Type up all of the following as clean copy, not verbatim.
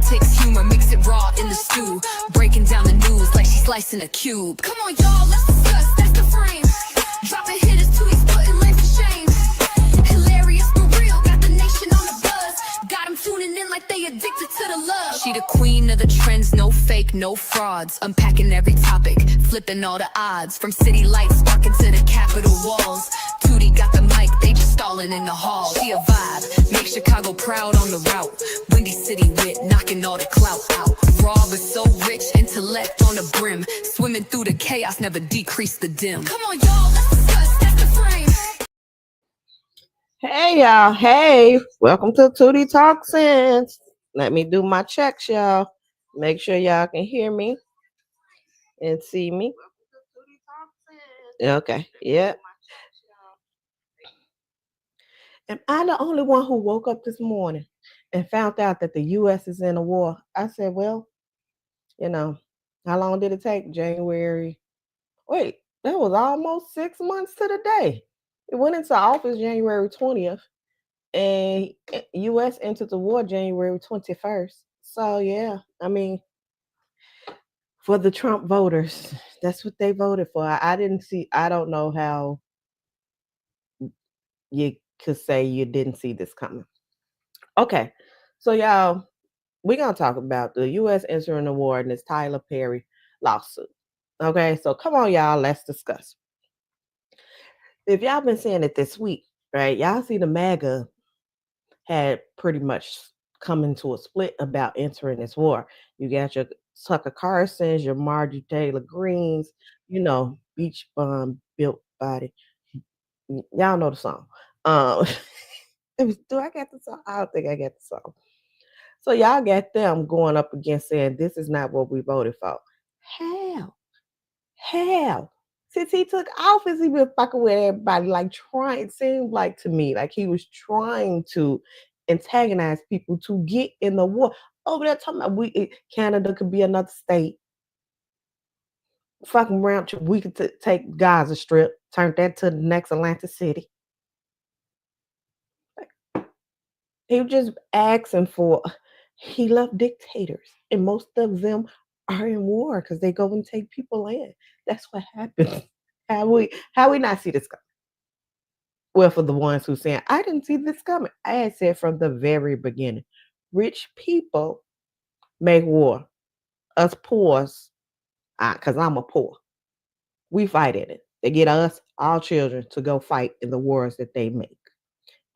Politics, humor, mix it raw in the stew. Breaking down the news like she's slicing a cube. Come on, y'all, let's discuss, that's the frame. Dropping hitters, tweets, putting life to shame. Hilarious for real, got the nation on the buzz. Got them tuning in like they addicted to the love. She the queen of the trends, no fake, no frauds. Unpacking every topic, flipping all the odds. From city lights sparking to the Capitol walls. Tootie got the mic, they just stalling in the hall. She a vibe, make Chicago proud on the route. Windy City wit, knocking all the clout out. Raw but so rich, intellect on the brim. Swimming through the chaos, never decrease the dim. Come on, y'all, let's discuss, that's the frame. Hey, y'all. Hey, welcome to Tootie Talk Sense. Let me do my checks, y'all. Make sure y'all can hear me and see me. Okay, yep. Am I the only one who woke up this morning and found out that the U.S. is in a war? I said, well, you know, how long did it take? January. Wait, that was almost 6 months to the day. It went into office January 20th, and U.S. entered the war January 21st. So, yeah, I mean, for the Trump voters, that's what they voted for. I don't know how you could say you didn't see this coming. Okay, so y'all, we're going to talk about the U.S. entering the war and this Tyler Perry lawsuit. Okay, so come on, y'all, let's discuss. If y'all been seeing it this week, right, y'all see the MAGA had pretty much come into a split about entering this war. You got your Tucker Carlsons, your Marjorie Taylor Greens, you know, beach bum built body. Y'all know the song. Do I get the song? I don't think I get the song. So y'all got them going up against saying this is not what we voted for. Hell. Since he took office, he been fucking with everybody, like trying, it seemed like to me, like he was trying to antagonize people to get in the war. Over there talking about Canada could be another state. Fucking round trip, we could take Gaza Strip, turn that to the next Atlantic City. He was just asking for, he loved dictators, and most of them are in war because they go and take people in. That's what happens. How we not see this coming? Well, for the ones who saying, I didn't see this coming. I had said from the very beginning, rich people make war. Us poors, because I'm a poor, we fight in it. They get us, our children, to go fight in the wars that they make.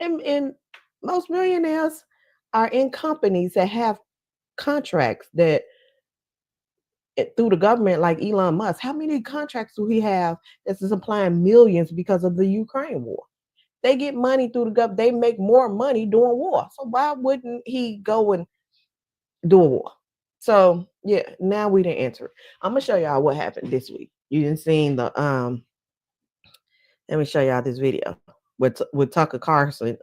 And most millionaires are in companies that have contracts that through the government, like Elon Musk. How many contracts do he have that's supplying millions because of the Ukraine war? They get money through the government. They make more money doing war. So why wouldn't he go and do a war? So yeah, now we didn't answer it. I'm gonna show y'all what happened this week. You didn't see the let me show y'all this video with Tucker Carlson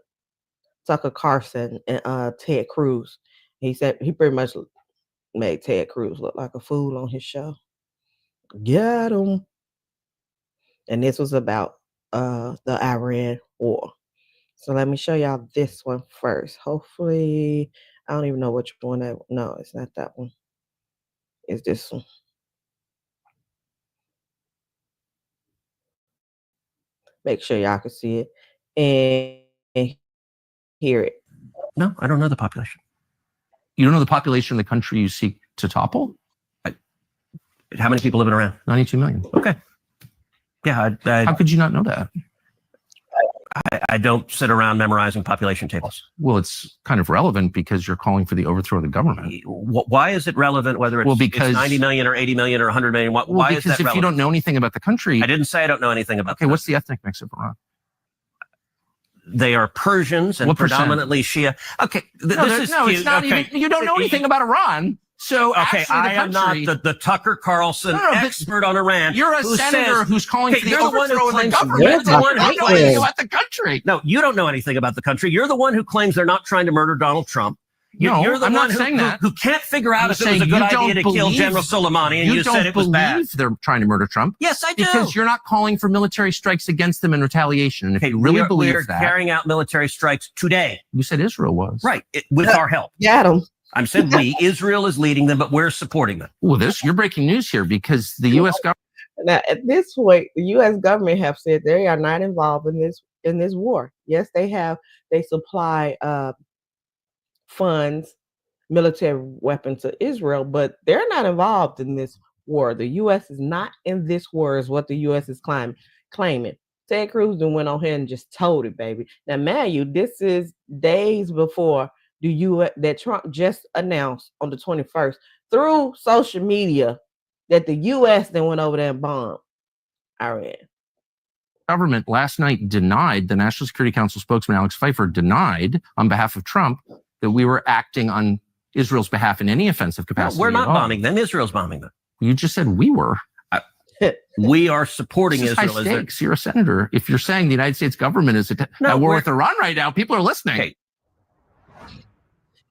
and Ted Cruz. He said he pretty much made Ted Cruz look like a fool on his show. Get him. And this was about the Iran war. So let me show y'all this one first. Hopefully, I don't even know which one that. No, it's not that one. It's this one. Make sure y'all can see it and hear it. No, I don't know the population. You don't know the population of the country you seek to topple? How many people live in Iran? 92 million. Okay. Yeah. How could you not know that? I don't sit around memorizing population tables. Well, it's kind of relevant because you're calling for the overthrow of the government. Why is it relevant whether it's 90 million or 80 million or 100 million? Why is that relevant? Because if you don't know anything about the country... I didn't say I don't know anything about the country. What's the ethnic mix of Iran? They are Persians and predominantly Shia. Okay, this is cute. It's not even, you don't know anything about Iran. So okay, I am not the Tucker Carlson expert on Iran. You're a senator who's calling for the overthrow of the government. You're the one who knows anything about the country. No, you don't know anything about the country. You're the one who claims they're not trying to murder Donald Trump. You're the I'm one not saying that. Who can't figure out if it was a good idea to kill General Soleimani, and you said it was bad. They're trying to murder Trump. Yes, I do. Because you're not calling for military strikes against them in retaliation. And if you really believe that, we are carrying out military strikes today. You said Israel was. Right, with our help. Got him. I said we. Israel is leading them, but we're supporting them. Well, you're breaking news here because the U.S. government. Now, at this point, the U.S. government have said they are not involved in this war. Yes, they supply funds, military weapons to Israel, but they're not involved in this war. The U.S. is not in this war, is what the U.S. is claiming. Ted Cruz then went on here and just told it, baby. Now, man, this is days before that Trump just announced on the 21st through social media that the U.S. then went over there and bombed Iran. Government last night denied, the National Security Council spokesman Alex Pfeiffer denied on behalf of Trump that we were acting on Israel's behalf in any offensive capacity. No, we're not bombing them. Israel's bombing them. You just said we were. We are supporting Israel. High stakes. You're a senator. If you're saying the United States government is at war with Iran right now, people are listening. Okay.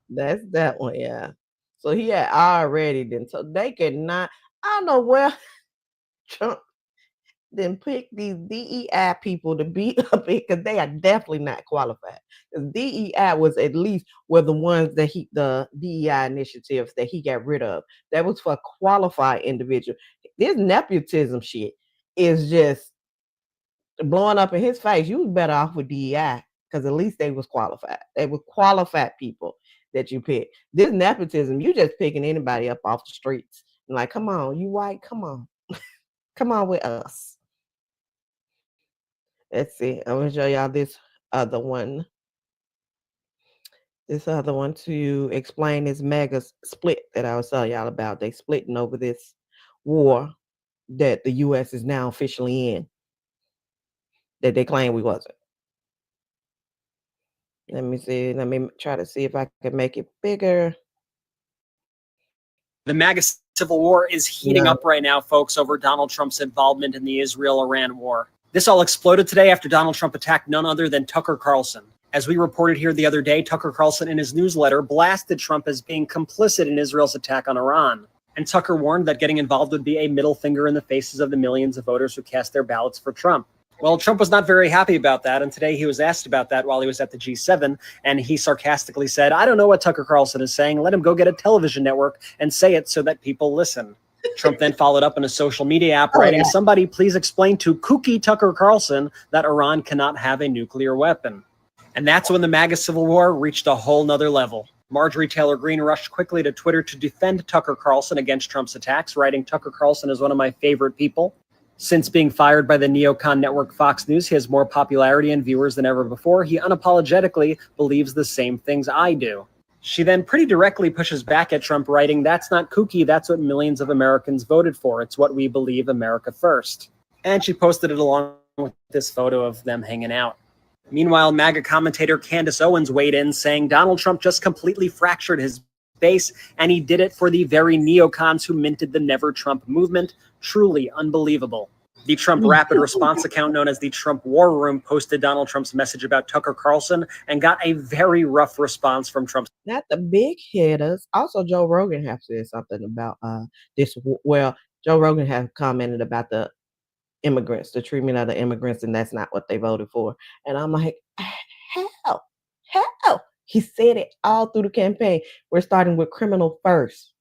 That's that one, yeah. So he had already done. So they cannot. I don't know where Trump then pick these DEI people to be up here because they are definitely not qualified. Because DEI was at least were the ones that the DEI initiatives that he got rid of. That was for qualified individuals. This nepotism shit is just blowing up in his face. You was better off with DEI because at least they was qualified. They were qualified people that you pick. This nepotism, you just picking anybody up off the streets. Like, come on, you white, come on. Come on with us. Let's see. I'm going to show y'all this other one. This other one to explain this mega split that I was telling y'all about. They splitting over this war that the U.S. is now officially in. That they claim we wasn't. Let me see. Let me try to see if I can make it bigger. The MAGA civil war is heating up right now, folks, over Donald Trump's involvement in the Israel-Iran war. This all exploded today after Donald Trump attacked none other than Tucker Carlson. As we reported here the other day, Tucker Carlson in his newsletter blasted Trump as being complicit in Israel's attack on Iran. And Tucker warned that getting involved would be a middle finger in the faces of the millions of voters who cast their ballots for Trump. Well, Trump was not very happy about that, and today he was asked about that while he was at the G7, and he sarcastically said, I don't know what Tucker Carlson is saying. Let him go get a television network and say it so that people listen. Trump then followed up in a social media app writing, somebody please explain to kooky Tucker Carlson that Iran cannot have a nuclear weapon. And that's when the MAGA civil war reached a whole nother level. Marjorie Taylor Greene rushed quickly to Twitter to defend Tucker Carlson against Trump's attacks, writing, Tucker Carlson is one of my favorite people. Since being fired by the neocon network Fox News, he has more popularity and viewers than ever before. He unapologetically believes the same things I do. She then pretty directly pushes back at Trump, writing, that's not kooky, that's what millions of Americans voted for. It's what we believe, America first. And she posted it along with this photo of them hanging out. Meanwhile, MAGA commentator Candace Owens weighed in, saying Donald Trump just completely fractured his base, and he did it for the very neocons who minted the Never Trump movement. Truly unbelievable. The Trump Rapid Response account known as the Trump War Room posted Donald Trump's message about Tucker Carlson and got a very rough response from Trump. Not the big hitters. Also, Joe Rogan have said something about this. Well, Joe Rogan have commented about the immigrants, the treatment of the immigrants, and that's not what they voted for. And I'm like, hell. He said it all through the campaign. We're starting with criminal first.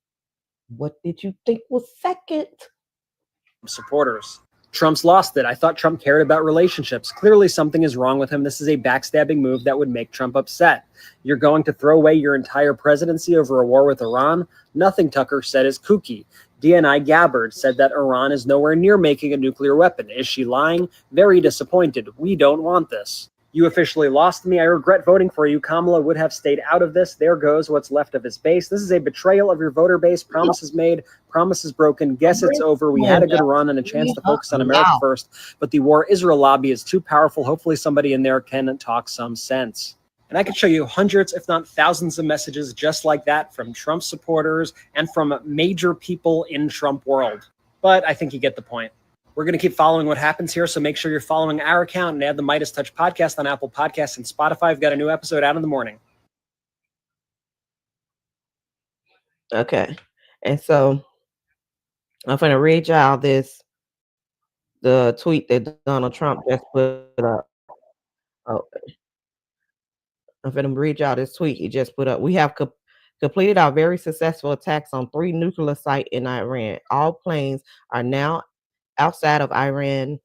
What did you think was second? Supporters. Trump's lost it. I thought Trump cared about relationships. Clearly something is wrong with him. This is a backstabbing move that would make Trump upset. You're going to throw away your entire presidency over a war with Iran? Nothing, Tucker said, is kooky. DNI Gabbard said that Iran is nowhere near making a nuclear weapon. Is she lying? Very disappointed. We don't want this. You officially lost me. I regret voting for you. Kamala would have stayed out of this. There goes what's left of his base. This is a betrayal of your voter base. Promises made, promises broken. Guess it's over. We had a good run and a chance to focus on America first, but the War Israel lobby is too powerful. Hopefully somebody in there can talk some sense. And I could show you hundreds, if not thousands of messages just like that from Trump supporters and from major people in Trump world. But I think you get the point. We're going to keep following what happens here, so make sure you're following our account and add the Midas Touch podcast on Apple Podcasts and Spotify. We've got a new episode out in the morning. Okay. And so I'm going to read y'all the tweet that Donald Trump just put up. Oh, I'm going to read y'all this tweet he just put up. We have completed our very successful attacks on 3 nuclear sites in Iran. All planes are now outside of Iran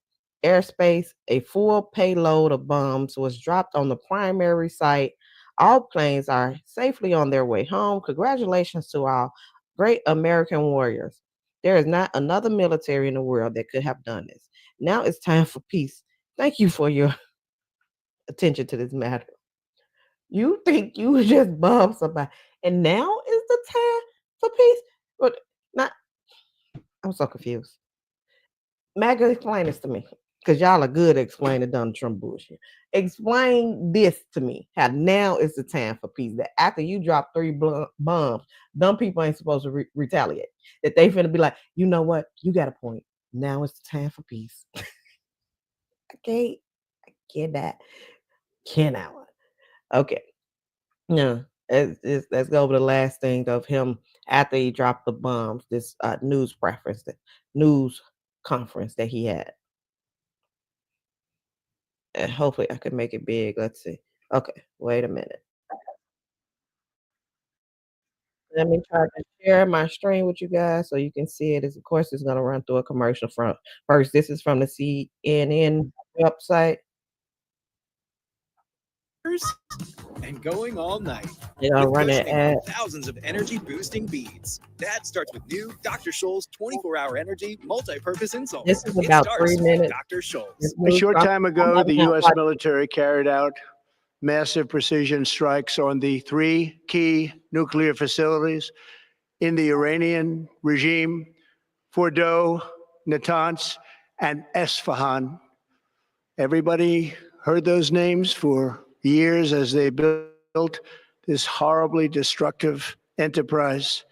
airspace. A full payload of bombs was dropped on the primary site. All planes are safely on their way home. Congratulations to our great American warriors. There is not another military in the world that could have done this. Now it's time for peace. Thank you for your attention to this matter. You think you just bomb somebody, and now is the time for peace? But not. I'm so confused. Maggie, explain this to me, because y'all are good at explaining Donald Trump bullshit. Explain this to me. How now is the time for peace? That after you drop 3 bombs, dumb people ain't supposed to retaliate. That they finna be like, you know what? You got a point. Now it's the time for peace. Okay, I get that. Cannot. Okay. No, let's go over the last thing of him after he dropped the bombs. This news conference that he had. And hopefully I can make it big. Let's see. Okay, wait a minute. Let me try to share my screen with you guys so you can see it. Of course, it's going to run through a commercial first. This is from the CNN website. And going all night. They're going to run it at thousands of energy boosting beads. That starts with new Dr. Scholl's 24-hour energy multi-purpose insole. This is about 3 minutes. Dr. Scholl's. A short time ago, the U.S. military carried out massive precision strikes on the 3 key nuclear facilities in the Iranian regime: Fordow, Natanz, and Esfahan. Everybody heard those names for years as they built this horribly destructive enterprise.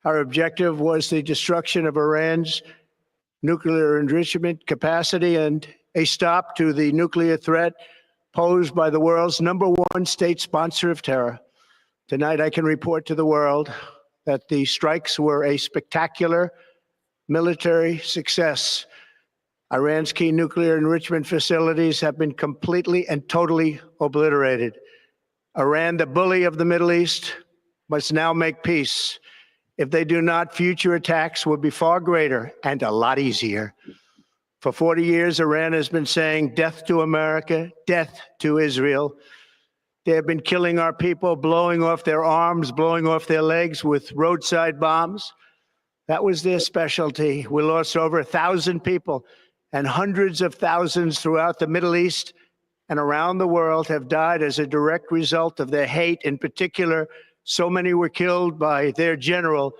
Our objective was the destruction of Iran's nuclear enrichment capacity and a stop to the nuclear threat posed by the world's #1 state sponsor of terror. Tonight, I can report to the world that the strikes were a spectacular military success. Iran's key nuclear enrichment facilities have been completely and totally obliterated. Iran, the bully of the Middle East, must now make peace. If they do not, future attacks will be far greater and a lot easier. For 40 years, Iran has been saying death to America, death to Israel. They have been killing our people, blowing off their arms, blowing off their legs with roadside bombs. That was their specialty. We lost over 1,000 people, and hundreds of thousands throughout the Middle East and around the world have died as a direct result of their hate. In particular, so many were killed by their general,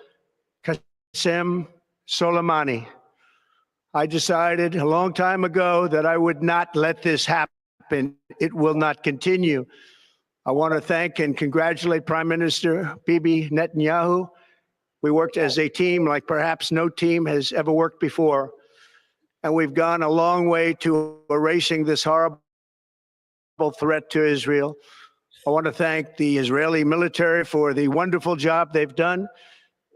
Qasem Soleimani. I decided a long time ago that I would not let this happen. It will not continue. I want to thank and congratulate Prime Minister Bibi Netanyahu. We worked as a team like perhaps no team has ever worked before. And we've gone a long way to erasing this horrible threat to Israel. I want to thank the Israeli military for the wonderful job they've done.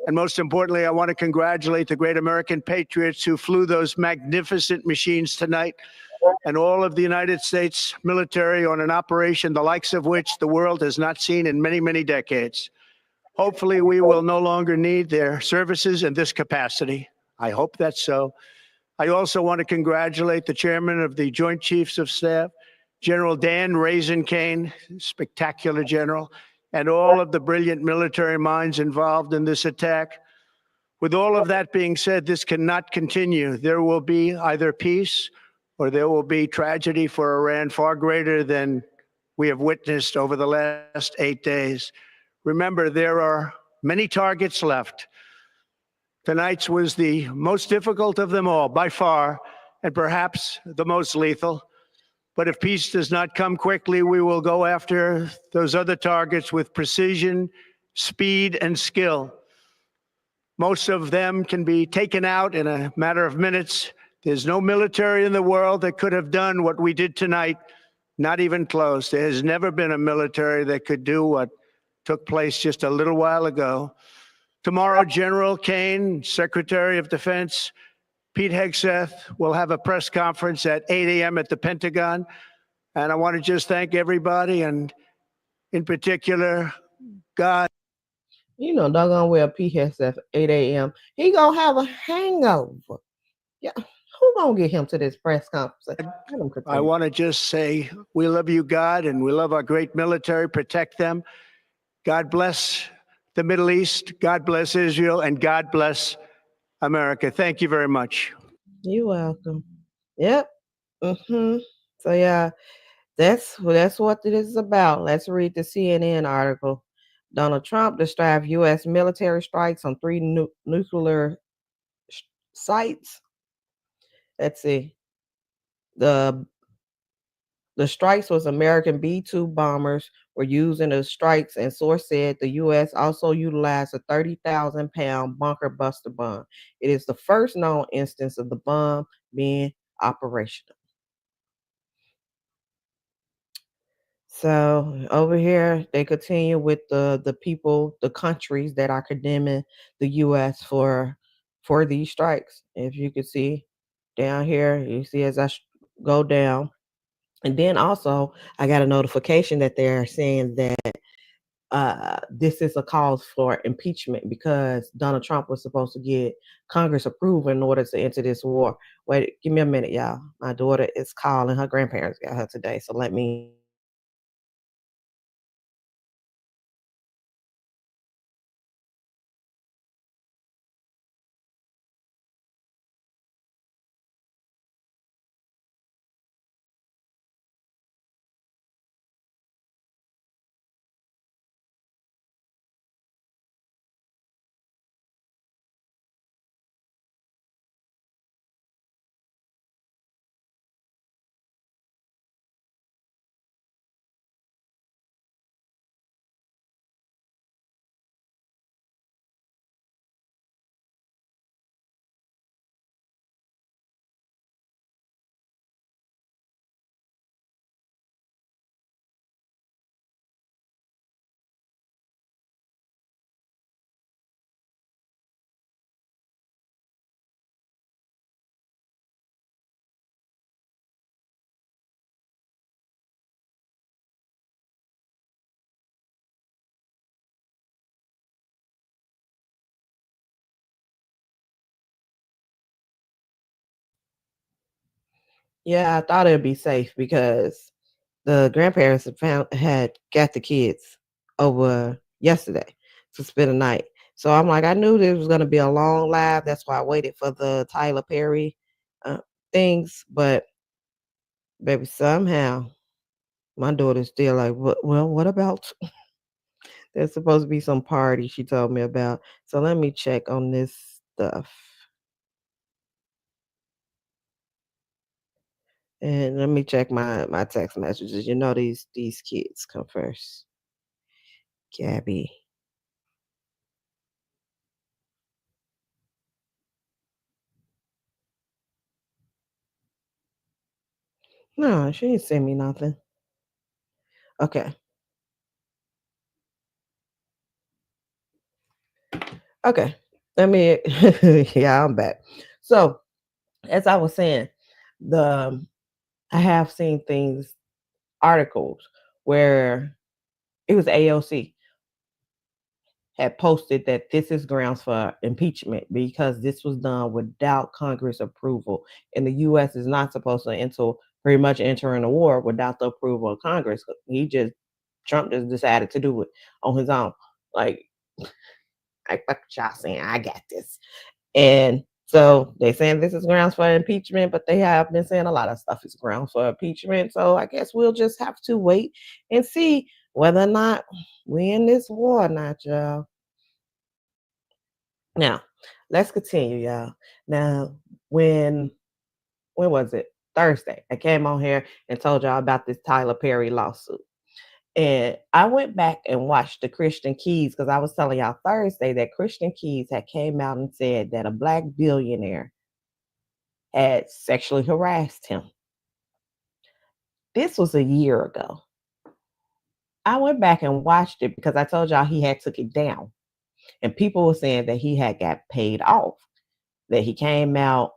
And most importantly, I want to congratulate the great American patriots who flew those magnificent machines tonight, and all of the United States military on an operation the likes of which the world has not seen in many, many decades. Hopefully, we will no longer need their services in this capacity. I hope that's so. I also want to congratulate the chairman of the Joint Chiefs of Staff, General Dan Raisin Kane, spectacular general, and all of the brilliant military minds involved in this attack. With all of that being said, this cannot continue. There will be either peace or there will be tragedy for Iran far greater than we have witnessed over the last 8 days. Remember, there are many targets left. Tonight's was the most difficult of them all, by far, and perhaps the most lethal. But if peace does not come quickly, we will go after those other targets with precision, speed, and skill. Most of them can be taken out in a matter of minutes. There's no military in the world that could have done what we did tonight, not even close. There has never been a military that could do what took place just a little while ago. Tomorrow, General Kane, Secretary of Defense, Pete Hegseth will have a press conference at 8 a.m. at the Pentagon. And I want to just thank everybody, and in particular, God. You know, doggone well PSF 8 a.m. He gonna have a hangover. Yeah. Who gonna get him to this press conference? Let him I continue. want to just say we love you, God, and we love our great military. Protect them. God bless the Middle East. God bless Israel, and God bless America. Thank you very much. You're welcome. Yep. So yeah, that's what it is about. Let's read the CNN article. Donald Trump described U.S. military strikes on 3 nuclear sites. Let's see. The strikes was American B-2 bombers were used in the strikes, and source said the U.S. also utilized a 30,000-pound bunker buster bomb. It is the first known instance of the bomb being operational. So over here, they continue with the people, the countries that are condemning the U.S. for these strikes. If you can see down here, you see as I go down, and then also I got a notification that they're saying that this is a cause for impeachment because Donald Trump was supposed to get Congress approval in order to enter this war. Wait, give me a minute, y'all. My daughter is calling. Her grandparents got her today, so let me. Yeah, I thought it'd be safe because the grandparents had got the kids over yesterday to spend the night. So I'm like, I knew there was gonna be a long live. That's why I waited for the Tyler Perry uh, things. But baby, somehow my daughter's still like, well, what about? There's supposed to be some party she told me about. So let me check on this stuff. And let me check my text messages. You know these kids come first. Gabby. No, she didn't send me nothing. Okay. Okay. Let me yeah, I'm back. So as I was saying, the I have seen things, articles where it was AOC had posted that this is grounds for impeachment because this was done without Congress approval. And the US is not supposed to pretty much enter in a war without the approval of Congress. Trump just decided to do it on his own. Like, I fuck y'all saying I got this. And so they're saying this is grounds for impeachment, but they have been saying a lot of stuff is grounds for impeachment. So I guess we'll just have to wait and see whether or not we in this war or not, y'all. Now, let's continue, y'all. Now, when was it? Thursday. I came on here and told y'all about this Tyler Perry lawsuit. And I went back and watched the Christian Keys because I was telling y'all Thursday that Christian Keys had came out and said that a black billionaire had sexually harassed him. This was a year ago. I went back and watched it because I told y'all he had took it down. And people were saying that he had got paid off, that he came out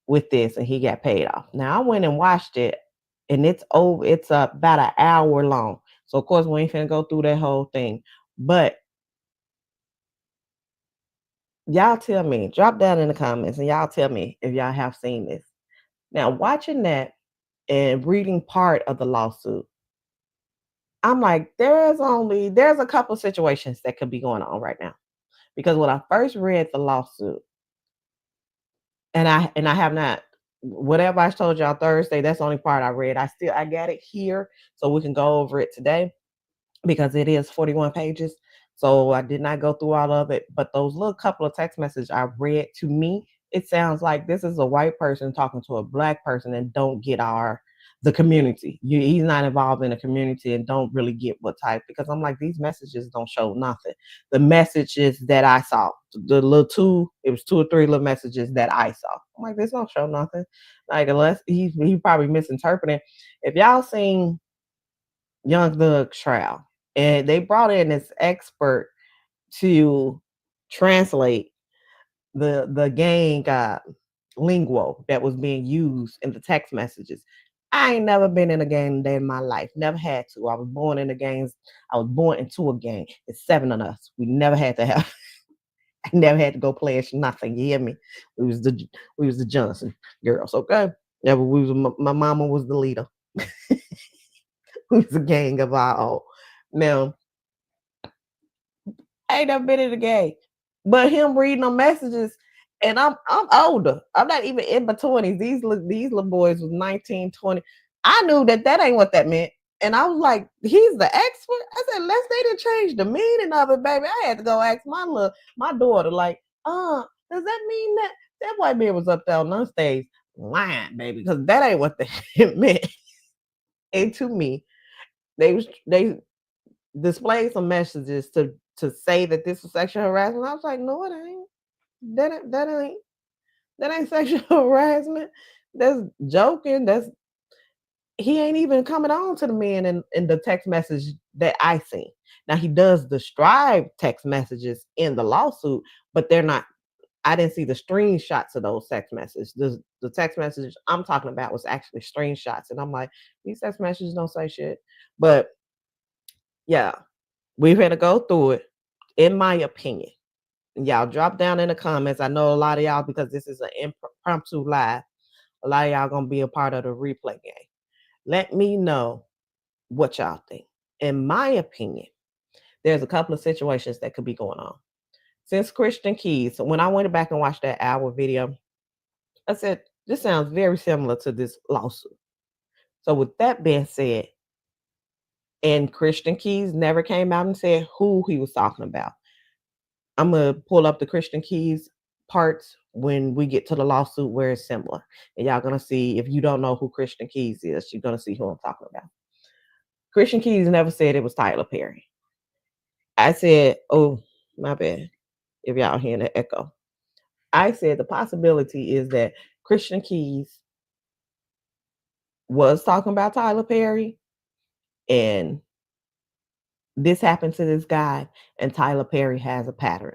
with this and he got paid off. Now I went and watched it and it's over. It's about an hour long. So of course we ain't finna go through that whole thing. But Y'all tell me, drop down in the comments and y'all tell me if y'all have seen this. Now, watching that and reading part of the lawsuit, I'm like, there's a couple situations that could be going on right now. Because when I first read the lawsuit, and I have not, whatever I told y'all Thursday, that's the only part I read. I got it here so we can go over it today because it is 41 pages. So I did not go through all of it, but those little couple of text messages I read, to me, it sounds like this is a white person talking to a black person and don't get the community. He's not involved in the community and don't really get what type, because I'm like, these messages don't show nothing. The messages that I saw, it was 2 or 3 little messages that I saw. I'm like, this don't show nothing. Like, unless he probably misinterpreting. If y'all seen Young Thug's trial, and they brought in this expert to translate the gang lingo that was being used in the text messages. I ain't never been in a gang day in my life. Never had to. I was born in the gangs. I was born into a gang. It's 7 of us. We never had to have. I never had to go pledge nothing. You hear me? We was the Johnson girls. Okay. Yeah, but my mama was the leader. We was a gang of our own. Now, I ain't never been in a gang, but him reading them messages, and I'm older. I'm not even in my 20s. These little boys was 19, 20. I knew that ain't what that meant. And I was like, he's the expert. I said, unless they didn't change the meaning of it, baby. I had to go ask my daughter, like, does that mean that white man was up there on the stage lying, baby? Because that ain't what it meant. And to me, they displayed some messages to say that this was sexual harassment. I was like, no, it ain't. That ain't sexual harassment. That's joking. He ain't even coming on to the men in the text message that I seen. Now, he does describe text messages in the lawsuit, but they're not. I didn't see the screenshots of those text messages. The text message I'm talking about was actually screenshots, and I'm like, these text messages don't say shit. But yeah, we've had to go through it. In my opinion, y'all drop down in the comments. I know a lot of y'all, because this is an impromptu live, a lot of y'all gonna be a part of the replay game. Let me know what y'all think. In my opinion, there's a couple of situations that could be going on. Since Christian Keys, when I went back and watched that hour video, I said, this sounds very similar to this lawsuit. So with that being said, and Christian Keys never came out and said who he was talking about. I'm going to pull up the Christian Keys parts when we get to the lawsuit where it's similar. And y'all going to see, if you don't know who Christian Keys is, you're going to see who I'm talking about. Christian Keys never said it was Tyler Perry. I said, oh, my bad, if y'all hear the echo. I said the possibility is that Christian Keys was talking about Tyler Perry, and this happened to this guy, and Tyler Perry has a pattern.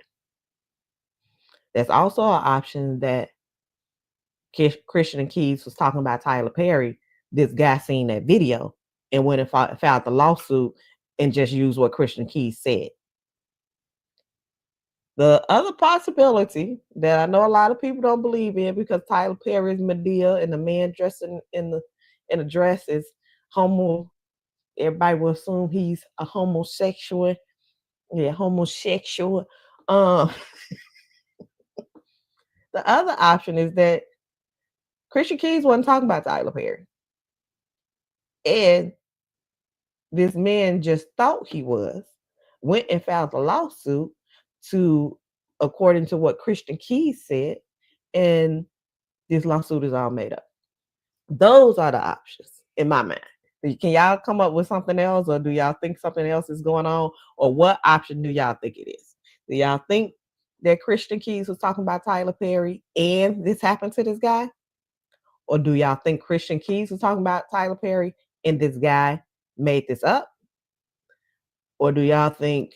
There's also an option that Christian Keys was talking about Tyler Perry. This guy seen that video and went and filed the lawsuit and just used what Christian Keys said. The other possibility that I know a lot of people don't believe in, because Tyler Perry is Madea and the man dressed in a dress is homo. Everybody will assume he's a homosexual. Yeah, homosexual. The other option is that Christian Keys wasn't talking about Tyler Perry. And this man just thought he was, went and filed a lawsuit according to what Christian Keys said, and this lawsuit is all made up. Those are the options in my mind. Can y'all come up with something else, or do y'all think something else is going on? Or what option do y'all think it is? Do y'all think that Christian Keys was talking about Tyler Perry and this happened to this guy? Or do y'all think Christian Keys was talking about Tyler Perry and this guy made this up? Or do y'all think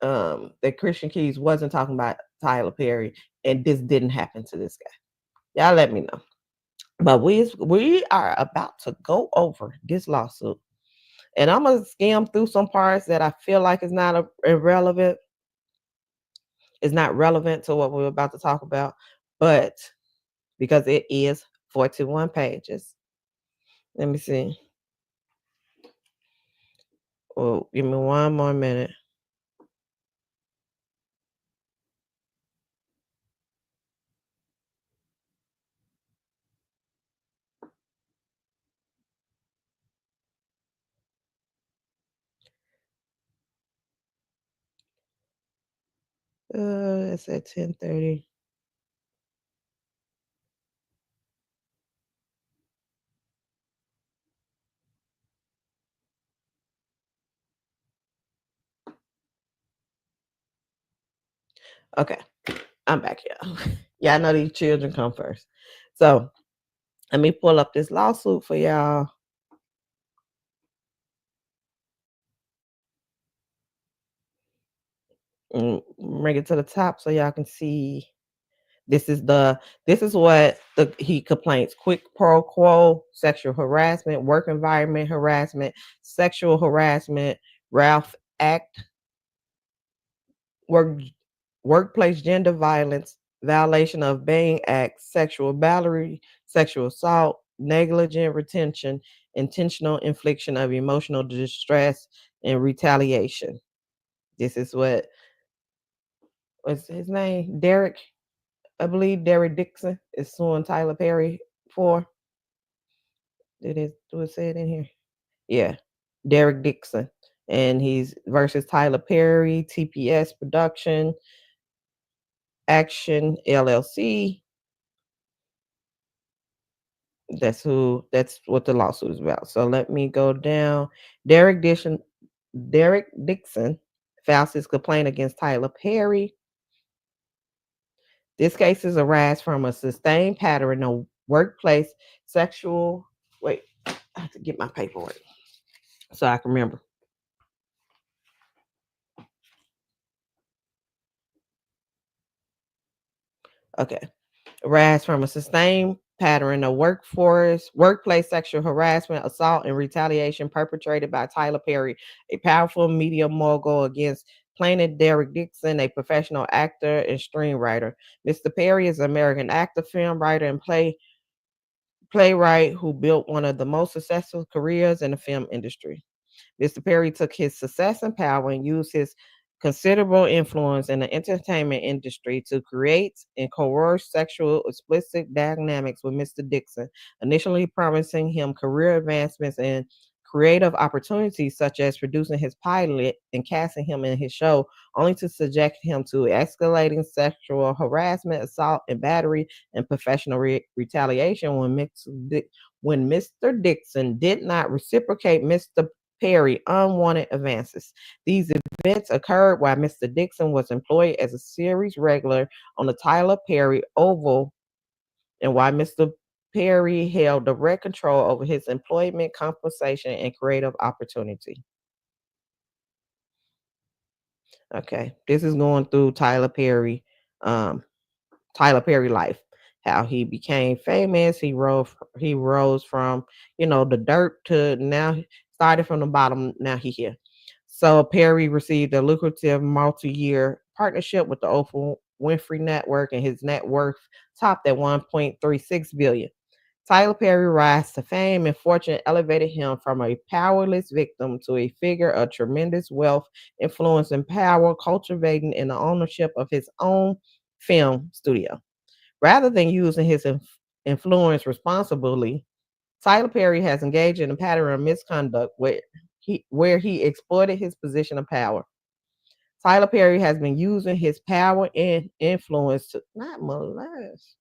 that Christian Keys wasn't talking about Tyler Perry and this didn't happen to this guy? Y'all let me know. But we are about to go over this lawsuit, and I'm gonna skim through some parts that I feel like is not irrelevant. It's not relevant to what we're about to talk about, but because it is 41 pages. Let me see. Oh, give me one more minute. It's at 10:30. Okay, I'm back here. Yeah, I know these children come first. So let me pull up this lawsuit for y'all. And bring it to the top so y'all can see. This is what he complains: quid pro quo, sexual harassment, work environment harassment, sexual harassment, Ralph Act, workplace gender violence, violation of Bain Act, sexual battery, sexual assault, negligent retention, intentional infliction of emotional distress, and retaliation. This is what's his name? Derek, I believe Derek Dixon is suing Tyler Perry for. Do it say it in here? Yeah, Derek Dixon. And he's versus Tyler Perry, TPS Production, Action LLC. That's what the lawsuit is about. So let me go down. Derek Dixon files his complaint against Tyler Perry. This case is arise from a sustained pattern of workplace sexual. Wait, I have to get my paperwork so I can remember. Okay. Arise from a sustained pattern of workplace sexual harassment, assault, and retaliation perpetrated by Tyler Perry, a powerful media mogul, against plaintiff Derek Dixon, a professional actor and screenwriter. Mr. Perry is an American actor, film writer, and playwright who built one of the most successful careers in the film industry. Mr. Perry took his success and power and used his considerable influence in the entertainment industry to create and coerce sexual explicit dynamics with Mr. Dixon, initially promising him career advancements and creative opportunities such as producing his pilot and casting him in his show, only to subject him to escalating sexual harassment, assault, and battery and professional retaliation when Mr. Dixon did not reciprocate Mr. Perry unwanted advances. These events occurred while Mr. Dixon was employed as a series regular on the Tyler Perry Oval, and while Mr. Perry held direct control over his employment, compensation, and creative opportunity. Okay, this is going through Tyler Perry life, how he became famous. He rose from, the dirt to now, started from the bottom, now he here. So Perry received a lucrative multi-year partnership with the Oprah Winfrey Network, and his net worth topped at $1.36 billion. Tyler Perry rise to fame and fortune elevated him from a powerless victim to a figure of tremendous wealth, influence, and power, cultivating in the ownership of his own film studio. Rather than using his influence responsibly, Tyler Perry has engaged in a pattern of misconduct where he exploited his position of power. Tyler Perry has been using his power and influence to not molest,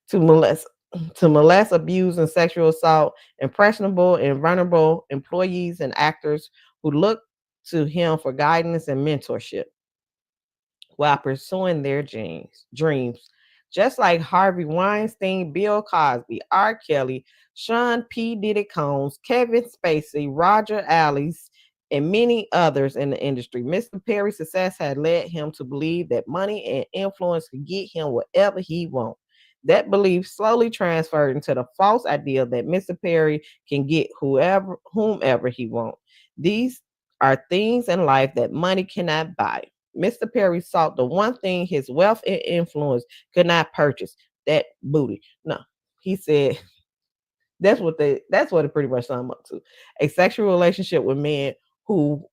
to molest, abuse, and sexual assault impressionable and vulnerable employees and actors who look to him for guidance and mentorship while pursuing their dreams. Just like Harvey Weinstein, Bill Cosby, R. Kelly, Sean P. Diddy Combs, Kevin Spacey, Roger Ailes, and many others in the industry, Mr. Perry's success had led him to believe that money and influence could get him whatever he wants. That belief slowly transferred into the false idea that Mr. Perry can get whomever he wants. These are things in life that money cannot buy. Mr. Perry sought the one thing his wealth and influence could not purchase, that booty. No, he said that's what it pretty much sums up to. A sexual relationship with men who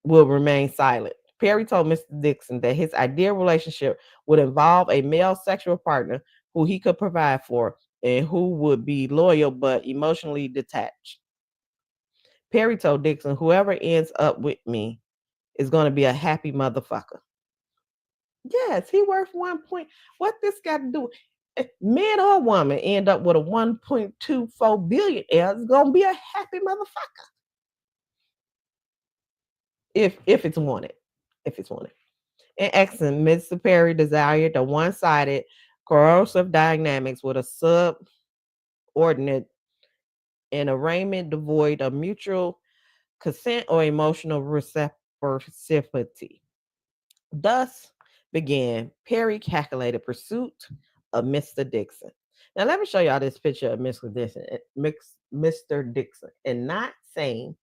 will remain silent. Perry told Mr. Dixon that his ideal relationship would involve a male sexual partner who he could provide for and who would be loyal but emotionally detached. Perry told Dixon, whoever ends up with me is going to be a happy motherfucker. Yes, he worth 1 point. What this got to do? Man or woman end up with a 1.24 billion. It's going to be a happy motherfucker. If it's wanted. If it's wanted. In Exxon, Mr. Perry desired the one-sided corrosive dynamics with a subordinate and arraignment devoid of mutual consent or emotional reciprocity. Thus began Perry calculated pursuit of Mr. Dixon. Now let me show y'all this picture of Mr. Dixon, and not saying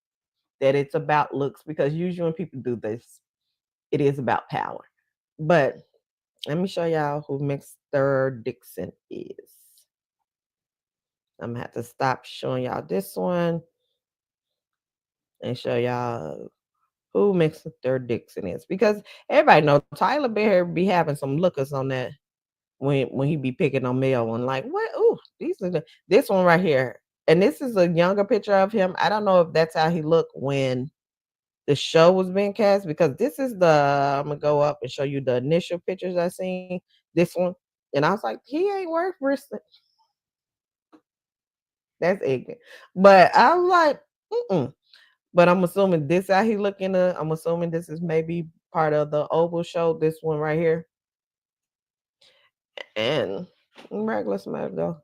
that it's about looks, because usually when people do this, it is about power. But let me show y'all who Mr. Dixon is. I'm gonna have to stop showing y'all this one and show y'all who Mr. Dixon is, because everybody knows Tyler Perry be having some lookers on that when he be picking on male one. Like, what? Ooh, this one right here. And this is a younger picture of him. I don't know if that's how he looked when the show was being cast, because this is I'm gonna go up and show you the initial pictures I seen. This one, and I was like, he ain't worth risking. That's ignorant. But I was like, But I'm assuming this how he looking. I'm assuming this is maybe part of the Oval show. This one right here, and regular smash though.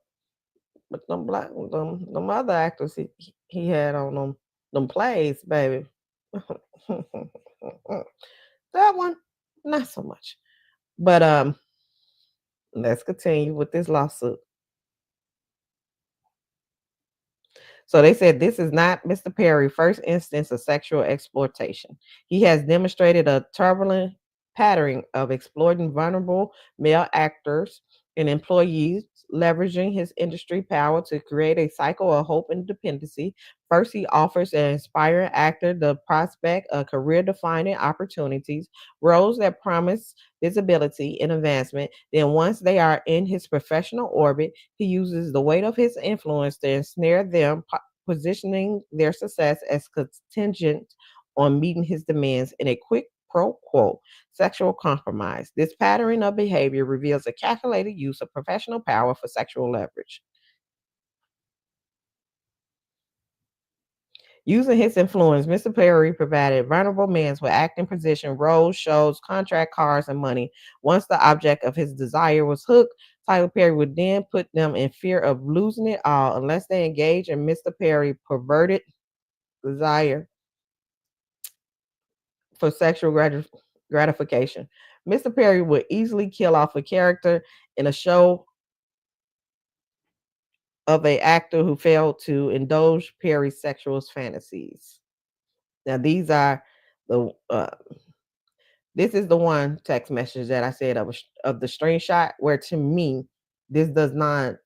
But them other actors he had on them plays, baby. That one, not so much. But let's continue with this lawsuit. So they said this is not Mr. Perry's first instance of sexual exploitation. He has demonstrated a turbulent pattern of exploiting vulnerable male actors and employees, leveraging his industry power to create a cycle of hope and dependency. First, he offers an inspiring actor the prospect of career-defining opportunities, roles that promise visibility and advancement. Then, once they are in his professional orbit, he uses the weight of his influence to ensnare them, positioning their success as contingent on meeting his demands in a quick pro quo sexual compromise. This pattern of behavior reveals a calculated use of professional power for sexual leverage. Using his influence, Mr. Perry provided vulnerable men with acting position, roles, shows, contract, cars, and money. Once the object of his desire was hooked, Tyler Perry would then put them in fear of losing it all unless they engage in Mr. Perry's perverted desire for sexual gratification. Mr. Perry would easily kill off a character in a show of an actor who failed to indulge Perry's sexual fantasies. Now, these are the this is the one text message that I said of the screenshot, where to me this does not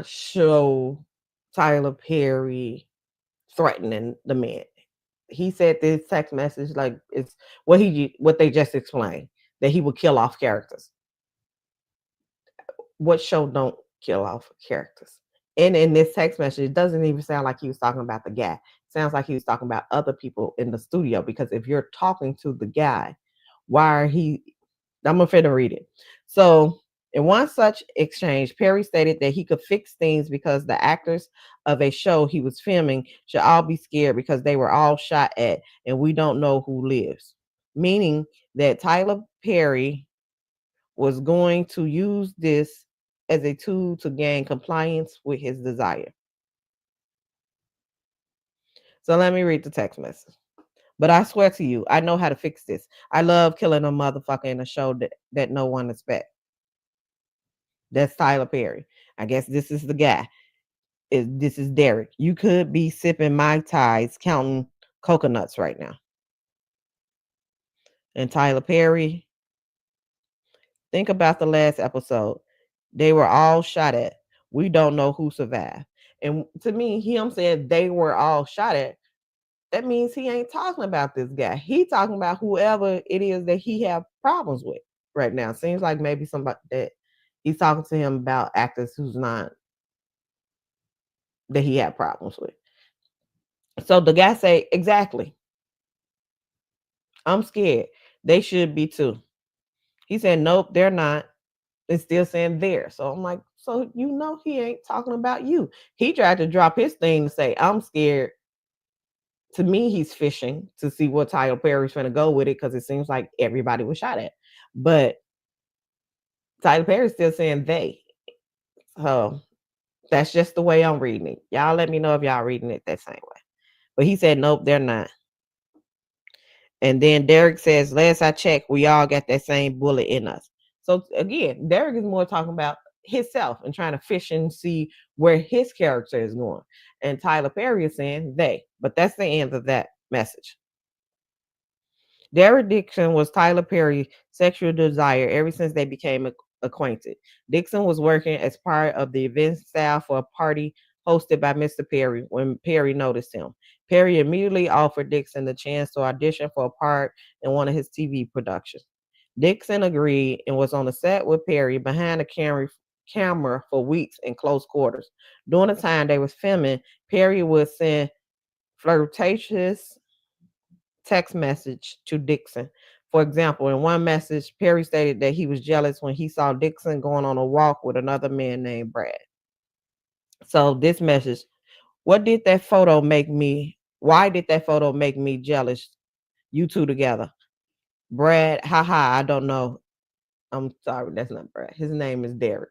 show Tyler Perry threatening the man. He said this text message like it's what they just explained, that he would kill off characters. What show don't kill off characters? And in this text message, it doesn't even sound like he was talking about the guy. It sounds like he was talking about other people in the studio, because if you're talking to the guy, why are he? I'm going to read it. So in one such exchange, Perry stated that he could fix things because the actors of a show he was filming should all be scared because they were all shot at and we don't know who lives. Meaning that Tyler Perry was going to use this as a tool to gain compliance with his desire. So let me read the text message. But I swear to you, I know how to fix this. I love killing a motherfucker in a show that no one expects. That's Tyler Perry. I guess this is the guy. This is Derek. You could be sipping Mai Tais, counting coconuts right now. And Tyler Perry, think about the last episode. They were all shot at. We don't know who survived. And to me, him saying they were all shot at, that means he ain't talking about this guy. He talking about whoever it is that he have problems with right now. Seems like maybe somebody that he's talking to him about actors who's not, that he had problems with. So the guy say, exactly. I'm scared. They should be too. He said, nope, they're not. It's still saying there. So I'm like, so you know he ain't talking about you. He tried to drop his thing to say, I'm scared. To me, he's fishing to see what Tyler Perry's going to go with it because it seems like everybody was shot at. But Tyler Perry's still saying they. So that's just the way I'm reading it. Y'all let me know if y'all reading it that same way. But he said, nope, they're not. And then Derek says, last I checked, we all got that same bullet in us. So again, Derek is more talking about himself and trying to fish and see where his character is going. And Tyler Perry is saying they. But that's the end of that message. Derek Dixon was Tyler Perry's sexual desire ever since they became acquainted. Dixon was working as part of the event staff for a party hosted by Mr. Perry when Perry noticed him. Perry immediately offered Dixon the chance to audition for a part in one of his TV productions. Dixon agreed and was on the set with Perry behind the camera for weeks in close quarters. During the time they was filming, Perry would send flirtatious text message to Dixon. For example, in one message, Perry stated that he was jealous when he saw Dixon going on a walk with another man named Brad. So this message, why did that photo make me jealous? You two together. Brad, haha, I don't know. I'm sorry, that's not Brad. His name is Derek.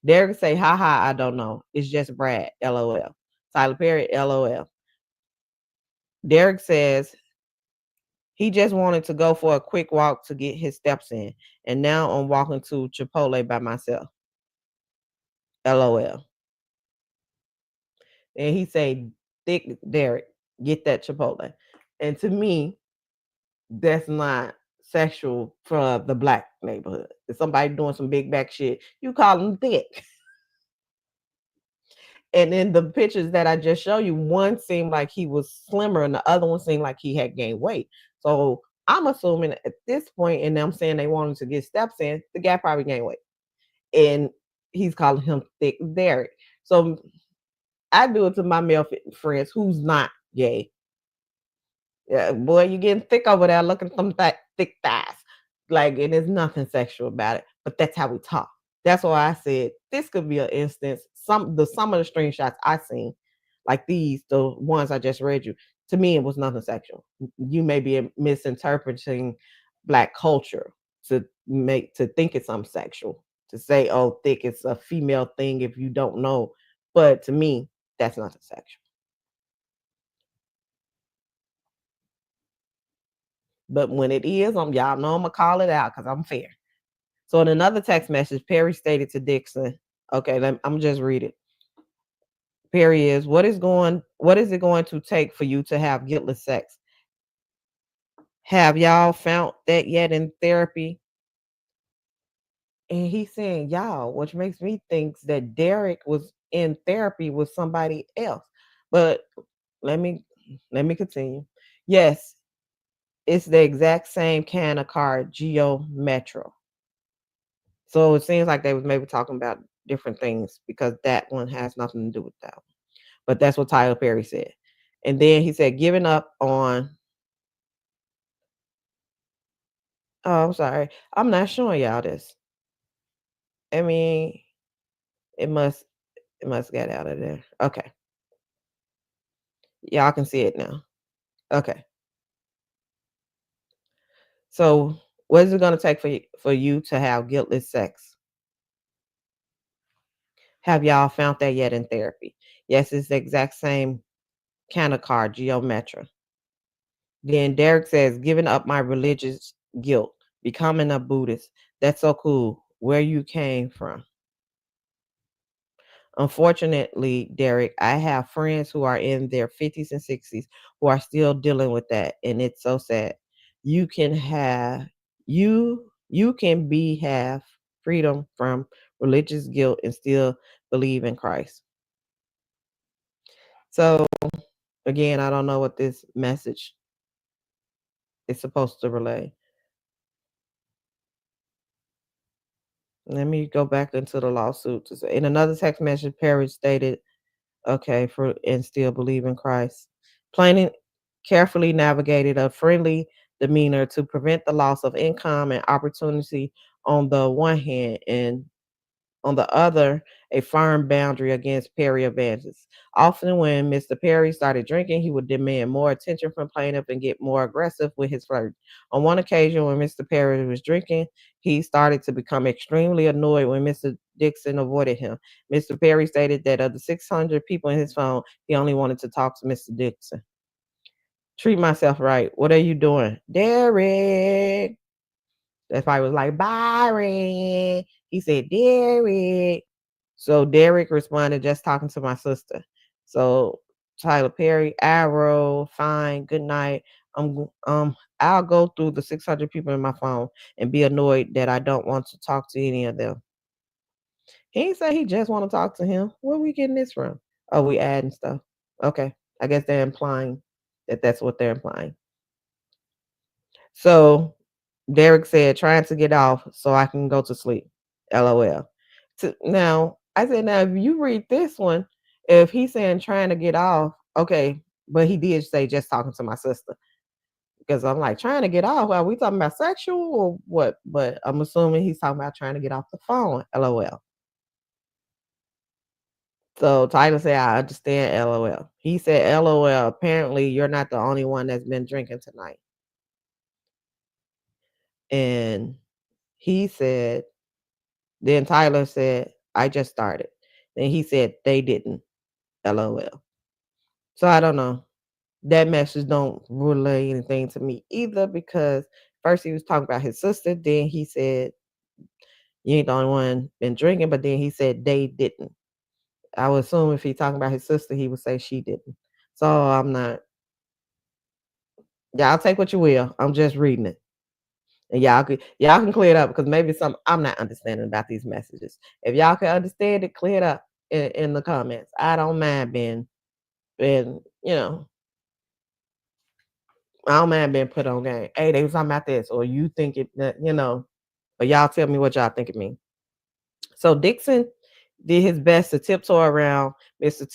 Derek say, haha, I don't know. It's just Brad, LOL. Tyler Perry, LOL. Derek says, he just wanted to go for a quick walk to get his steps in. And now I'm walking to Chipotle by myself. LOL. And he said, thick Derek, get that Chipotle. And to me, that's not sexual for the Black neighborhood. If somebody doing some big back shit, you call them thick. And in the pictures that I just showed you, one seemed like he was slimmer and the other one seemed like he had gained weight. So I'm assuming at this point, and I'm saying they wanted to get steps in, the guy probably gained weight. And he's calling him thick Derek. So I do it to my male friends who's not gay. Yeah, boy, you getting thick over there looking at some thick thighs. Like, and there's nothing sexual about it, but that's how we talk. That's why I said this could be an instance. Some of the screenshots I seen, like these, the ones I just read you, to me it was nothing sexual. You may be misinterpreting Black culture to think it's something sexual. To say, oh, thick it's a female thing if you don't know. But to me, that's nothing sexual. But when it is, y'all know I'm gonna call it out because I'm fair. So in another text message, Perry stated to Dixon, okay, I'm just read it. Perry is, what is it going to take for you to have guiltless sex? Have y'all found that yet in therapy? And he's saying y'all, which makes me think that Derek was in therapy with somebody else. But let me continue. Yes, it's the exact same kind of card, Geo Metro. So it seems like they was maybe talking about different things because that one has nothing to do with that one. But that's what Tyler Perry said. And then he said, giving up on. Oh, I'm sorry. I'm not showing y'all this. I mean, it must get out of there. Okay. Y'all can see it now. Okay. So what is it going to take for you to have guiltless sex? Have y'all found that yet in therapy? Yes, it's the exact same kind of card, Geometra. Then Derek says, giving up my religious guilt, becoming a Buddhist. That's so cool. Where you came from. Unfortunately, Derek, I have friends who are in their 50s and 60s who are still dealing with that, and it's so sad. You can have you can be have freedom from religious guilt and still believe in Christ. So again, I don't know what this message is supposed to relay. Let me go back into the lawsuit. In another text message, Perry stated, okay, for and still believe in Christ. Planning carefully navigated a friendly demeanor to prevent the loss of income and opportunity on the one hand, and on the other, a firm boundary against Perry advances. Often, when Mr. Perry started drinking, he would demand more attention from plaintiff and get more aggressive with his flirt. On one occasion, when Mr. Perry was drinking, he started to become extremely annoyed when Mr. Dixon avoided him. Mr. Perry stated that of the 600 people in his phone, he only wanted to talk to Mr. Dixon. Treat myself right. What are you doing? Derek. That's why I was like, Byron. He said, Derek. So Derek responded, just talking to my sister. So Tyler Perry, Arrow, fine, good night. I'll go through the 600 people in my phone and be annoyed that I don't want to talk to any of them. He ain't say he just want to talk to him. Where we getting this from? Oh, we adding stuff. Okay. I guess they're implying that that's what they're implying. So Derek said, trying to get off so I can go to sleep. LOL. Now, I said, now, if you read this one, if he's saying trying to get off, okay, but he did say just talking to my sister. Because I'm like, trying to get off, are we talking about sexual or what? But I'm assuming he's talking about trying to get off the phone. LOL. So Tyler said, I understand, LOL. He said, LOL, apparently you're not the only one that's been drinking tonight. And he said, then Tyler said, I just started. Then he said, they didn't. LOL. So I don't know. That message don't relay anything to me either, because first he was talking about his sister. Then he said, you ain't the only one been drinking. But then he said, they didn't. I would assume if he's talking about his sister, he would say she didn't. So I'm not. Y'all take what you will. I'm just reading it. And y'all can clear it up, because maybe I'm not understanding about these messages. If y'all can understand it, clear it up in the comments. I don't mind being I don't mind being put on game. Hey, they was talking about this, or you think it, or y'all tell me what y'all think of me. So Dixon did his best to tiptoe around Mr.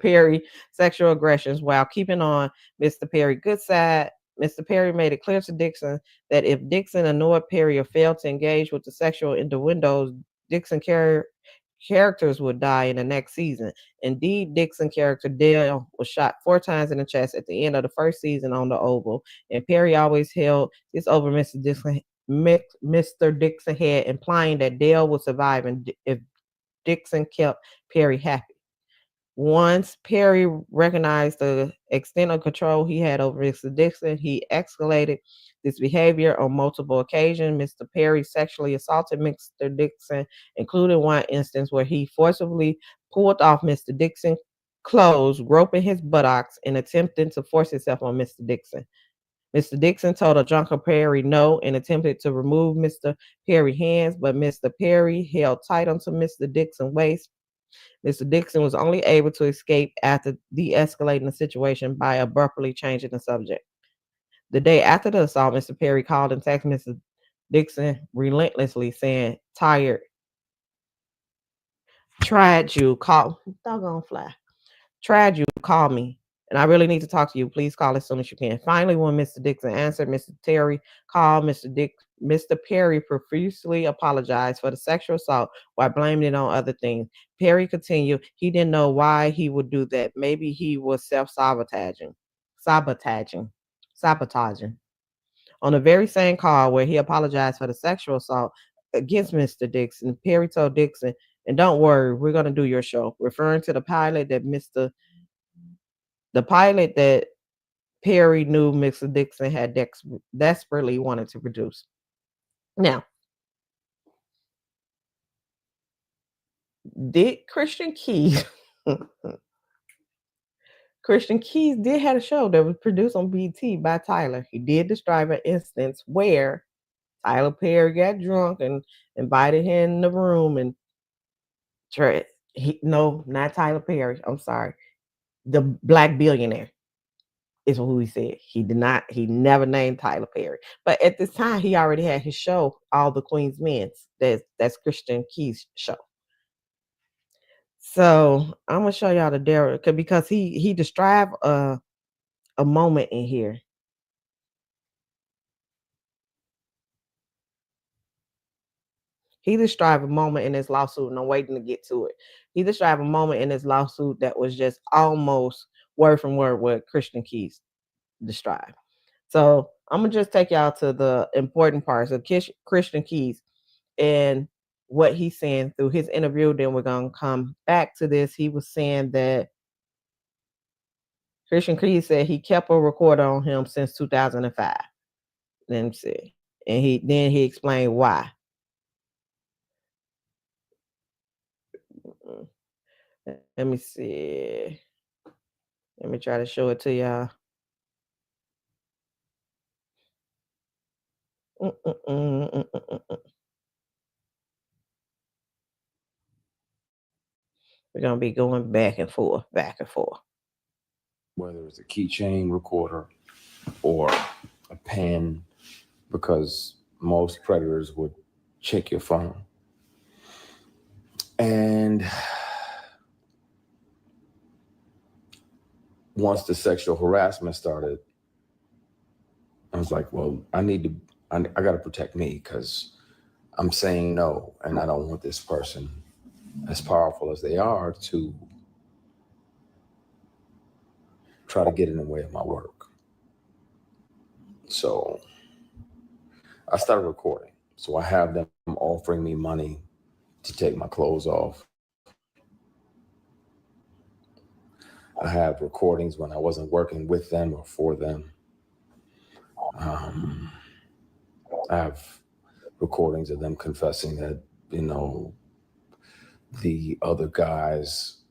Perry sexual aggressions while keeping on Mr. Perry good side. Mr. Perry made it clear to Dixon that if Dixon annoyed Perry or failed to engage with the sexual innuendos, Dixon characters would die in the next season. Indeed, Dixon character Dale was shot 4 times in the chest at the end of the first season on the Oval, and Perry always held this over Mr. Dixon head, implying that Dale would survive if Dixon kept Perry happy. Once Perry recognized the extent of control he had over Mr. Dixon, he escalated this behavior on multiple occasions. Mr. Perry sexually assaulted Mr. Dixon, including one instance where he forcibly pulled off Mr. Dixon's clothes, groping his buttocks and attempting to force himself on Mr. Dixon. Mr. Dixon told a drunken Perry no and attempted to remove Mr. Perry's hands, but Mr. Perry held tight onto Mr. Dixon's waist. Mr. Dixon was only able to escape after de-escalating the situation by abruptly changing the subject. The day after the assault, Mr. Perry called and texted Mr. Dixon relentlessly, saying, tired. Tried you, call. Doggone fly. Tried you, call me. And I really need to talk to you. Please call as soon as you can. Finally, when Mr. Dixon answered, Mr. Terry called. Mr. Perry profusely apologized for the sexual assault while blaming it on other things. Perry continued, he didn't know why he would do that. Maybe he was self-sabotaging. Sabotaging. On the very same call where he apologized for the sexual assault against Mr. Dixon, Perry told Dixon, and don't worry, we're going to do your show, referring to the pilot that Perry knew Mr. Dixon had desperately wanted to produce. Now, did Christian Keys. Christian Keys did have a show that was produced on BT by Tyler. He did describe an instance where Tyler Perry got drunk and invited him in the room and no, not Tyler Perry. I'm sorry. The black billionaire is who he said. He never named Tyler Perry. But at this time, he already had his show, All the Queen's Men. That's Christian Keys' show. So I'm gonna show y'all the Derek because he described a moment in here. He described a moment in this lawsuit, and I'm waiting to get to it. He described a moment in this lawsuit that was just almost word from word what Christian Keys described. So I'm gonna just take y'all to the important parts of Christian Keys and what he's saying through his interview. Then we're gonna come back to this. He was saying that Christian Keys said he kept a recorder on him since 2005. Let me see, and he explained why. Let me see. Let me try to show it to y'all. We're gonna be going back and forth. Whether it's a keychain recorder or a pen, because most predators would check your phone. And once the sexual harassment started, I was like, well, I got to protect me because I'm saying no, and I don't want this person, as powerful as they are, to try to get in the way of my work. So I started recording. So I have them offering me money to take my clothes off. I have recordings when I wasn't working with them or for them. I have recordings of them confessing that, the other guys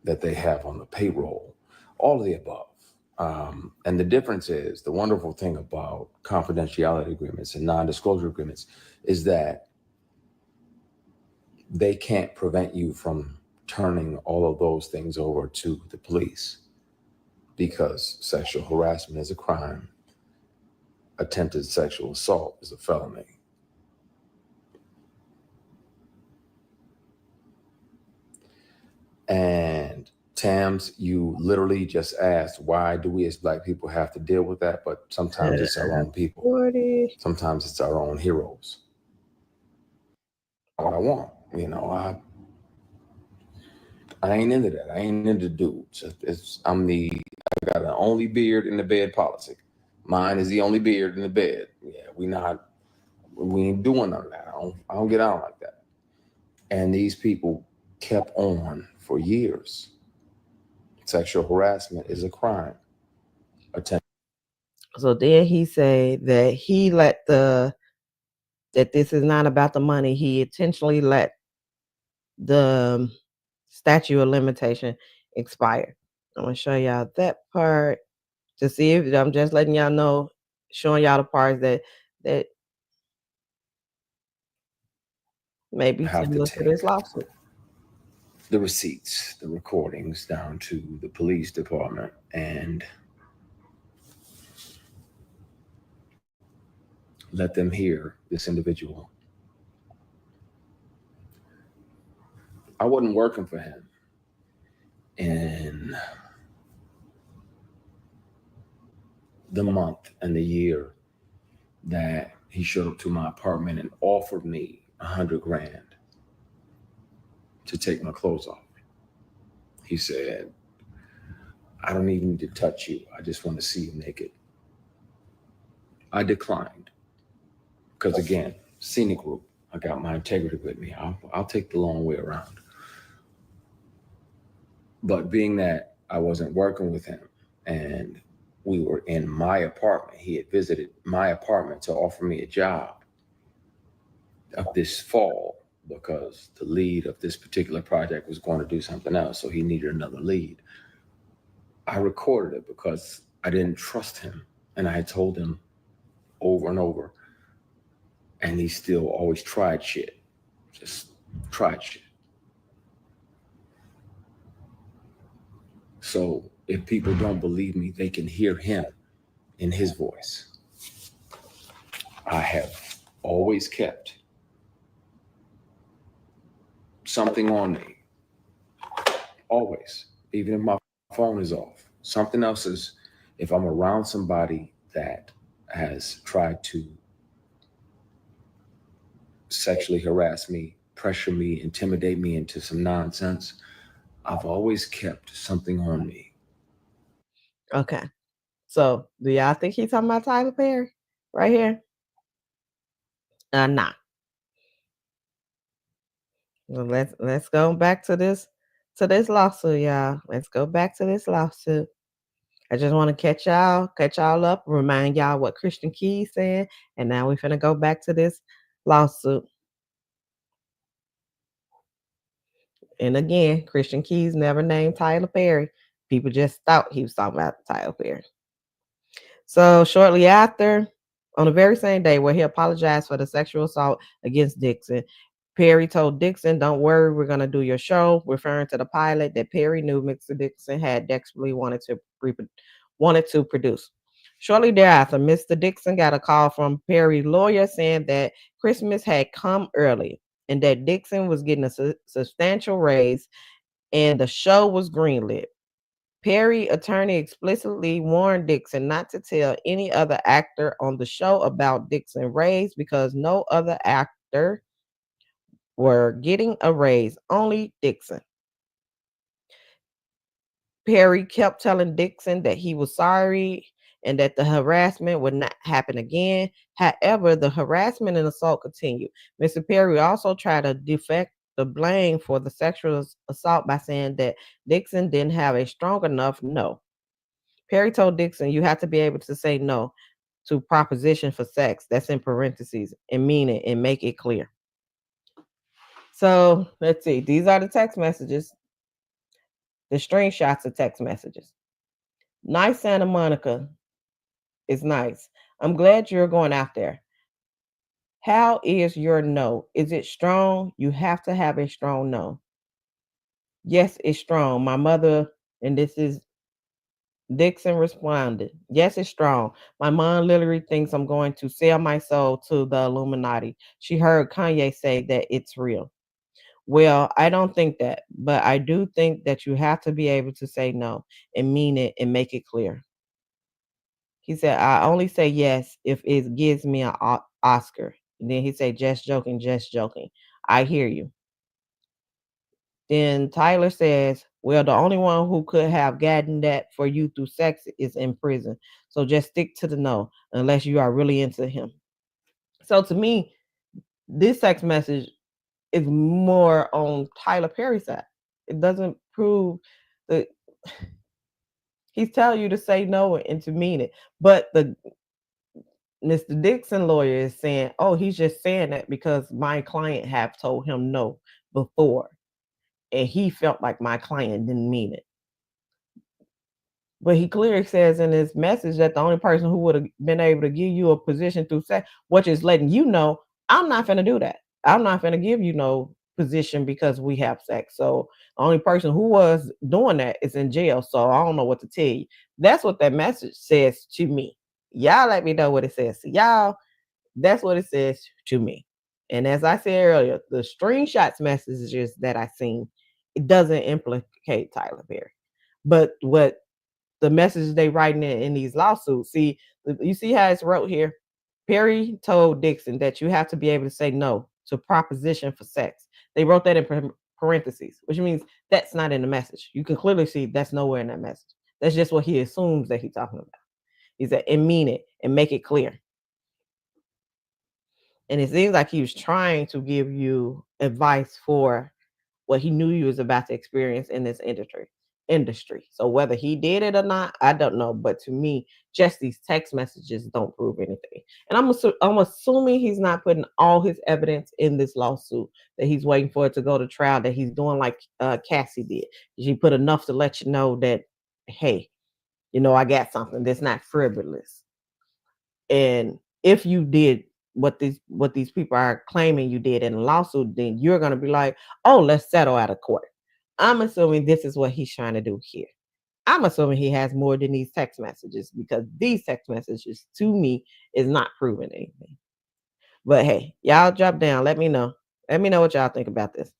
that they have on the payroll, all of the above. And the difference is, the wonderful thing about confidentiality agreements and non-disclosure agreements is that they can't prevent you from turning all of those things over to the police, because sexual harassment is a crime. Attempted sexual assault is a felony. And Tams, you literally just asked, why do we as Black people have to deal with that? But sometimes it's our own people. Sometimes it's our own heroes. What I want, I ain't into that. I ain't into dudes. I got an only beard in the bed policy. Mine is the only beard in the bed. Yeah, we ain't doing none of that. I don't get out like that. And these people kept on for years. Sexual harassment is a crime. So then he said that that this is not about the money. He intentionally let the statute of limitation expire. I'm gonna show y'all that part to see if I'm just letting y'all know, showing y'all the parts that may be similar to this lawsuit. The receipts, the recordings down to the police department and let them hear this individual. I wasn't working for him in the month and the year that he showed up to my apartment and offered me $100,000 to take my clothes off. He said, I don't even need to touch you. I just want to see you naked. I declined because, again, scenic route. I got my integrity with me. I'll take the long way around. But being that I wasn't working with him and we were in my apartment, he had visited my apartment to offer me a job of this fall. because the lead of this particular project was going to do something else. So he needed another lead. I recorded it because I didn't trust him. And I had told him over and over. And he still always tried shit. Just tried shit. So if people don't believe me, they can hear him in his voice. I have always kept something on me. Always. Even if my phone is off. Something else is, if I'm around somebody that has tried to sexually harass me, pressure me, intimidate me into some nonsense, I've always kept something on me. Okay. So do y'all think he's talking about Tyler Perry right here? Nah. Well, let's go back to this lawsuit, y'all. Let's go back to this lawsuit. I just want to catch y'all up, remind y'all what Christian Keys said, and now we're finna go back to this lawsuit. And again, Christian Keys never named Tyler Perry. People just thought he was talking about Tyler Perry. So shortly after, on the very same day where he apologized for the sexual assault against Dixon, Perry told Dixon, "Don't worry, we're going to do your show," referring to the pilot that Perry knew Mr. Dixon had desperately wanted to produce. Shortly thereafter, Mr. Dixon got a call from Perry's lawyer saying that Christmas had come early and that Dixon was getting a substantial raise and the show was greenlit. Perry attorney explicitly warned Dixon not to tell any other actor on the show about Dixon raise because no other actor were getting a raise, only Dixon. Perry kept telling Dixon that he was sorry and that the harassment would not happen again. However, the harassment and assault continued. Mr. Perry also tried to deflect the blame for the sexual assault by saying that Dixon didn't have a strong enough no. Perry told Dixon, "You have to be able to say no to proposition for sex," that's in parentheses, and mean it and make it clear. So let's see. These are the text messages, the screenshots of text messages. Nice Santa Monica is nice. I'm glad you're going out there. How is your no? Is it strong? You have to have a strong no. Yes, it's strong. My mother, and this is Dixon responded, "Yes, it's strong. My mom literally thinks I'm going to sell my soul to the Illuminati. She heard Kanye say that it's real." Well, I don't think that, but I do think that you have to be able to say no and mean it and make it clear. He said, "I only say yes if it gives me an Oscar." And then he said, just joking, just joking. I hear you." Then Tyler says, "Well, the only one who could have gotten that for you through sex is in prison. So just stick to the no, unless you are really into him." So to me, this text message is more on Tyler Perry's side. It doesn't prove that he's telling you to say no and to mean it. But the Mr. Dixon lawyer is saying, "Oh, he's just saying that because my client have told him no before. And he felt like my client didn't mean it." But he clearly says in his message that the only person who would have been able to give you a position through sex, which is letting you know, I'm not going to do that. I'm not going to give you no position because we have sex. So the only person who was doing that is in jail. So I don't know what to tell you. That's what that message says to me. Y'all let me know what it says to y'all. That's what it says to me. And as I said earlier, the screenshots messages that I seen, it doesn't implicate Tyler Perry. But what the messages they writing in these lawsuits, see, you see how it's wrote here? Perry told Dixon that you have to be able to say no to proposition for sex. They wrote that in parentheses, which means that's not in the message. You can clearly see that's nowhere in that message. That's just what he assumes that he's talking about. He said, "And mean it and make it clear." And it seems like he was trying to give you advice for what he knew you was about to experience in this industry. industry. So whether he did it or not, I don't know. But to me, just these text messages don't prove anything. And I'm assuming he's not putting all his evidence in this lawsuit, that he's waiting for it to go to trial, that he's doing like Cassie did. She put enough to let you know that, hey, you know, I got something that's not frivolous. And if you did what these people are claiming you did in a lawsuit, then you're going to be like, oh, let's settle out of court. I'm assuming this is what he's trying to do here. I'm assuming he has more than these text messages, because these text messages to me is not proving anything. But hey, y'all drop down. Let me know. Let me know what y'all think about this.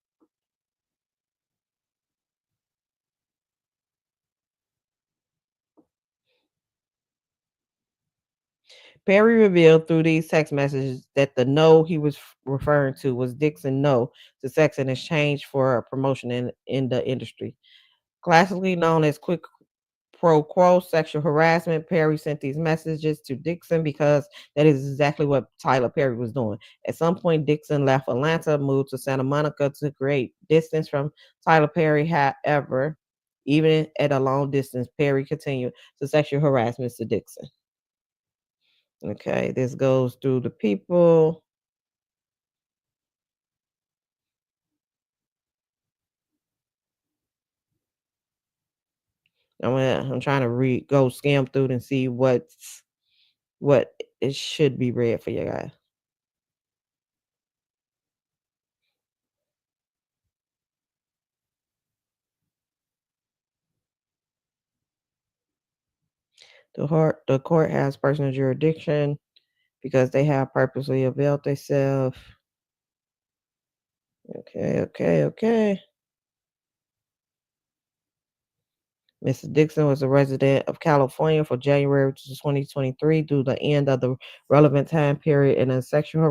Perry revealed through these text messages that the no he was referring to was Dixon no to sex in exchange for a promotion in the industry. Classically known as quid pro quo sexual harassment, Perry sent these messages to Dixon because that is exactly what Tyler Perry was doing. At some point, Dixon left Atlanta, moved to Santa Monica to create distance from Tyler Perry. However, even at a long distance, Perry continued to sexual harassment to Dixon. Okay, this goes through the people. I'm trying to go skim through and see what it should be read for you guys. The court has personal jurisdiction because they have purposely availed themselves. Okay. Mr. Dixon was a resident of California for January 2023 through the end of the relevant time period, and the sexual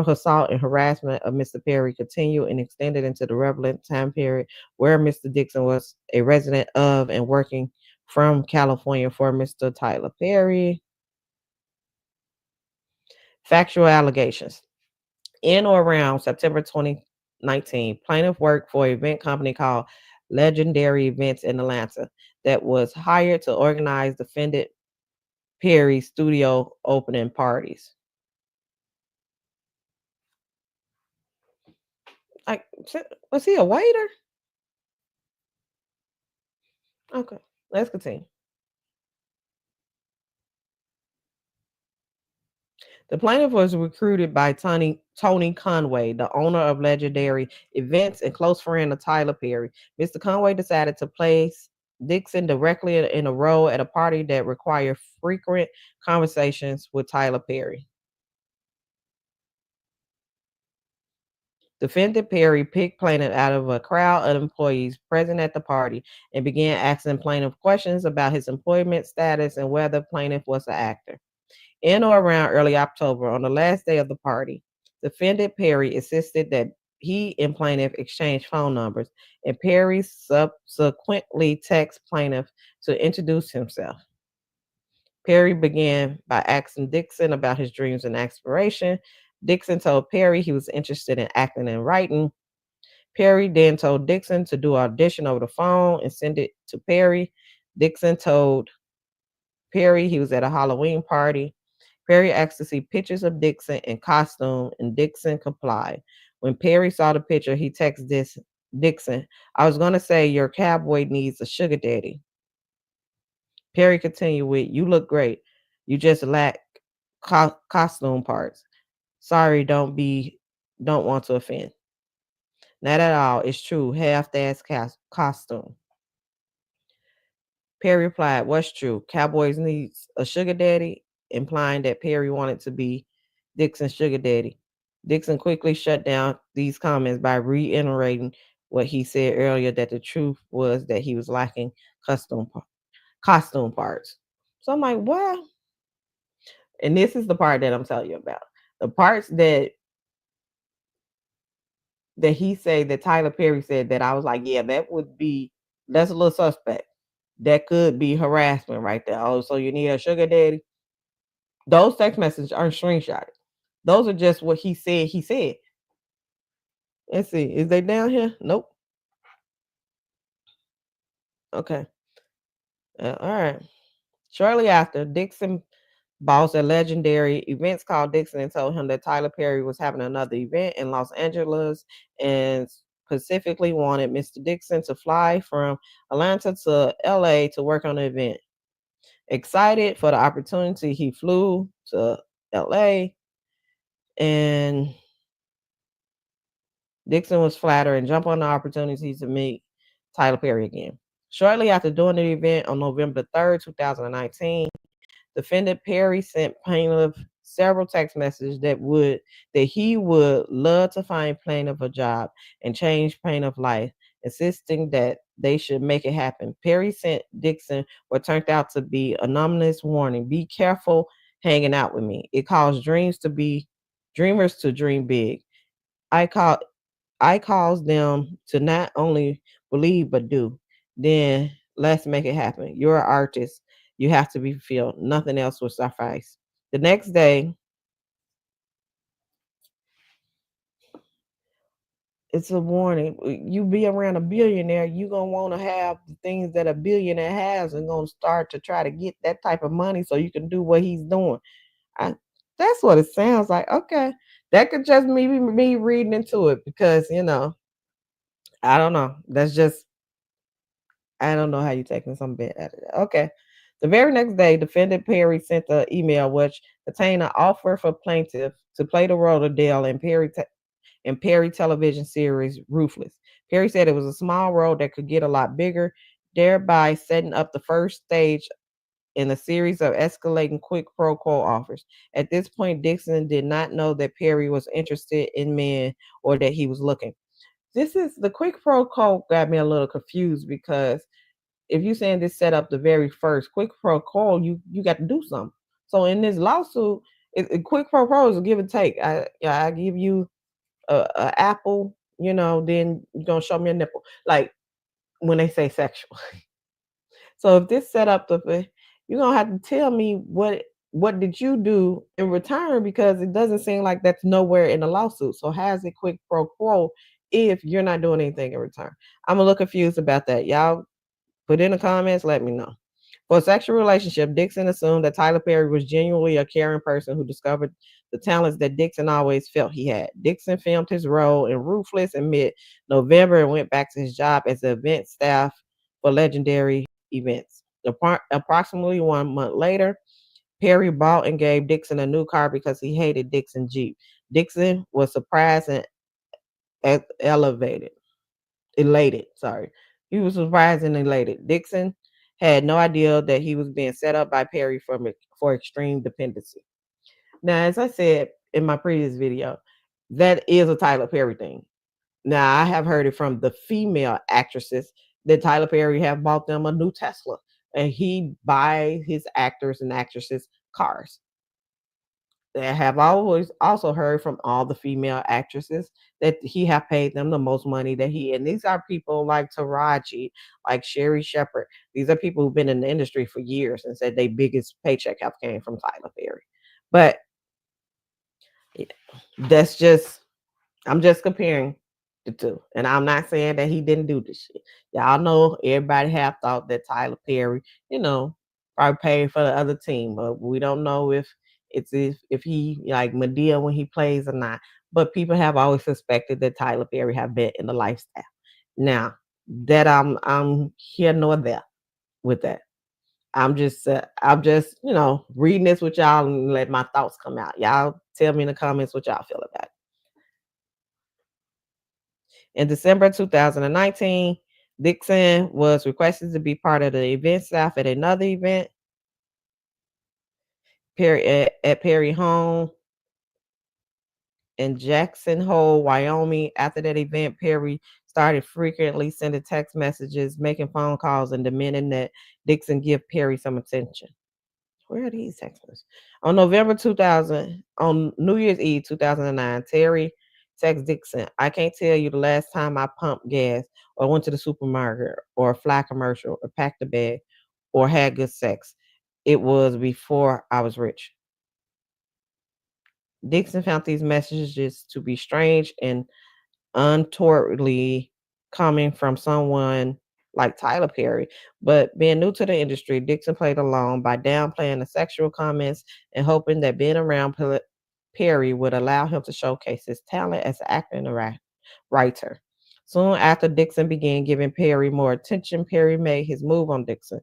assault and harassment of Mr. Perry continued and extended into the relevant time period where Mr. Dixon was a resident of and working from California for Mr. Tyler Perry. Factual allegations. In or around September 2019, plaintiff worked for an event company called Legendary Events in Atlanta that was hired to organize defendant Perry's studio opening parties. Like, was he a waiter? Okay, let's continue. The plaintiff was recruited by Tony Conway, the owner of Legendary Events and close friend of Tyler Perry. Mr. Conway decided to place Dixon directly in a role at a party that required frequent conversations with Tyler Perry. Defendant Perry picked plaintiff out of a crowd of employees present at the party and began asking plaintiff questions about his employment status and whether plaintiff was an actor. In or around early October, on the last day of the party, defendant Perry insisted that he and plaintiff exchanged phone numbers, and Perry subsequently texted plaintiff to introduce himself. Perry began by asking Dixon about his dreams and aspiration. Dixon told Perry he was interested in acting and writing. Perry then told Dixon to do an audition over the phone and send it to Perry. Dixon told Perry he was at a Halloween party. Perry asked to see pictures of Dixon in costume, and Dixon complied. When Perry saw the picture, he texted Dixon, "I was going to say your cowboy needs a sugar daddy." Perry continued with, "You look great. You just lack costume parts. Sorry, don't want to offend." Not at all. It's true. Half-ass costume. Perry replied, "What's true? Cowboys needs a sugar daddy," implying that Perry wanted to be Dixon's sugar daddy. Dixon quickly shut down these comments by reiterating what he said earlier, that the truth was that he was lacking costume parts. So I'm like, well, and this is the part that I'm telling you about. The parts that he said, that Tyler Perry said, that I was like, yeah, that's a little suspect. That could be harassment right there. Oh, so you need a sugar daddy? Those text messages aren't screenshotted. Those are just what he said. Let's see. Is they down here? Nope. Okay. All right. Shortly after, Dixon boss at Legendary Events called Dixon and told him that Tyler Perry was having another event in Los Angeles and specifically wanted Mr. Dixon to fly from Atlanta to LA to work on the event. Excited for the opportunity, he flew to LA and Dixon was flattered and jumped on the opportunity to meet Tyler Perry again. Shortly after doing the event on November 3rd, 2019, defendant Perry sent plaintiff several text messages that he would love to find plaintiff a job and change plaintiff's life, insisting that they should make it happen. Perry sent Dixon what turned out to be anonymous warning: "Be careful hanging out with me. It calls dreamers to dream big. I cause them to not only believe but do. Then let's make it happen. You're an artist. You have to be fulfilled. Nothing else will suffice." The next day, it's a warning. You be around a billionaire, you're gonna want to have the things that a billionaire has and gonna start to try to get that type of money so you can do what he's doing. That's what it sounds like. Okay. That could just be me reading into it because, I don't know. I don't know how you taking some bit out of that. Okay. The very next day, defendant Perry sent an email which contained an offer for plaintiff to play the role of Dale in Perry television series Ruthless. Perry said it was a small role that could get a lot bigger, thereby setting up the first stage in a series of escalating quid pro quo offers. At this point, Dixon did not know that Perry was interested in men or that he was looking. This is the quid pro quo got me a little confused because if you're saying this set up the very first quid pro quo, you got to do something. So in this lawsuit, quid pro quo is a give and take. I give you a apple, then you're gonna show me a nipple, like when they say sexual. So if this set up you're gonna have to tell me what did you do in return, because it doesn't seem like that's nowhere in the lawsuit. So how's it quid pro quo if you're not doing anything in return? I'm a little confused about that. Y'all put in the comments, let me know. For a sexual relationship, Dixon assumed that Tyler Perry was genuinely a caring person who discovered the talents that Dixon always felt he had. Dixon filmed his role in Ruthless in mid-November and went back to his job as the event staff for Legendary Events. Approximately 1 month later, Perry bought and gave Dixon a new car because he hated Dixon's Jeep. Dixon was surprised and elated. He was surprised and elated. Dixon had no idea that he was being set up by Perry for extreme dependency. Now, as I said in my previous video, that is a Tyler Perry thing. Now, I have heard it from the female actresses that Tyler Perry have bought them a new Tesla, and he buy his actors and actresses cars. I have always also heard from all the female actresses that he have paid them the most money and these are people like Taraji, like Sherry Shepherd. These are people who've been in the industry for years and said their biggest paycheck have came from Tyler Perry. But I'm just comparing the two. And I'm not saying that he didn't do this shit. Y'all know everybody have thought that Tyler Perry, probably paid for the other team, but we don't know if he like Madea when he plays or not. But people have always suspected that Tyler Perry have been in the lifestyle. Now that I'm here nor there with that. I'm just reading this with y'all and let my thoughts come out. Y'all tell me in the comments what y'all feel about it. In December 2019, Dixon was requested to be part of the event staff at another event at Perry home in Jackson Hole, Wyoming. After that event, Perry started frequently sending text messages, making phone calls, and demanding that Dixon give Perry some attention. Where are these text messages? On New Year's Eve 2009, Terry text Dixon, "I can't tell you the last time I pumped gas or went to the supermarket or a fly commercial or packed a bag or had good sex. It was before I was rich." Dixon found these messages to be strange and untowardly coming from someone like Tyler Perry. But being new to the industry, Dixon played along by downplaying the sexual comments and hoping that being around Perry would allow him to showcase his talent as an actor and a writer. Soon after Dixon began giving Perry more attention, Perry made his move on Dixon.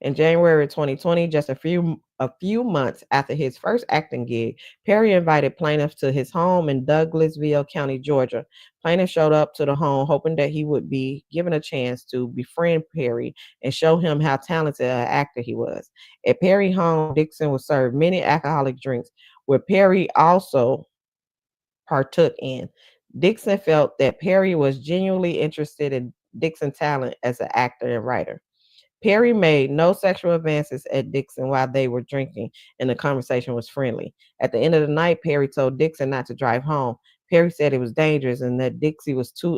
In January 2020, just a few months after his first acting gig, Perry invited plaintiff to his home in Douglasville County, Georgia. Plaintiff showed up to the home hoping that he would be given a chance to befriend Perry and show him how talented an actor he was. At Perry's home, Dixon was served many alcoholic drinks, where Perry also partook in. Dixon felt that Perry was genuinely interested in Dixon's talent as an actor and writer. Perry made no sexual advances at Dixon while they were drinking, and the conversation was friendly. At the end of the night, Perry told Dixon not to drive home. Perry said it was dangerous and that Dixie was too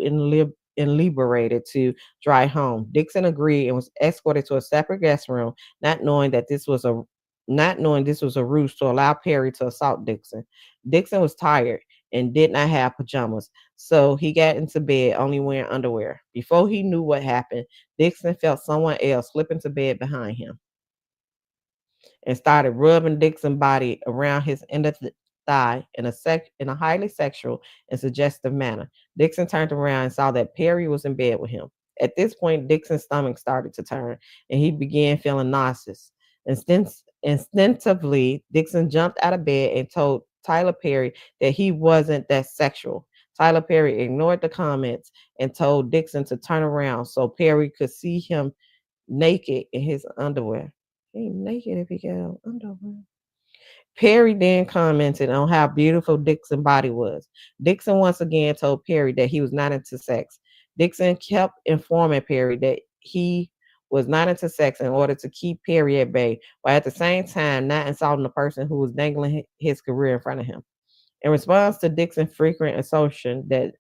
inebriated to drive home. Dixon agreed and was escorted to a separate guest room, not knowing this was a ruse to allow Perry to assault Dixon. Dixon was tired and did not have pajamas, so he got into bed only wearing underwear. Before he knew what happened, Dixon felt someone else slip into bed behind him and started rubbing Dixon's body around his inner thigh in a highly sexual and suggestive manner. Dixon turned around and saw that Perry was in bed with him. At this point, Dixon's stomach started to turn, and he began feeling nauseous. Instinctively, Dixon jumped out of bed and told Tyler Perry that he wasn't that sexual. Tyler Perry ignored the comments and told Dixon to turn around so Perry could see him naked in his underwear. He ain't naked if he got underwear. Perry then commented on how beautiful Dixon's body was. Dixon once again told Perry that he was not into sex. Dixon kept informing Perry that he was not into sex in order to keep Perry at bay, while at the same time not insulting the person who was dangling his career in front of him. In response to Dixon's frequent assertion that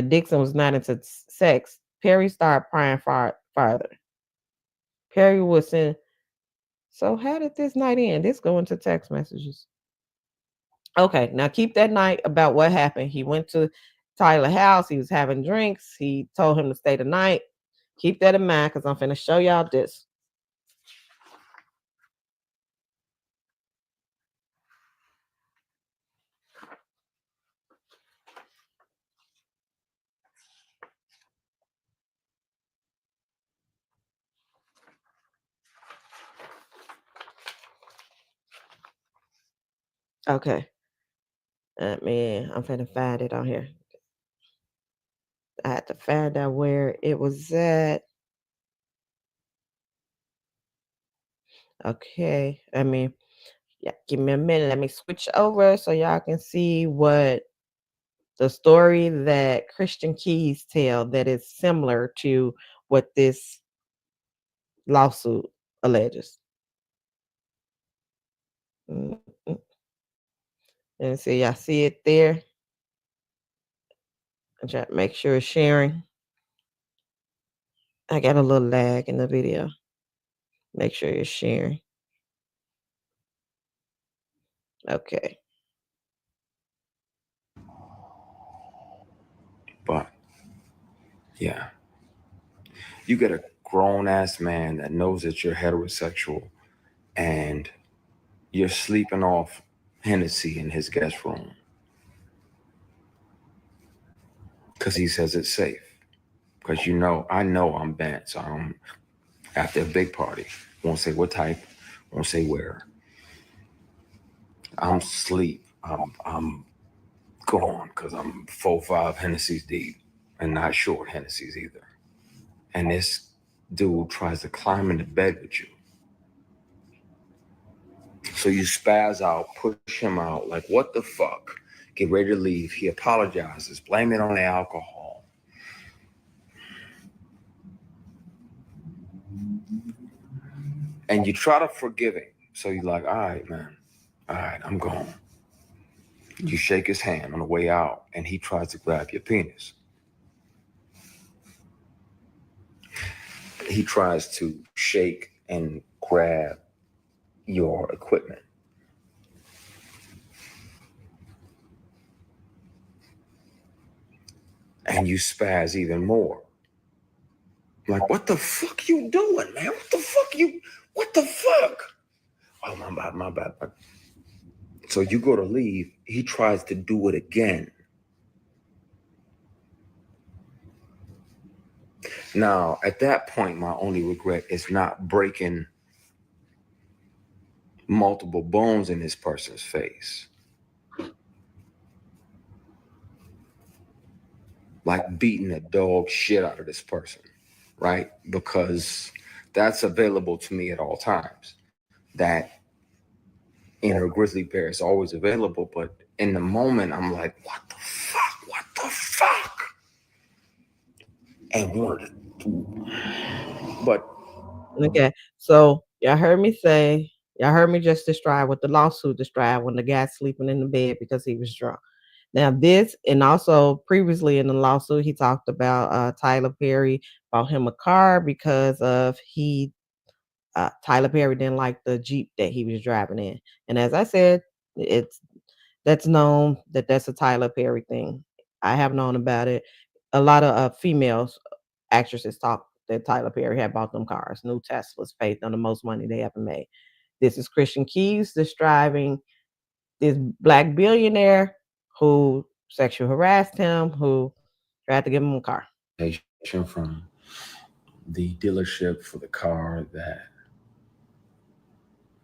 Dixon was not into sex, Perry started prying farther. Perry was saying, "So how did this night end?" This go into text messages. Okay, now keep that night about what happened. He went to Tyler's house. He was having drinks. He told him to stay the night. Keep that in mind because I'm finna show y'all this. Okay. I'm finna find it on here. I had to find out where it was at. Okay. Yeah, give me a minute. Let me switch over so y'all can see what the story that Christian Keys tell that is similar to what this lawsuit alleges. And see, y'all see it there. I'm trying to make sure it's sharing. I got a little lag in the video. Make sure it's sharing. Okay. But yeah, you get a grown ass man that knows that you're heterosexual and you're sleeping off Hennessy in his guest room because he says it's safe. Because I know I'm bent, so I'm after a big party. Won't say what type, won't say where. I'm asleep. I'm gone because I'm 4-5 Hennessy's deep and not short Hennessy's either. And this dude tries to climb into bed with you. So you spaz out, push him out, like, what the fuck? Get ready to leave. He apologizes, blame it on the alcohol. And you try to forgive him. So you're like, all right, man. All right, I'm gone. You shake his hand on the way out, and he tries to grab your penis. He tries to shake and grab your equipment. and you spaz even more. Like, what the fuck you doing, man? What the fuck? Oh, my bad. So you go to leave, he tries to do it again. Now, at that point, my only regret is not breaking multiple bones in this person's face. Like beating the dog shit out of this person, right? Because that's available to me at all times. That inner grizzly bear is always available, but in the moment, I'm like, what the fuck? And wanted to, but Okay, so y'all heard me just describe what the lawsuit described when the guy's sleeping in the bed because he was drunk. Now this, and also previously in the lawsuit, he talked about Tyler Perry bought him a car because of Tyler Perry didn't like the Jeep that he was driving in. And as I said, that's known that that's a Tyler Perry thing. I have known about it. A lot of females actresses talk that Tyler Perry had bought them cars, new Teslas, paid them the most money they ever made. This is Christian Keys describing this black billionaire who sexually harassed him, who tried to give him a car. From the dealership for the car that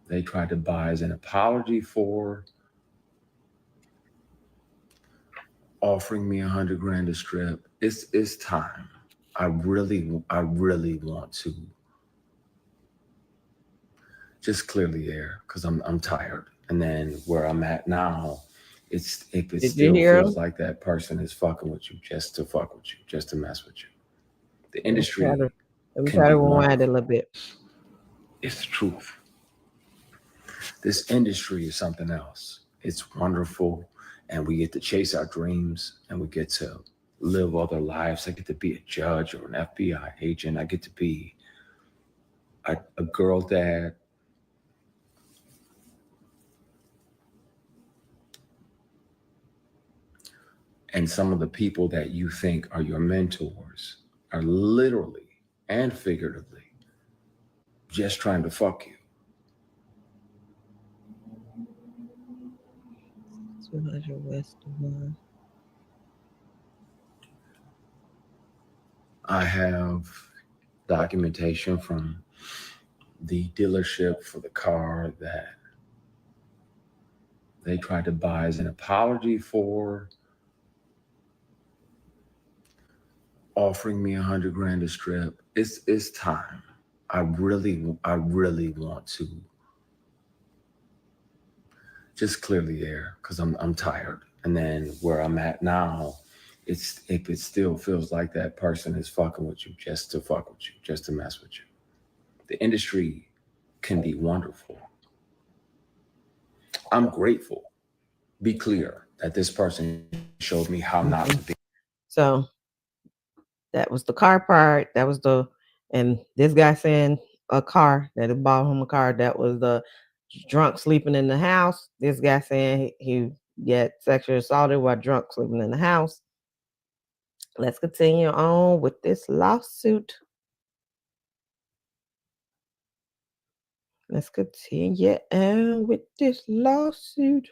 they tried to buy as an apology for offering me $100,000 to strip. It's time. I really want to just clear the air because I'm tired. And then where I'm at now, it still feels like that person is fucking with you just to fuck with you, just to mess with you. The industry. Let me try to rewind it a little bit. It's the truth. This industry is something else. It's wonderful, and we get to chase our dreams, and we get to live other lives. I get to be a judge or an FBI agent. I get to be a girl dad. And some of the people that you think are your mentors are literally and figuratively just trying to fuck you. 200 West of 1. I have documentation from the dealership for the car that they tried to buy as an apology for offering me $100,000 to strip. It's time. I really want to just clear the air because I'm tired. And then where I'm at now, it still feels like that person is fucking with you just to fuck with you, just to mess with you. The industry can be wonderful. I'm grateful. Be clear that this person showed me how not to be. So that was the car part. And this guy saying a car that had bought him a car. That was the drunk sleeping in the house. This guy saying he get sexually assaulted while drunk sleeping in the house. Let's continue on with this lawsuit. Let's continue on with this lawsuit.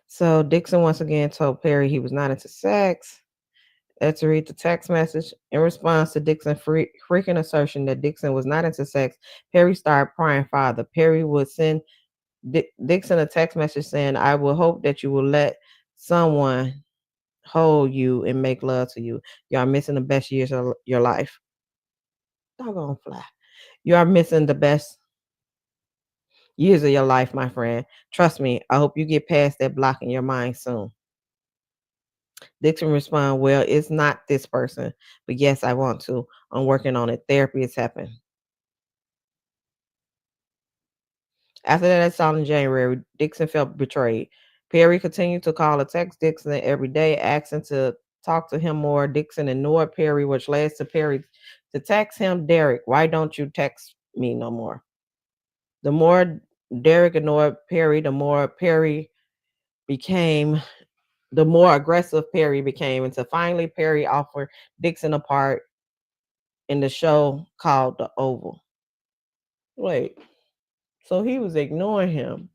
So Dixon once again told Perry he was not into sex. Let's read the text message. In response to Dixon's freaking assertion that Dixon was not into sex, Perry started crying father. Perry would send Dixon a text message saying, I will hope that you will let someone hold you and make love to you. You are missing the best years of your life. Doggone fly. You are missing the best years of your life, my friend. Trust me, I hope you get past that block in your mind soon. Dixon responded, well, it's not this person, but yes, I want to. I'm working on it. Therapy is happening. After that assault in January, Dixon felt betrayed. Perry continued to call or text Dixon every day, asking to talk to him more. Dixon ignored Perry, which led to Perry to text him, Derek, why don't you text me no more? The more Derek ignored Perry. The more aggressive Perry became, until finally Perry offered Dixon a part in the show called The Oval. Wait, so he was ignoring him.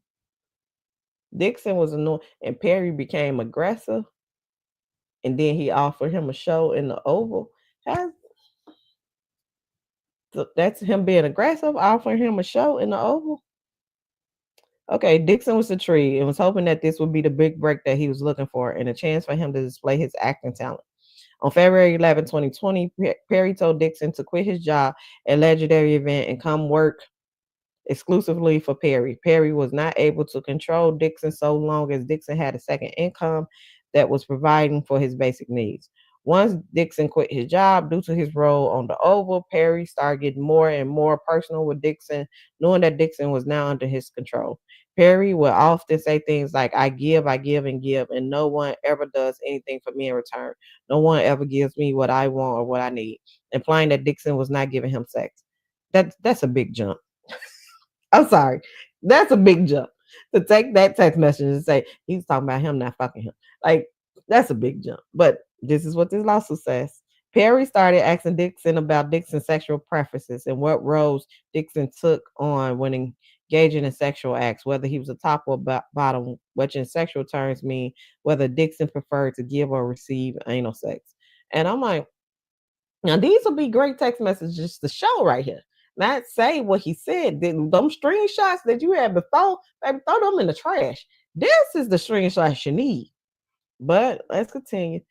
Dixon was annoying, and Perry became aggressive, and then he offered him a show in The Oval. That's him being aggressive, offering him a show in The Oval. Okay, Dixon was the tree and was hoping that this would be the big break that he was looking for and a chance for him to display his acting talent. On February 11, 2020, Perry told Dixon to quit his job at Legendary Event and come work exclusively for Perry. Perry was not able to control Dixon so long as Dixon had a second income that was providing for his basic needs. Once Dixon quit his job due to his role on The Oval, Perry started getting more and more personal with Dixon, knowing that Dixon was now under his control. Perry would often say things like, I give, and give, and no one ever does anything for me in return. No one ever gives me what I want or what I need, implying that Dixon was not giving him sex. That's a big jump. I'm sorry. That's a big jump to take that text message and say he's talking about him not fucking him. Like, that's a big jump. But this is what this lawsuit says. Perry started asking Dixon about Dixon's sexual preferences and what roles Dixon took on when engaging in sexual acts, whether he was a top or bottom, which in sexual terms mean whether Dixon preferred to give or receive anal sex. And I'm like, now these will be great text messages to show right here. Not say what he said. Them screenshots that you had before, baby, throw them in the trash. This is the screenshots you need. But let's continue.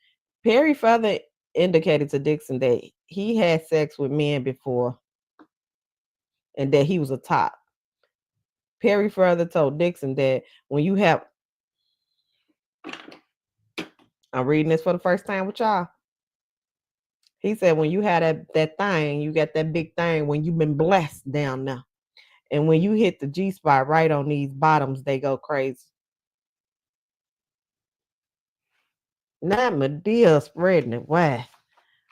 Perry further indicated to Dixon that he had sex with men before and that he was a top. Perry further told Dixon that when you have, I'm reading this for the first time with y'all. He said, when you had that thing, you got that big thing when you've been blessed down there. And when you hit the G spot right on these bottoms, they go crazy. Not Madea spreading it wide.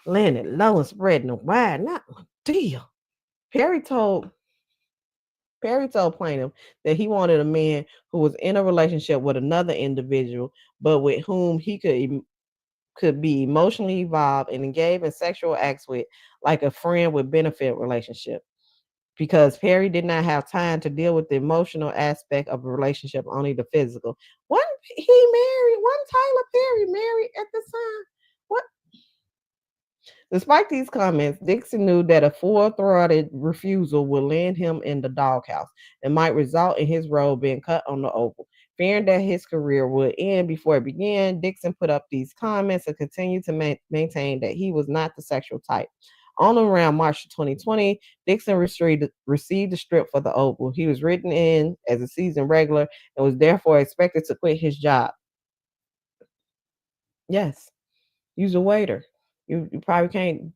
Leonard Lowe spreading it wide. Not Madea. Perry told plaintiff that he wanted a man who was in a relationship with another individual, but with whom he could be emotionally involved and engage in sexual acts with, like a friend with benefit relationship. Because Perry did not have time to deal with the emotional aspect of a relationship, only the physical. Wasn't Tyler Perry married at the time? What? Despite these comments, Dixon knew that a full-throated refusal would land him in the doghouse and might result in his role being cut on The Oval. Fearing that his career would end before it began, Dixon put up these comments and continued to maintain that he was not the sexual type. On around March 2020, Dixon received the script for The Oval. He was written in as a season regular and was therefore expected to quit his job. Yes, he's a waiter. You probably can't.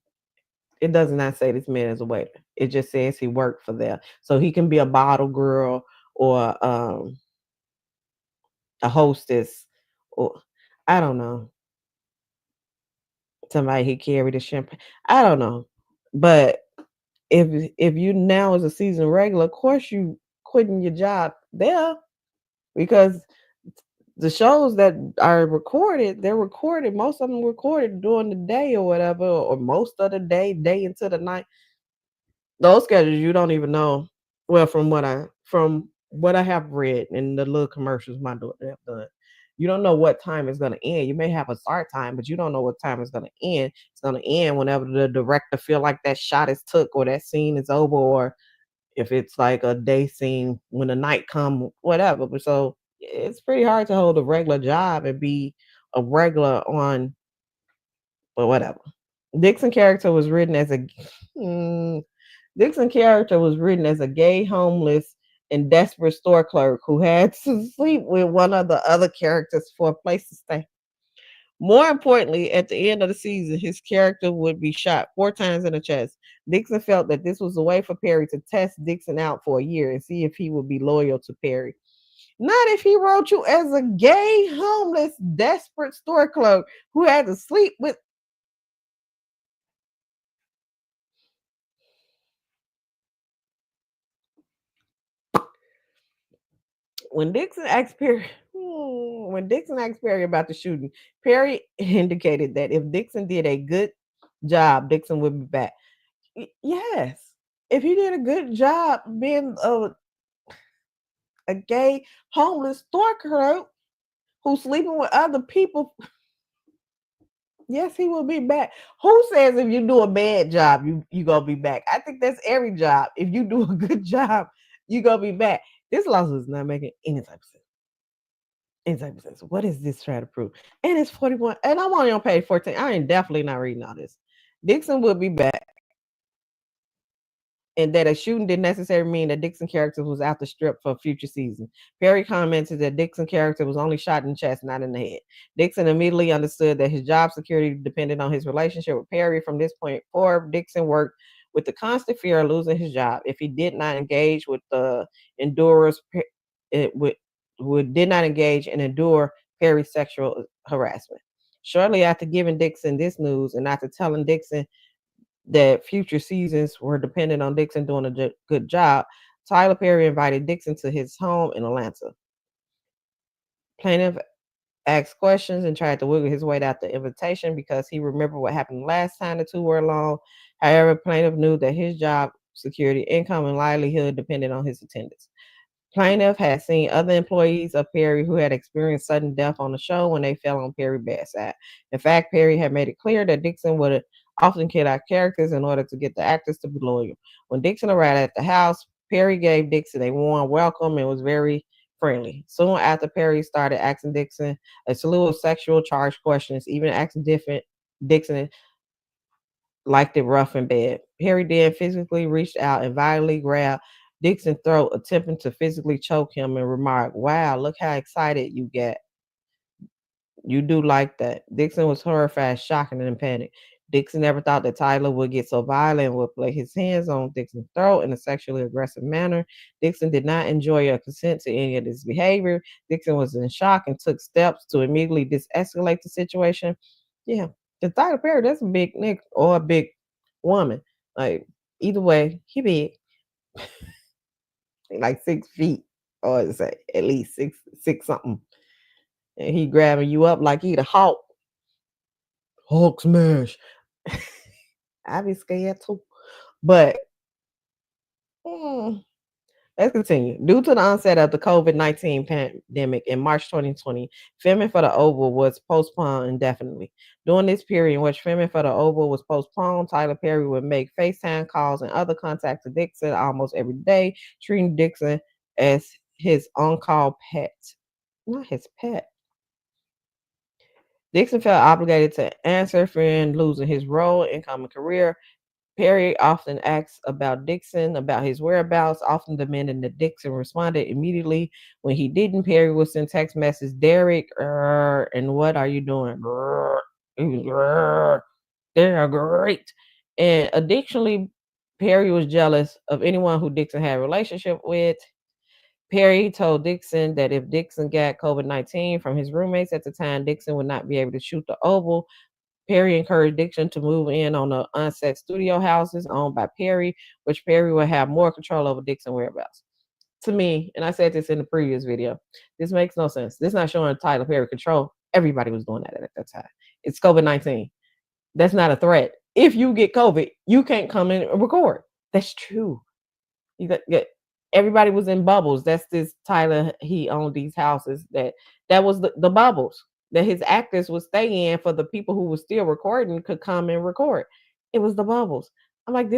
It does not say this man is a waiter. It just says he worked for them. So he can be a bottle girl or a hostess, or I don't know. Somebody he carried a champagne. I don't know. But if you now as a season regular, of course you quitting your job there, because the shows that are recorded, they're recorded. Most of them recorded during the day or whatever, or most of the day into the night. Those schedules you don't even know. Well, from what I have read in the little commercials my daughter have done, you don't know what time it's going to end. You may have a start time, but you don't know what time it's going to end. It's going to end whenever the director feel like that shot is took or that scene is over, or if it's like a day scene when the night come, whatever. But so it's pretty hard to hold a regular job and be a regular on, but whatever. Dixon character was written as a gay, homeless, and desperate store clerk who had to sleep with one of the other characters for a place to stay. More importantly, at the end of the season, his character would be shot 4 times in the chest. Dixon felt that this was a way for Perry to test Dixon out for a year and see if he would be loyal to Perry. Not if he wrote you as a gay, homeless, desperate store clerk who had to sleep with. when Dixon asked Perry about the shooting, Perry indicated that if Dixon did a good job, Dixon would be back. Yes, if he did a good job being a gay homeless store clerk who's sleeping with other people, yes, he will be back. Who says if you do a bad job, you gonna be back? I think that's every job. If you do a good job, you gonna be back. This lawsuit is not making any type of sense. Any type of sense. What is this trying to prove? And it's 41, and I'm only on page 14. I ain't definitely not reading all this. Dixon will be back. And that a shooting didn't necessarily mean that Dixon character was out the strip for a future season. Perry commented that Dixon character was only shot in the chest, not in the head. Dixon immediately understood that his job security depended on his relationship with Perry. From this point forward, Dixon worked with the constant fear of losing his job if he did not engage with the endurers. Did not engage and endure Perry's sexual harassment. Shortly after giving Dixon this news and after telling Dixon that future seasons were dependent on Dixon doing a good job, Tyler Perry invited Dixon to his home in Atlanta. Plaintiff asked questions and tried to wiggle his way out the invitation because he remembered what happened last time the two were alone. However, plaintiff knew that his job security, income, and livelihood depended on his attendance. Plaintiff had seen other employees of Perry who had experienced sudden death on the show when they fell on Perry's bad side. In fact, Perry had made it clear that Dixon would often kill out characters in order to get the actors to be loyal. When Dixon arrived at the house, Perry gave Dixon a warm welcome and was very friendly. Soon after, Perry started asking Dixon a slew of sexual charged questions, even asking Dixon liked it rough in bed. Perry then physically reached out and violently grabbed Dixon's throat, attempting to physically choke him, and remarked, "Wow, look how excited you get. You do like that." Dixon was horrified, shocked, and in panic. Dixon never thought that Tyler would get so violent and would place his hands on Dixon's throat in a sexually aggressive manner. Dixon did not enjoy or consent to any of this behavior. Dixon was in shock and took steps to immediately de-escalate the situation. Yeah, the Tyler Perry, that's a big nigga or a big woman. Like, either way, he big. Like 6 feet, or say at least six something. And he grabbing you up like he the Hulk. Hulk smash. I'd be scared too. But let's continue. Due to the onset of the COVID-19 pandemic in March 2020, filming for the Oval was postponed indefinitely. During this period in which filming for the Oval was postponed, Tyler Perry would make FaceTime calls and other contacts to Dixon almost every day, treating Dixon as his on-call pet. Not his pet. Dixon felt obligated to answer, fearing losing his role, income, and career. Perry often asked about Dixon, about his whereabouts, often demanding that Dixon responded immediately. When he didn't, Perry would send text message, "Derek, and what are you doing? They are great." And additionally, Perry was jealous of anyone who Dixon had a relationship with. Perry told Dixon that if Dixon got COVID-19 from his roommates at the time, Dixon would not be able to shoot the Oval. Perry encouraged Dixon to move in on the on-set studio houses owned by Perry, which Perry would have more control over Dixon's whereabouts. To me, and I said this in the previous video, this makes no sense. This is not showing Tyler Perry control. Everybody was doing that at that time. It's COVID-19. That's not a threat. If you get COVID, you can't come in and record. That's true. Everybody was in bubbles. That's this Tyler. He owned these houses. That was the bubbles that his actors would stay in for the people who were still recording could come and record. It was the bubbles. I'm like,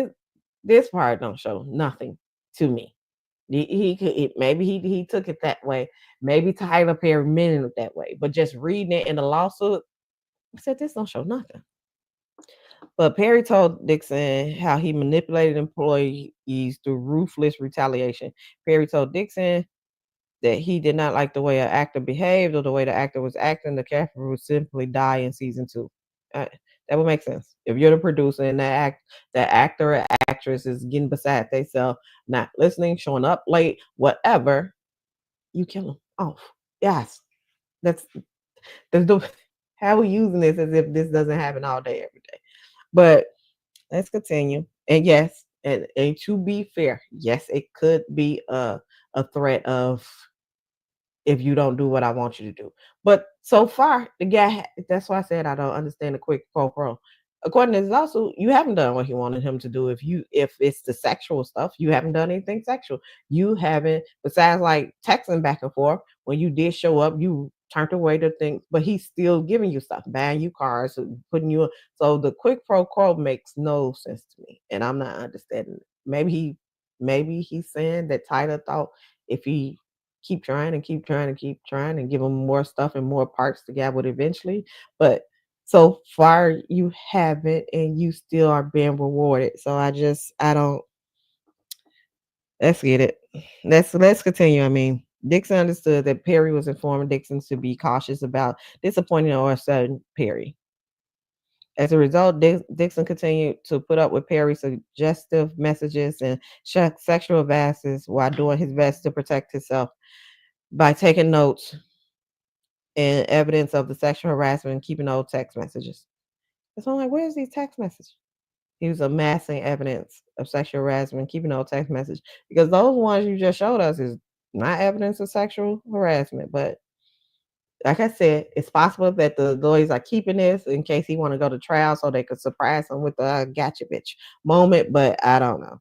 this part don't show nothing to me. Maybe he took it that way. Maybe Tyler Perry meant it that way. But just reading it in the lawsuit, I said this don't show nothing. But Perry told Dixon how he manipulated employees through ruthless retaliation. Perry told Dixon that he did not like the way an actor behaved or the way the actor was acting. The character would simply die in season 2. That would make sense. If you're the producer and the actor or actress is getting beside themselves, not listening, showing up late, whatever, you kill them off. Yes. That's how we using this as if this doesn't happen all day, every day. But let's continue. And yes, and to be fair, yes, it could be a threat of if you don't do what I want you to do. But so far, the guy, that's why I said I don't understand the quick pro. According to this lawsuit, you haven't done what he wanted him to do. If it's the sexual stuff, you haven't done anything sexual. You haven't, besides like texting back and forth. When you did show up, you turned away the thing, but he's still giving you stuff, buying you cars, putting you. So the quick pro quo makes no sense to me, and I'm not understanding it. Maybe he's saying that Tyler thought if he keep trying and keep trying and keep trying and give him more stuff and more parts to get with eventually, but so far you haven't, and you still are being rewarded. So I don't. Let's get it. Let's continue. I mean, Dixon understood that Perry was informing Dixon to be cautious about disappointing or upsetting Perry. As a result, Dixon continued to put up with Perry's suggestive messages and sexual advances while doing his best to protect himself by taking notes and evidence of the sexual harassment and keeping old text messages. So I'm like, where's these text messages? He was amassing evidence of sexual harassment, keeping old text message, because those ones you just showed us is not evidence of sexual harassment. But like I said, it's possible that the lawyers are keeping this in case he want to go to trial so they could surprise him with the gotcha bitch moment, but I don't know.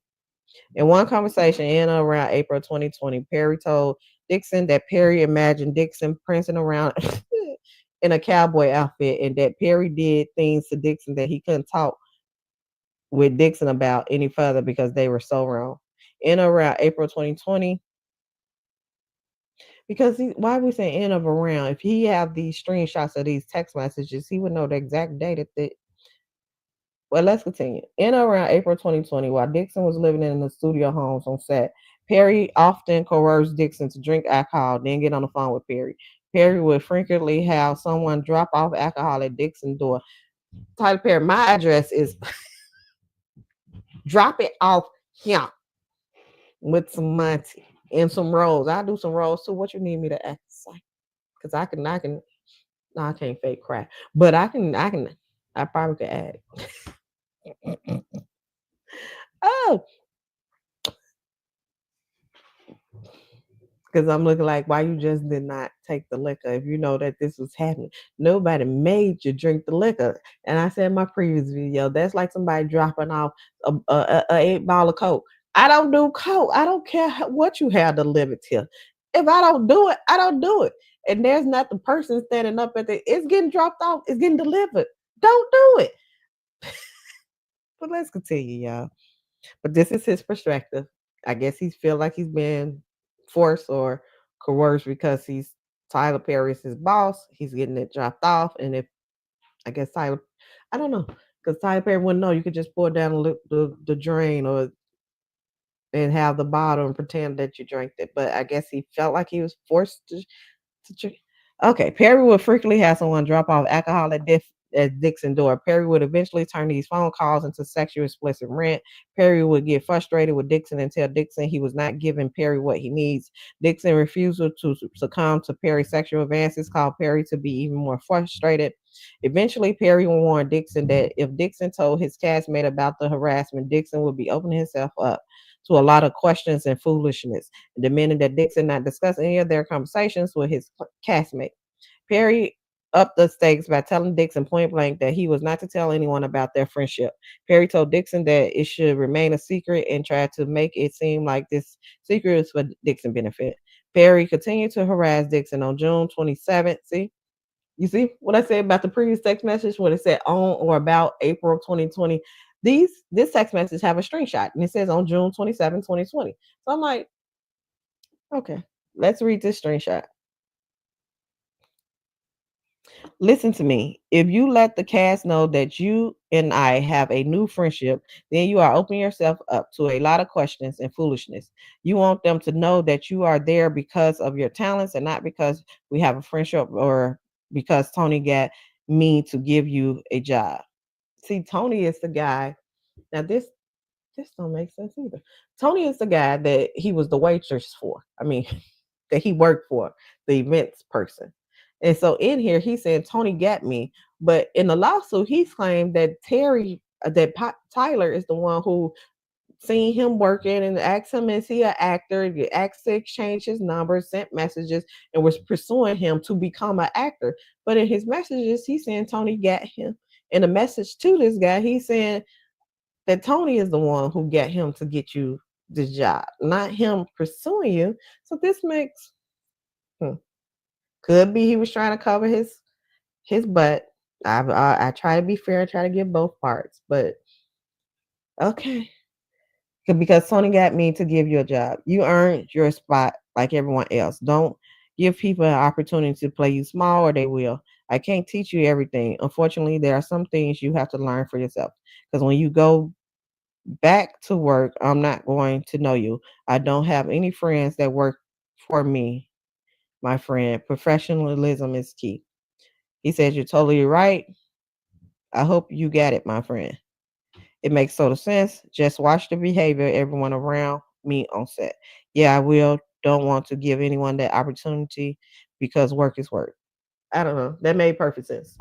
In one conversation in around April 2020, Perry told Dixon that Perry imagined Dixon prancing around in a cowboy outfit and that Perry did things to Dixon that he couldn't talk with Dixon about any further because they were so wrong. In around April 2020, because why are we saying in of around? If he have these screenshots of these text messages, he would know the exact date that. Well, let's continue. In around April 2020, while Dixon was living in the studio homes on set, Perry often coerced Dixon to drink alcohol, then get on the phone with Perry. Perry would frequently have someone drop off alcohol at Dixon's door. Tyler Perry, my address is drop it off here with some money and some rolls. I'll do some rolls too. What you need me to act like? Because I can't fake crack. But I probably could add it. Oh, because I'm looking like, why you just did not take the liquor if you know that this was happening? Nobody made you drink the liquor. And I said in my previous video, that's like somebody dropping off a 8-ball of Coke. I don't do Coke. I don't care what you have delivered here. If I don't do it, I don't do it. And there's not the person standing up at it's getting dropped off, it's getting delivered. Don't do it. But let's continue, y'all. But this is his perspective. I guess he feel like he's been forced or coerced because Tyler Perry is his boss. He's getting it dropped off. And if I guess I don't know, because Tyler Perry wouldn't know. You could just pour it down the drain and have the bottle and pretend that you drank it. But I guess he felt like he was forced to drink. Okay, Perry would frequently have someone drop off alcohol at Dixon's door. Perry would eventually turn these phone calls into sexual explicit rant. Perry would get frustrated with Dixon and tell Dixon he was not giving Perry what he needs. Dixon refusal to succumb to Perry's sexual advances caused Perry to be even more frustrated. Eventually, Perry would warn Dixon that if Dixon told his castmate about the harassment, Dixon would be opening himself up to a lot of questions and foolishness, demanding that Dixon not discuss any of their conversations with his castmate. Perry upped the stakes by telling Dixon point blank that he was not to tell anyone about their friendship. Perry told Dixon that it should remain a secret and tried to make it seem like this secret is for Dixon's benefit. Perry continued to harass Dixon on June 27th. You see what I said about the previous text message when it said on or about April 2020? This text message have a screenshot and it says on June 27, 2020. So I'm like, okay, let's read this screenshot. Listen to me. If you let the cast know that you and I have a new friendship, then you are opening yourself up to a lot of questions and foolishness. You want them to know that you are there because of your talents and not because we have a friendship or because Tony got me to give you a job. See, Tony is the guy. Now this don't make sense either. Tony is the guy that he was the waitress for. I mean, that he worked for, the events person. And so in here, he's saying Tony got me. But in the lawsuit, he's claimed that Tyler is the one who seen him working and asked him, is he an actor? You asked to exchange his number, sent messages, and was pursuing him to become an actor. But in his messages, he's saying Tony got him. In a message to this guy, he's saying that Tony is the one who got him to get you the job, not him pursuing you. So this makes could be he was trying to cover his butt. I try to be fair, try to give both parts, but okay. Because Tony got me to give you a job. You earned your spot like everyone else. Don't give people an opportunity to play you small or they will. I can't teach you everything. Unfortunately, there are some things you have to learn for yourself. Because when you go back to work, I'm not going to know you. I don't have any friends that work for me, my friend. Professionalism is key. He said, you're totally right. I hope you got it, my friend. It makes total sense. Just watch the behavior of everyone around me on set. Yeah, I will. Don't want to give anyone that opportunity because work is work. I don't know. That made perfect sense.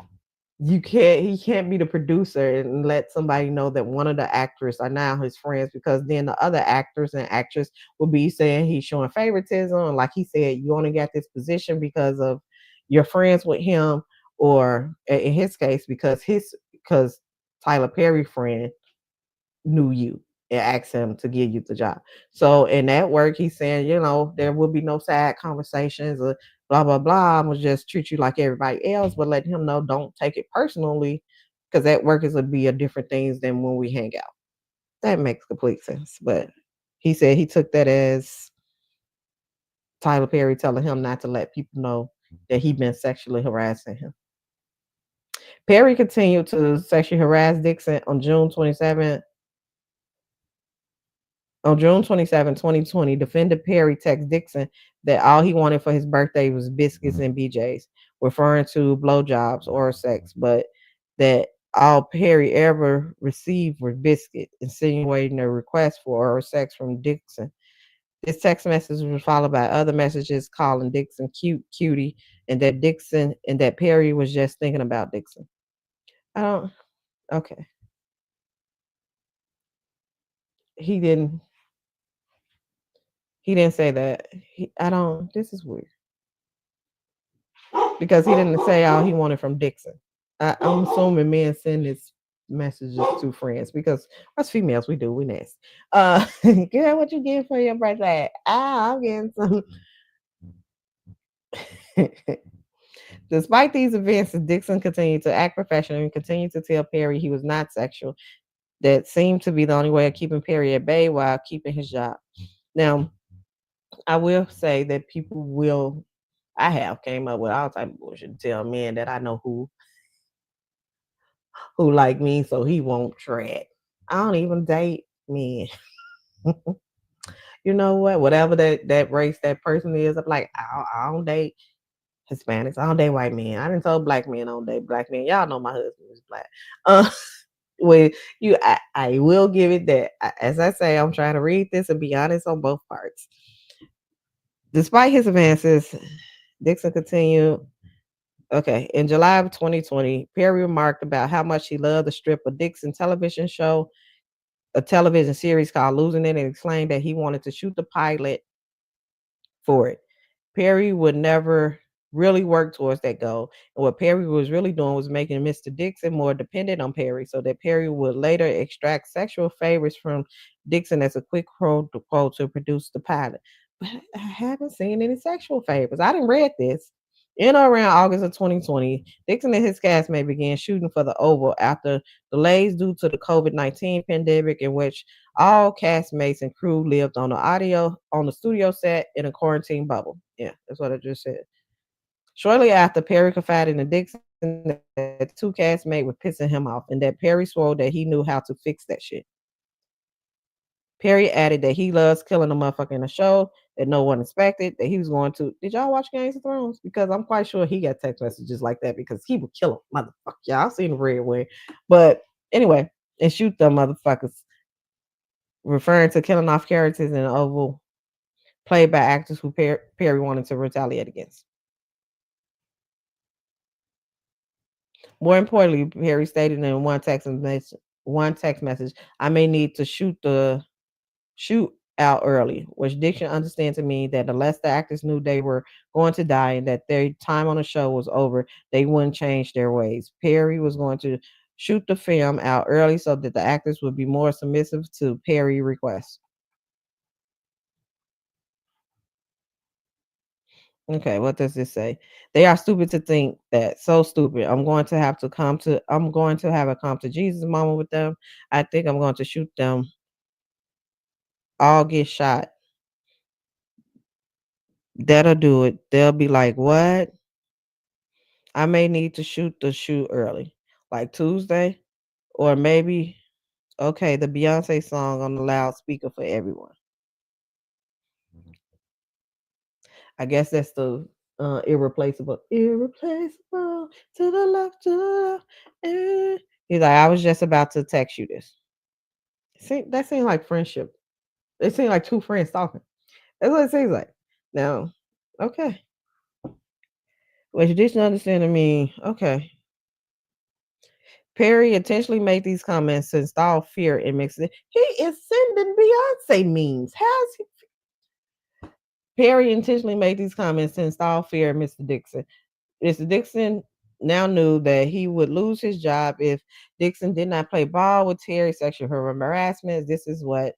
He can't be the producer and let somebody know that one of the actors are now his friends, because then the other actors and actresses will be saying he's showing favoritism. Like he said, you only got this position because of your friends with him, or in his case, because Tyler Perry friend knew you and asked him to give you the job. So in that work, he's saying, there will be no side conversations or blah, blah, blah. I'm going to just treat you like everybody else, but letting him know, don't take it personally, because that work is going to be a different things than when we hang out. That makes complete sense. But he said he took that as Tyler Perry telling him not to let people know that he'd been sexually harassing him. Perry continued to sexually harass Dixon on June 27, 2020, defendant Perry texted Dixon that all he wanted for his birthday was biscuits and BJs, referring to blowjobs or sex, but that all Perry ever received were biscuits, insinuating a request for oral sex from Dixon. This text message was followed by other messages calling Dixon cute, cutie, and that Perry was just thinking about Dixon. Okay. He didn't say that. This is weird. Because he didn't say all he wanted from Dixon. I'm assuming men send this messages to friends, because us females, we do, we nasty. Girl, what you getting for your birthday? I'm getting some. Despite these events, Dixon continued to act professional and continued to tell Perry he was not sexual. That seemed to be the only way of keeping Perry at bay while keeping his job. Now, I will say that I have came up with all type of bullshit to tell men that I know who like me, so he won't tread. I don't even date men. You know what? Whatever that race that person is, I'm like, I don't date Hispanics. I don't date white men. I didn't tell black men I don't date black men. Y'all know my husband is black. I will give it that. As I say, I'm trying to read this and be honest on both parts. Despite his advances, Dixon continued. Okay, in July of 2020, Perry remarked about how much he loved the strip of Dixon television show, a television series called Losing It, and explained that he wanted to shoot the pilot for it. Perry would never really work towards that goal. And what Perry was really doing was making Mr. Dixon more dependent on Perry, so that Perry would later extract sexual favors from Dixon as a quick protocol to produce the pilot. But I haven't seen any sexual favors. I didn't read this. In or around August of 2020, Dixon and his castmate began shooting for the Oval after delays due to the COVID-19 pandemic, in which all castmates and crew lived on the studio set in a quarantine bubble. Yeah, that's what I just said. Shortly after, Perry confided in Dixon that two castmates were pissing him off, and that Perry swore that he knew how to fix that shit. Perry added that he loves killing a motherfucker in a show that no one expected, that he was going to. Did y'all watch Games of Thrones? Because I'm quite sure he got text messages like that, because he would kill a motherfucker. Y'all seen the Red Wing. But anyway, and shoot them motherfuckers. Referring to killing off characters in the Oval played by actors who Perry wanted to retaliate against. More importantly, Perry stated in one text message, I may need to shoot the shoot out early, which Dixon understands to mean that unless the actors knew they were going to die and that their time on the show was over, they wouldn't change their ways. Perry was going to shoot the film out early so that the actors would be more submissive to Perry requests. Okay, what does this say? They are stupid to think that. So stupid. I'm going to have a come to Jesus moment with them. I think I'm going to shoot them. All get shot. That'll do it. They'll be like, what? I may need to shoot the shoot early, like Tuesday, or maybe okay, the Beyonce song on the loudspeaker for everyone. I guess that's the irreplaceable to the left, to the left. He's like, I was just about to text you this. That seems like friendship. It seems like two friends talking. That's what it seems like. Now, okay. What you didn't understand to me, okay. Perry intentionally made these comments to install fear in Mexico. He is sending Beyonce memes. How's he? Perry intentionally made these comments to install fear in Mr. Dixon. Mr. Dixon now knew that he would lose his job if Dixon did not play ball with Terry. Sexual harassment. This is what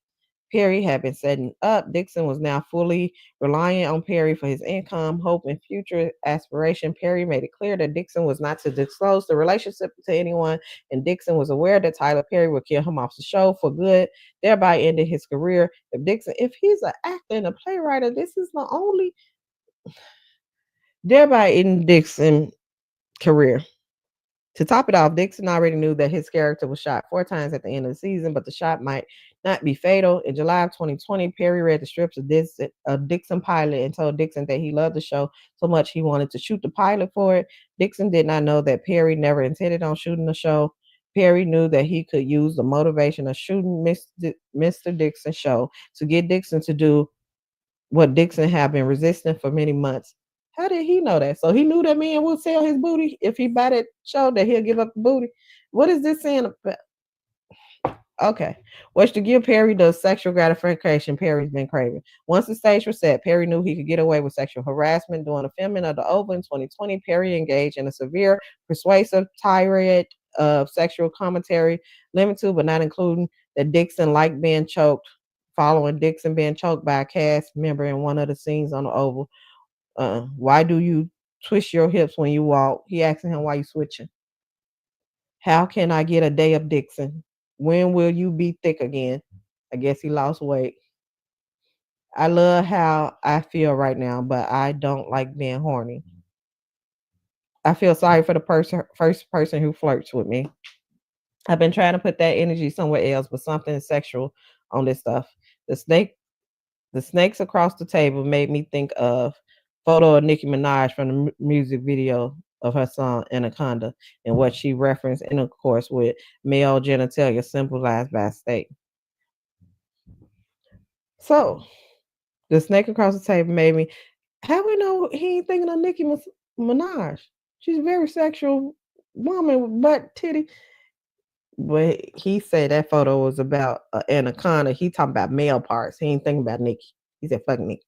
Perry had been setting up. Dixon was now fully reliant on Perry for his income, hope, and future aspiration. Perry made it clear that Dixon was not to disclose the relationship to anyone, and Dixon was aware that Tyler Perry would kill him off the show for good, thereby ending his career. If he's an actor and a playwright, this is the only thereby ending Dixon's career. To top it off, Dixon already knew that his character was shot 4 times at the end of the season, but the shot might not be fatal. In July of 2020, Perry read the strips of Dixon pilot and told Dixon that he loved the show so much he wanted to shoot the pilot for it. Dixon did not know that Perry never intended on shooting the show. Perry knew that he could use the motivation of shooting Mr. Dixon's show to get Dixon to do what Dixon had been resisting for many months. How did he know that? So he knew that man would sell his booty if he buy that show, that he'll give up the booty. What is this saying about? Okay. Was to give Perry the sexual gratification Perry's been craving. Once the stage was set, Perry knew he could get away with sexual harassment. During the filming of The Oval in 2020, Perry engaged in a severe, persuasive tirade of sexual commentary, limited to but not including that Dixon liked being choked, following Dixon being choked by a cast member in one of the scenes on The Oval. Why do you twist your hips when you walk? He asking him why you switching. How can I get a day of Dixon? When will you be thick again? I guess he lost weight. I love how I feel right now, but I don't like being horny. I feel sorry for the first person who flirts with me. I've been trying to put that energy somewhere else, but something sexual on this stuff. The snakes across the table made me think of photo of Nicki Minaj from the music video of her song Anaconda and what she referenced intercourse with male genitalia symbolized by a snake. So the snake across the table made me, how we know he ain't thinking of Nicki Minaj? She's a very sexual woman with butt titty. But he said that photo was about anaconda. He talking about male parts. He ain't thinking about Nicki. He said, fuck Nicki.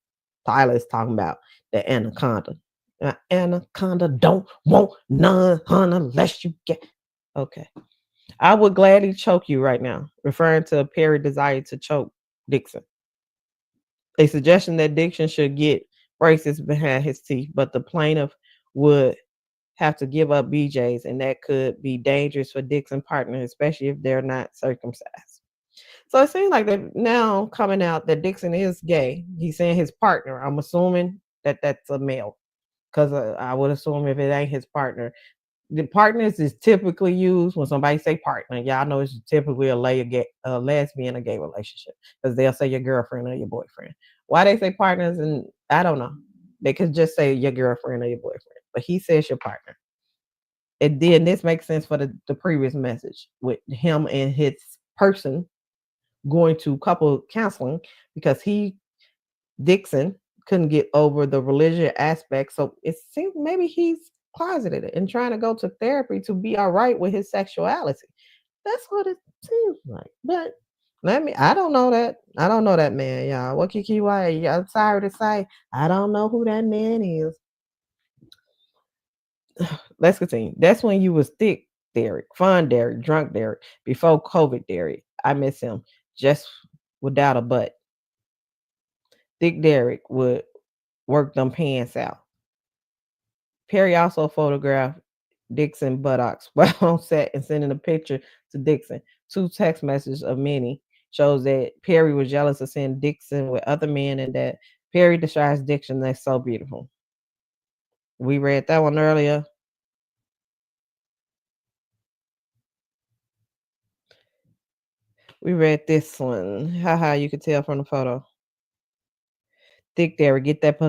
Tyler's talking about the anaconda. Anaconda don't want none unless you get. Okay. I would gladly choke you right now, referring to Perry's desire to choke Dixon. A suggestion that Dixon should get braces behind his teeth, but the plaintiff would have to give up BJ's, and that could be dangerous for Dixon partners, especially if they're not circumcised. So it seems like that now coming out that Dixon is gay. He's saying his partner. I'm assuming that that's a male, because I would assume if it ain't his partner, the partners is typically used when somebody say partner. Y'all know it's typically a lesbian or gay relationship, because they'll say your girlfriend or your boyfriend. Why they say partners, and I don't know. They could just say your girlfriend or your boyfriend, but he says your partner. And then this makes sense for the previous message with him and his person going to couple counseling, because Dixon couldn't get over the religious aspect. So it seems maybe he's closeted and trying to go to therapy to be all right with his sexuality. That's what it seems like. But I don't know that. I don't know that man, y'all. What Kiki White? I'm sorry to say, I don't know who that man is. Let's continue. That's when you was thick, Derek, fun Derek, drunk Derek, before COVID Derek. I miss him just without a butt. Thick Derek would work them pants out. Perry also photographed Dixon buttocks while on set and sending a picture to Dixon. 2 text messages of many shows that Perry was jealous of seeing Dixon with other men and that Perry describes Dixon as so beautiful. We read that one earlier. We read this one. Haha, you could tell from the photo. Thick Derek, get that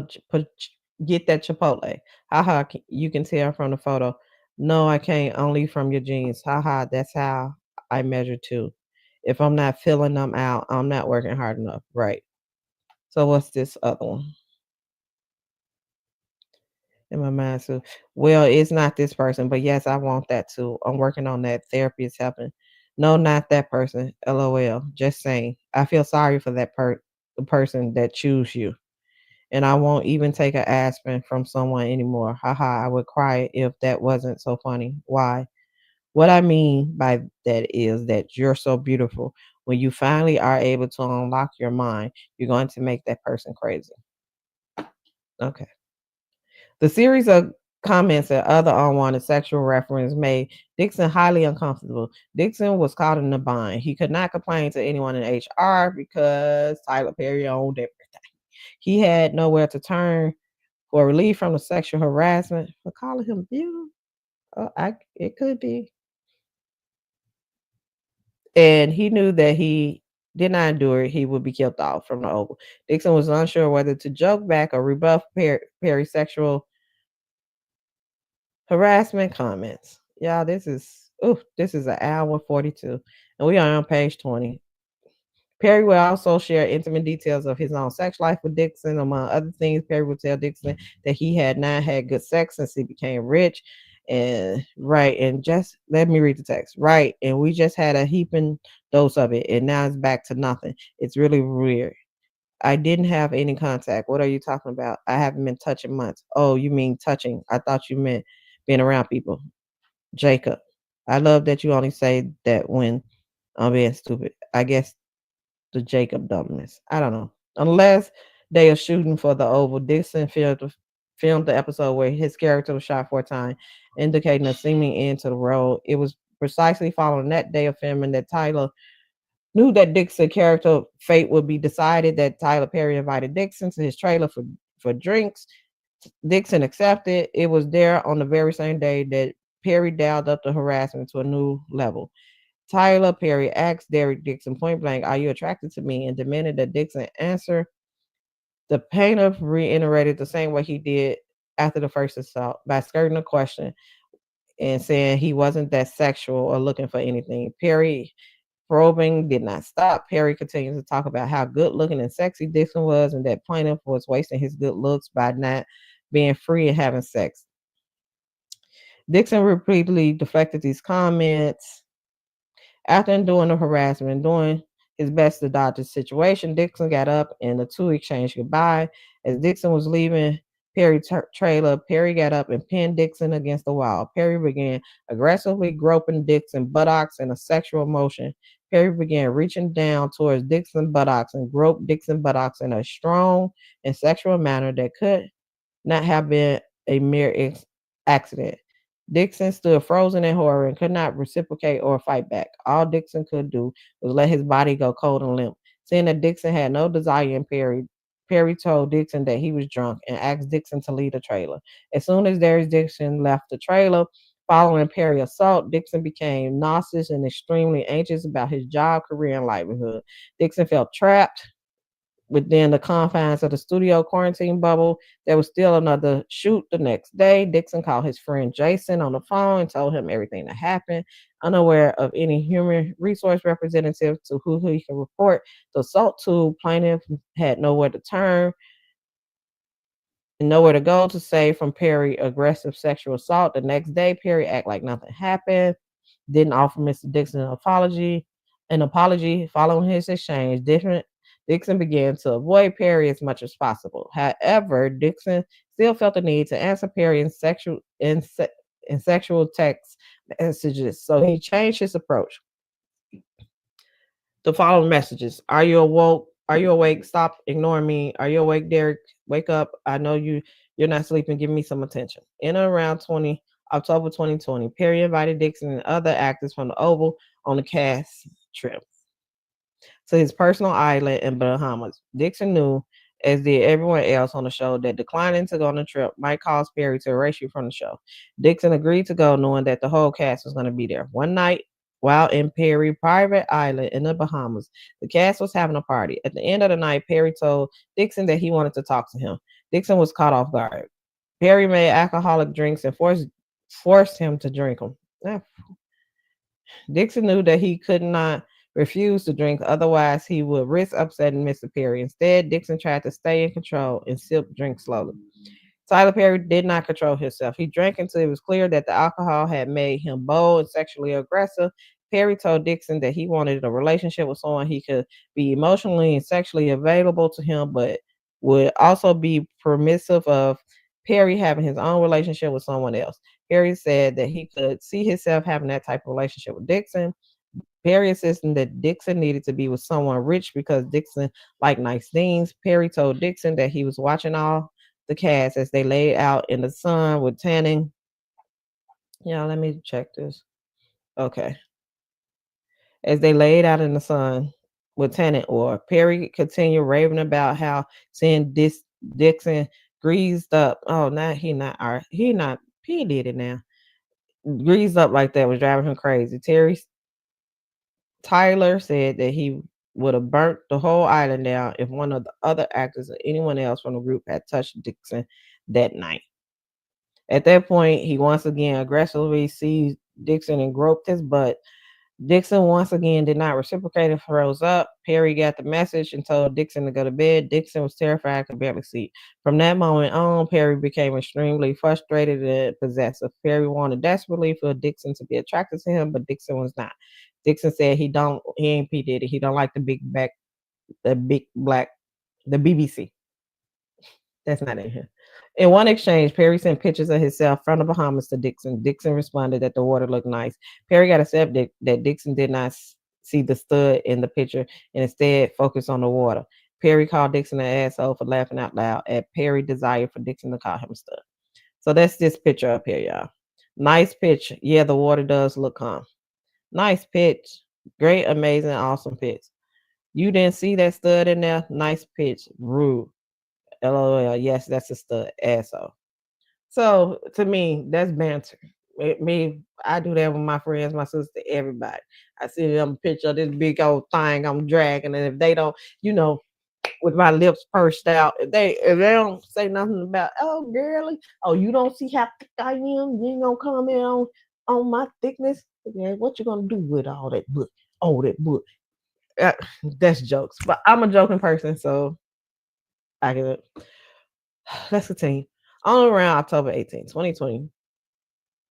get that Chipotle. Haha, you can tell from the photo. No, I can't. Only from your jeans. Haha, that's how I measure too. If I'm not filling them out, I'm not working hard enough. Right. So what's this other one? In my mind, so well, it's not this person, but yes, I want that too. I'm working on that. Therapy is helping. No, not that person. LOL. Just saying. I feel sorry for that the person that choose you. And I won't even take an aspirin from someone anymore. Haha, I would cry if that wasn't so funny. Why? What I mean by that is that you're so beautiful. When you finally are able to unlock your mind, you're going to make that person crazy. Okay. The series of comments and other unwanted sexual reference made Dixon highly uncomfortable. Dixon was caught in a bind. He could not complain to anyone in HR because Tyler Perry owned everything. He had nowhere to turn for relief from the sexual harassment. For calling him beautiful, it could be. And he knew that he did not endure it, he would be killed off from the Oval. Dixon was unsure whether to joke back or rebuff Perry's sexual harassment comments. Y'all, this is an hour 42, and we are on page 20. Perry will also share intimate details of his own sex life with Dixon. Among other things, Perry would tell Dixon that he had not had good sex since he became rich. And just let me read the text. Right, and we just had a heaping dose of it, and now it's back to nothing. It's really weird. I didn't have any contact. What are you talking about? I haven't been touching months. Oh, you mean touching? I thought you meant being around people. Jacob, I love that you only say that when I'm being stupid. I guess the Jacob dumbness. I don't know. Unless they are shooting for the Oval. Dixon filmed the episode where his character was shot 4 times, indicating a seeming end to the role. It was precisely following that day of filming that Tyler knew that Dixon's character fate would be decided, that Tyler Perry invited Dixon to his trailer for drinks. Dixon accepted. It was there on the very same day that Perry dialed up the harassment to a new level. Tyler Perry asked Derek Dixon point blank, "Are you attracted to me?" and demanded that Dixon answer. The plaintiff reiterated the same way he did after the first assault by skirting the question and saying he wasn't that sexual or looking for anything. Perry probing did not stop. Perry continued to talk about how good looking and sexy Dixon was and that plaintiff was wasting his good looks by not being free and having sex. Dixon repeatedly deflected these comments. After enduring the harassment, doing his best to dodge the situation, Dixon got up and the two exchanged goodbye. As Dixon was leaving Perry's trailer, Perry got up and pinned Dixon against the wall. Perry began aggressively groping Dixon's buttocks in a sexual motion. Perry began reaching down towards Dixon's buttocks and groped Dixon's buttocks in a strong and sexual manner that could not have been a mere accident. Dixon stood frozen in horror and could not reciprocate or fight back. All Dixon could do was let his body go cold and limp. Seeing that Dixon had no desire in Perry, Perry told Dixon that he was drunk and asked Dixon to leave the trailer. As soon as Darius Dixon left the trailer, following Perry's assault, Dixon became nauseous and extremely anxious about his job, career, and livelihood. Dixon felt trapped within the confines of the studio quarantine bubble. There was still another shoot the next day. Dixon called his friend Jason on the phone and told him everything that happened, unaware of any human resource representative to who he could report the assault to. Plaintiff had nowhere to turn and nowhere to go to save from Perry aggressive sexual assault. The next day, Perry acted like nothing happened, didn't offer Mr. Dixon an apology. An apology following his exchange, Dixon began to avoid Perry as much as possible. However, Dixon still felt the need to answer Perry in sexual text messages, so he changed his approach. The following messages: Are you awoke? Are you awake? Stop ignoring me. Are you awake, Derek? Wake up. I know you're not sleeping. Give me some attention. In and around October 2020, Perry invited Dixon and other actors from the Oval on a cast trip to his personal island in Bahamas. Dixon knew, as did everyone else on the show, that declining to go on the trip might cause Perry to erase you from the show. Dixon agreed to go, knowing that the whole cast was going to be there. One night, while in Perry's private island in the Bahamas, the cast was having a party. At the end of the night, Perry told Dixon that he wanted to talk to him. Dixon was caught off guard. Perry made alcoholic drinks and forced him to drink them. Dixon knew that he could not refuse to drink, otherwise he would risk upsetting Mr. Perry. Instead, Dixon tried to stay in control and sip drink slowly. Tyler Perry did not control himself. He drank until it was clear that the alcohol had made him bold and sexually aggressive. Perry told Dixon that he wanted a relationship with someone he could be emotionally and sexually available to him, but would also be permissive of Perry having his own relationship with someone else. Perry said that he could see himself having that type of relationship with Dixon. Perry insisted that Dixon needed to be with someone rich because Dixon liked nice things. Perry told Dixon that he was watching all the cast as they laid out in the sun with tanning. Yeah, let me check this. Okay. As they laid out in the sun with tanning oil, Perry continued raving about how seeing Dixon greased up. Oh, now he did it now. Greased up like that was driving him crazy. Tyler said that he would have burnt the whole island down if one of the other actors or anyone else from the group had touched Dixon that night. At that point, he once again aggressively seized Dixon and groped his butt. Dixon once again did not reciprocate and froze up. Perry got the message and told Dixon to go to bed. Dixon was terrified, could barely sleep. From that moment on, Perry became extremely frustrated and possessive. Perry wanted desperately for Dixon to be attracted to him, but Dixon was not. Dixon said he ain't P. Diddy. He don't like the BBC. That's not in here. In one exchange, Perry sent pictures of himself from the Bahamas to Dixon. Dixon responded that the water looked nice. Perry got upset that Dixon did not see the stud in the picture and instead focused on the water. Perry called Dixon an asshole for laughing out loud at Perry's desire for Dixon to call him a stud. So that's this picture up here, y'all. Nice pitch. Yeah, the water does look calm. Nice pitch. Great, amazing, awesome pitch. You didn't see that stud in there? Nice pitch. Rude. LOL. Yes, that's a stud. Asshole. So to me, that's banter. I do that with my friends, my sister, everybody. I see them a picture of this big old thing I'm dragging, and if they don't, with my lips pursed out, if they don't say nothing about, oh girly, oh you don't see how thick I am, you ain't gonna comment on my thickness. Yeah, what you gonna do with all that book? Oh, that book. That's jokes, but I'm a joking person, so I get it. Let's continue. On around October 18, 2020,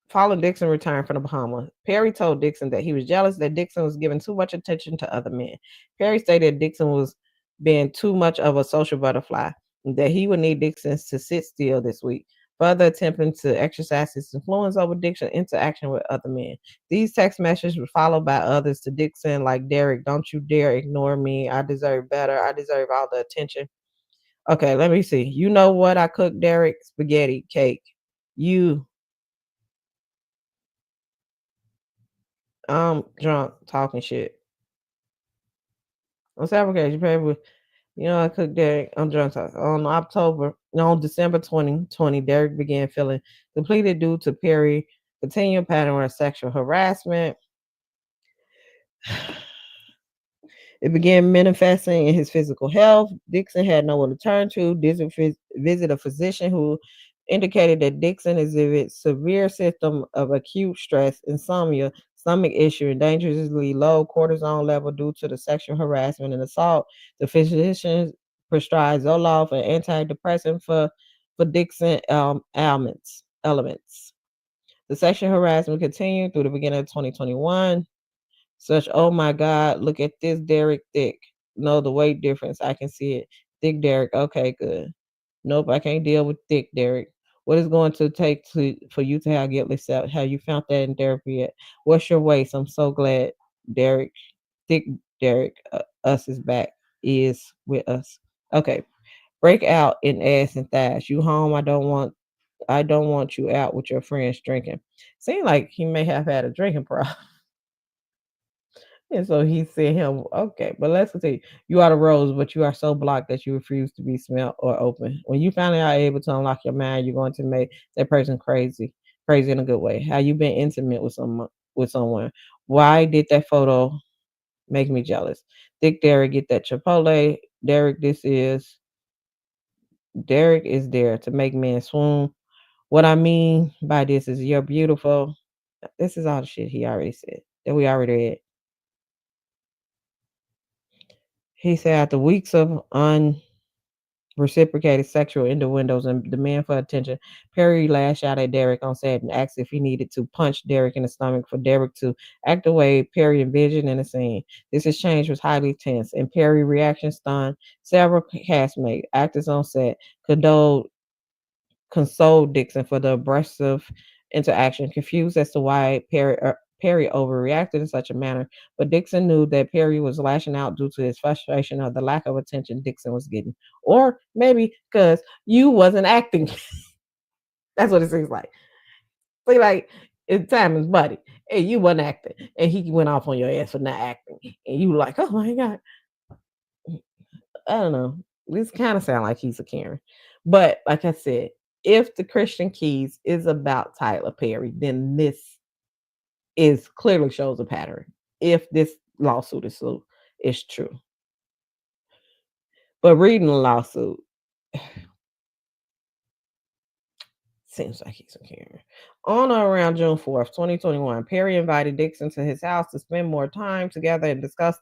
following Dixon returned from the Bahamas, Perry told Dixon that he was jealous that Dixon was giving too much attention to other men. Perry stated Dixon was being too much of a social butterfly and that he would need Dixon to sit still this week, further attempting to exercise his influence over Dixon's interaction with other men. These text messages were followed by others to Dixon like, Derek, don't you dare ignore me. I deserve better. I deserve all the attention. Okay, let me see. You know what I cooked, Derek? Spaghetti cake. I'm drunk talking shit. On fabrication paper, I cooked Derek. I'm drunk talking. On December 2020, Derek began feeling depleted due to Perry's continued pattern of sexual harassment. It began manifesting in his physical health. Dixon had no one to turn to. Dixon visited a physician who indicated that Dixon exhibits severe symptom of acute stress, insomnia, stomach issue, and dangerously low cortisol level due to the sexual harassment and assault. The physician prescribed Zoloft, an antidepressant for Dixon elements. The sexual harassment continued through the beginning of 2021. Such, oh my God, look at this Derek thick. No, the weight difference. I can see it. Thick Derek. Okay, good. Nope, I can't deal with thick Derek. What is going to take for you to have guilty self? Have you found that in therapy yet? What's your waist? I'm so glad Derek, thick Derek, us is back, is with us. Okay. Break out in ass and thighs. You home? I don't want you out with your friends drinking. Seemed like he may have had a drinking problem. And so he said him, okay, but let's continue. You are the rose, but you are so blocked that you refuse to be smelled or open. When you finally are able to unlock your mind, you're going to make that person crazy, crazy in a good way. How you been intimate with someone? Why did that photo make me jealous? Dick Derek, get that Chipotle. Derek is there to make men swoon. What I mean by this is you're beautiful. This is all the shit he already said that we already read. He said after weeks of unreciprocated sexual innuendos and demand for attention, Perry lashed out at Derek on set and asked if he needed to punch Derek in the stomach for Derek to act the way Perry envisioned in the scene. This exchange was highly tense, and Perry's reaction stunned several castmates. Actors on set consoled Dixon for the abrasive interaction, confused as to why Perry overreacted in such a manner, but Dixon knew that Perry was lashing out due to his frustration of the lack of attention Dixon was getting. Or maybe because you wasn't acting. That's what it seems like. See, like, it's Simon's buddy, and you wasn't acting, and he went off on your ass for not acting. And you were like, oh my God. I don't know. This kind of sound like he's a Karen. But like I said, if the Christian Keys is about Tyler Perry, then this is clearly shows a pattern. If this lawsuit is true. But reading the lawsuit seems like he's a Karen. On or around June 4th, 2021, Perry invited Dixon to his house to spend more time together and discuss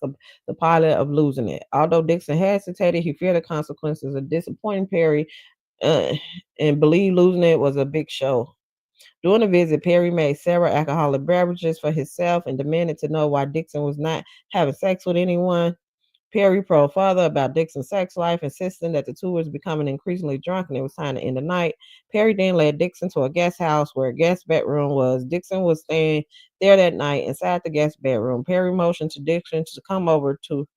the pilot of Losing It. Although Dixon hesitated, he feared the consequences of disappointing Perry and believed Losing It was a big show. During the visit, Perry made several alcoholic beverages for himself and demanded to know why Dixon was not having sex with anyone. Perry probed further about Dixon's sex life, insisting that the two was becoming increasingly drunk and it was time to end the night. Perry then led Dixon to a guest house where a guest bedroom was. Dixon was staying there that night inside the guest bedroom. Perry motioned to Dixon to come over to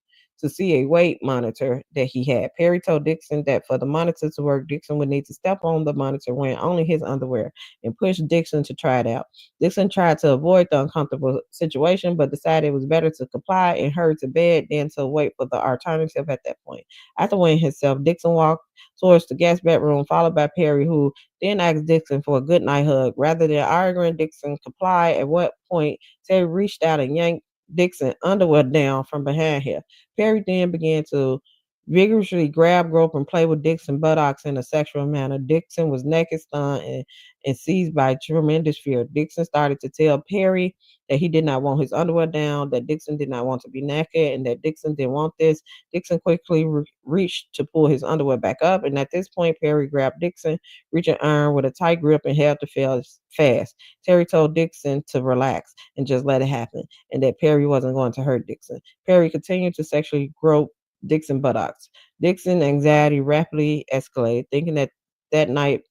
see a weight monitor that he had. Perry told Dixon that for the monitor to work, Dixon would need to step on the monitor wearing only his underwear and push Dixon to try it out. Dixon tried to avoid the uncomfortable situation, but decided it was better to comply and hurried to bed than to wait for the alternative at that point. After weighing himself, Dixon walked towards the guest bedroom, followed by Perry, who then asked Dixon for a goodnight hug. Rather than arguing, Dixon complied, at what point Terry reached out and yanked Dixon underwear down from behind her. Perry then began to vigorously grab, grope, and play with Dixon's buttocks in a sexual manner. Dixon was naked, stunned, and seized by tremendous fear. Dixon started to tell Perry that he did not want his underwear down, that Dixon did not want to be naked, and that Dixon didn't want this. Dixon quickly reached to pull his underwear back up, and at this point, Perry grabbed Dixon, reaching arm with a tight grip and held the fast. Terry told Dixon to relax and just let it happen, and that Perry wasn't going to hurt Dixon. Perry continued to sexually grope Dixon buttocks. Dixon's anxiety rapidly escalated, thinking that night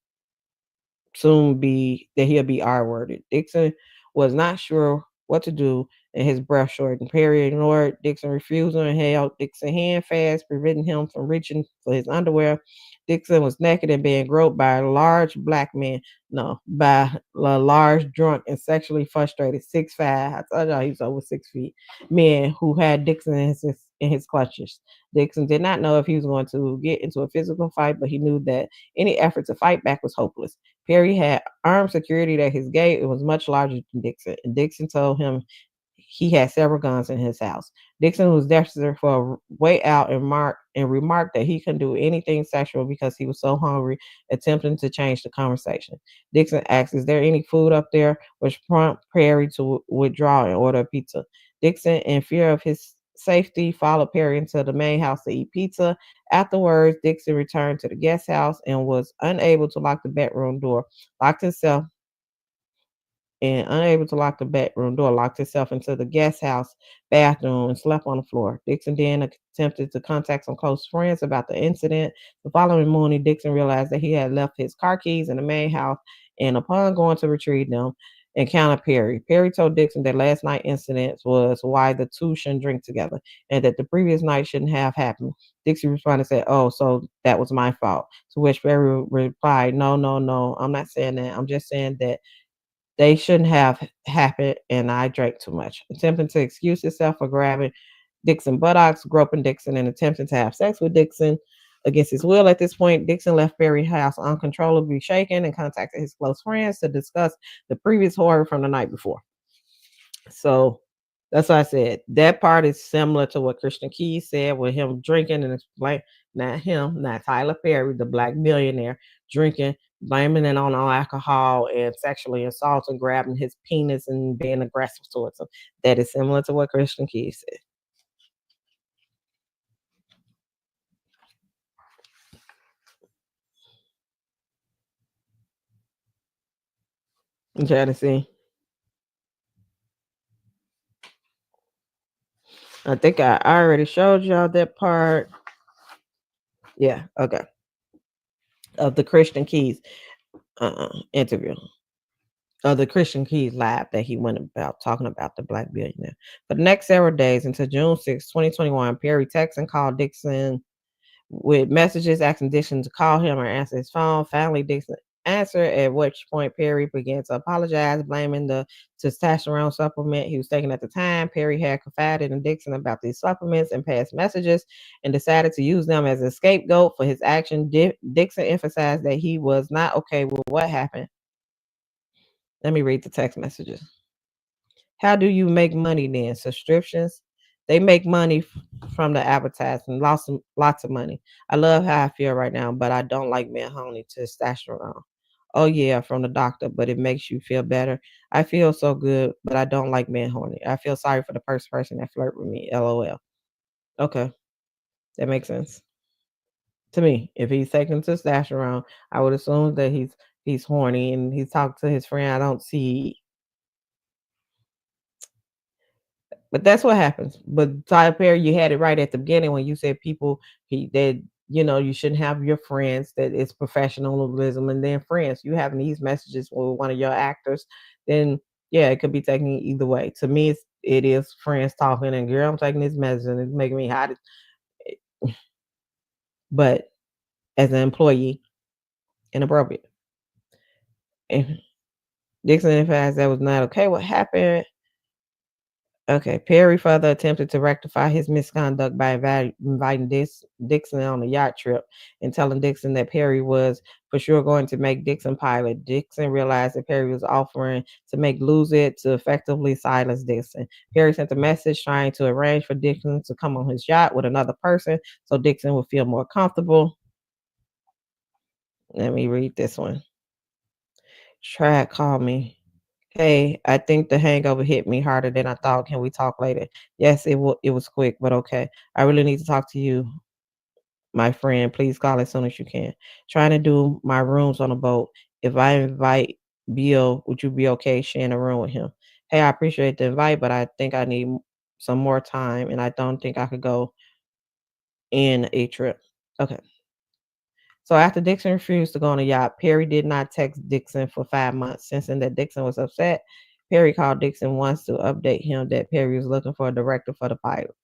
soon be that he'll be R-worded. Dixon was not sure what to do, and his breath shortened. Perry ignored Dixon refusal and held Dixon's hand fast, preventing him from reaching for his underwear. Dixon was naked and being groped by a large black man. No, by a large, drunk, and sexually frustrated 6'5". I told y'all he was over 6 feet. Man who had Dixon in his clutches. Dixon did not know if he was going to get into a physical fight, but he knew that any effort to fight back was hopeless. Perry had armed security at his gate. It was much larger than Dixon, and Dixon told him he had several guns in his house. Dixon was desperate for a way out and remarked that he couldn't do anything sexual because he was so hungry, attempting to change the conversation. Dixon asked, "Is there any food up there?" which prompted Perry to withdraw and order a pizza. Dixon, in fear of his safety, followed Perry into the main house to eat pizza. Afterwards, Dixon returned to the guest house and was unable to lock the bedroom door, locked himself and unable to lock the bedroom door, locked himself into the guest house bathroom and slept on the floor. Dixon then attempted to contact some close friends about the incident. The following morning, Dixon realized that he had left his car keys in the main house, and upon going to retrieve them, encountered Perry. Perry told Dixon that last night's incident was why the two shouldn't drink together and that the previous night shouldn't have happened. Dixon responded and said, "Oh, so that was my fault." To which Perry replied, "No, no, no, I'm not saying that. I'm just saying that they shouldn't have happened, and I drank too much." Attempting to excuse himself for grabbing Dixon buttocks, groping Dixon, and attempting to have sex with Dixon against his will. At this point, Dixon left Perry's house uncontrollably shaken and contacted his close friends to discuss the previous horror from the night before. So that's why I said that part is similar to what Christian Keys said with him drinking and explain, not him, not Tyler Perry, the black millionaire, drinking, blaming it on alcohol and sexually assaulting, grabbing his penis and being aggressive towards him. That is similar to what Christian Keys said. I'm trying to see. I think I already showed y'all that part. Yeah, okay. Of the Christian Keys interview. Of the Christian Keys lab that he went about talking about the black billionaire. For the next several days until June 6, 2021, Perry texted and called Dixon with messages asking Dixon to call him or answer his phone. Finally, Dixon answered, at which point Perry began to apologize, blaming the testosterone supplement he was taking at the time. Perry had confided in Dixon about these supplements and past messages and decided to use them as a scapegoat for his action. Dixon emphasized that he was not okay with what happened. Let me read the text messages. "How do you make money then? Subscriptions? They make money from the advertising, lots of money. I love how I feel right now, but I don't like Mahoney testosterone. Oh yeah, from the doctor, but it makes you feel better. I feel so good, but I don't like Mahoney. I feel sorry for the first person that flirt with me. LOL." Okay, that makes sense to me. If he's taking testosterone, I would assume that he's horny and he's talking to his friend. I don't see. But that's what happens. But Tyler Perry, you had it right at the beginning when you said people that you shouldn't have your friends, that it's professionalism and then friends. You having these messages with one of your actors, then yeah, it could be taken either way. To me, it is friends talking and girl, I'm taking this message and it's making me hot. But as an employee, inappropriate. And Dixon emphasized that was not okay. What happened? Okay, Perry further attempted to rectify his misconduct by inviting Dixon on a yacht trip and telling Dixon that Perry was for sure going to make Dixon pilot. Dixon realized that Perry was offering to make Lose It to effectively silence Dixon. Perry sent a message trying to arrange for Dixon to come on his yacht with another person so Dixon would feel more comfortable. Let me read this one. Trad called me. "Hey, I think the hangover hit me harder than I thought. Can we talk later?" Yes, it was quick, but okay. "I really need to talk to you, my friend. Please call as soon as you can. Trying to do my rooms on a boat. If I invite Bill, would you be okay sharing a room with him? Hey, I appreciate the invite, but I think I need some more time, and I don't think I could go in a trip." Okay. So after Dixon refused to go on a yacht, Perry did not text Dixon for 5 months. Sensing that Dixon was upset, Perry called Dixon once to update him that Perry was looking for a director for the pilot.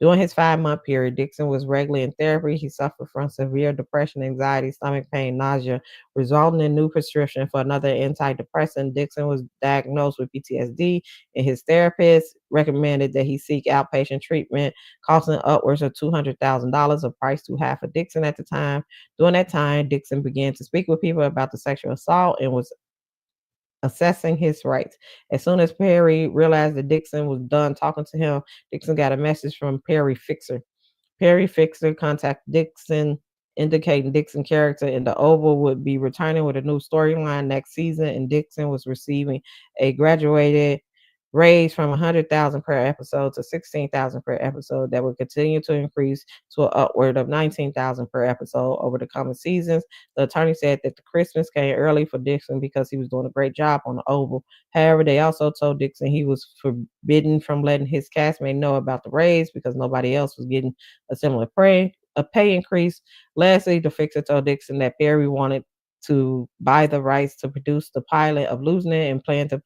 During his 5-month period, Dixon was regularly in therapy. He suffered from severe depression, anxiety, stomach pain, nausea, resulting in new prescription for another antidepressant. Dixon was diagnosed with PTSD, and his therapist recommended that he seek outpatient treatment, costing upwards of $200,000, a price too high for Dixon at the time. During that time, Dixon began to speak with people about the sexual assault and was assessing his rights. As soon as Perry realized that Dixon was done talking to him, Dixon got a message from Perry Fixer. Perry Fixer contacted Dixon, indicating Dixon's character in The Oval would be returning with a new storyline next season, and Dixon was receiving a graduated raised from 100,000 per episode to 16,000 per episode that will continue to increase to an upward of 19,000 per episode over the coming seasons. The attorney said that the Christmas came early for Dixon because he was doing a great job on the Oval. However, they also told Dixon he was forbidden from letting his castmate know about the raise because nobody else was getting a similar pay increase. Lastly, the fixer told Dixon that Perry wanted to buy the rights to produce the pilot of Losing It and planned to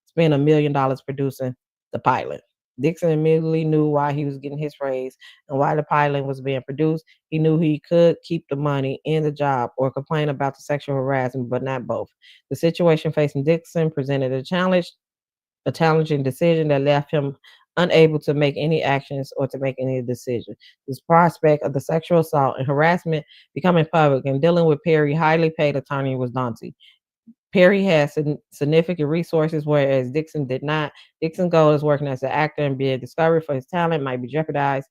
spend $1 million producing the pilot. Dixon immediately knew why he was getting his raise and why the pilot was being produced. He knew he could keep the money in the job or complain about the sexual harassment, but not both. The situation facing Dixon presented a challenging decision that left him unable to make any actions or to make any decision. This prospect of the sexual assault and harassment becoming public and dealing with Perry's highly paid attorney was daunting. Perry has significant resources, whereas Dixon did not. Dixon's goal is working as an actor and being discovered for his talent might be jeopardized.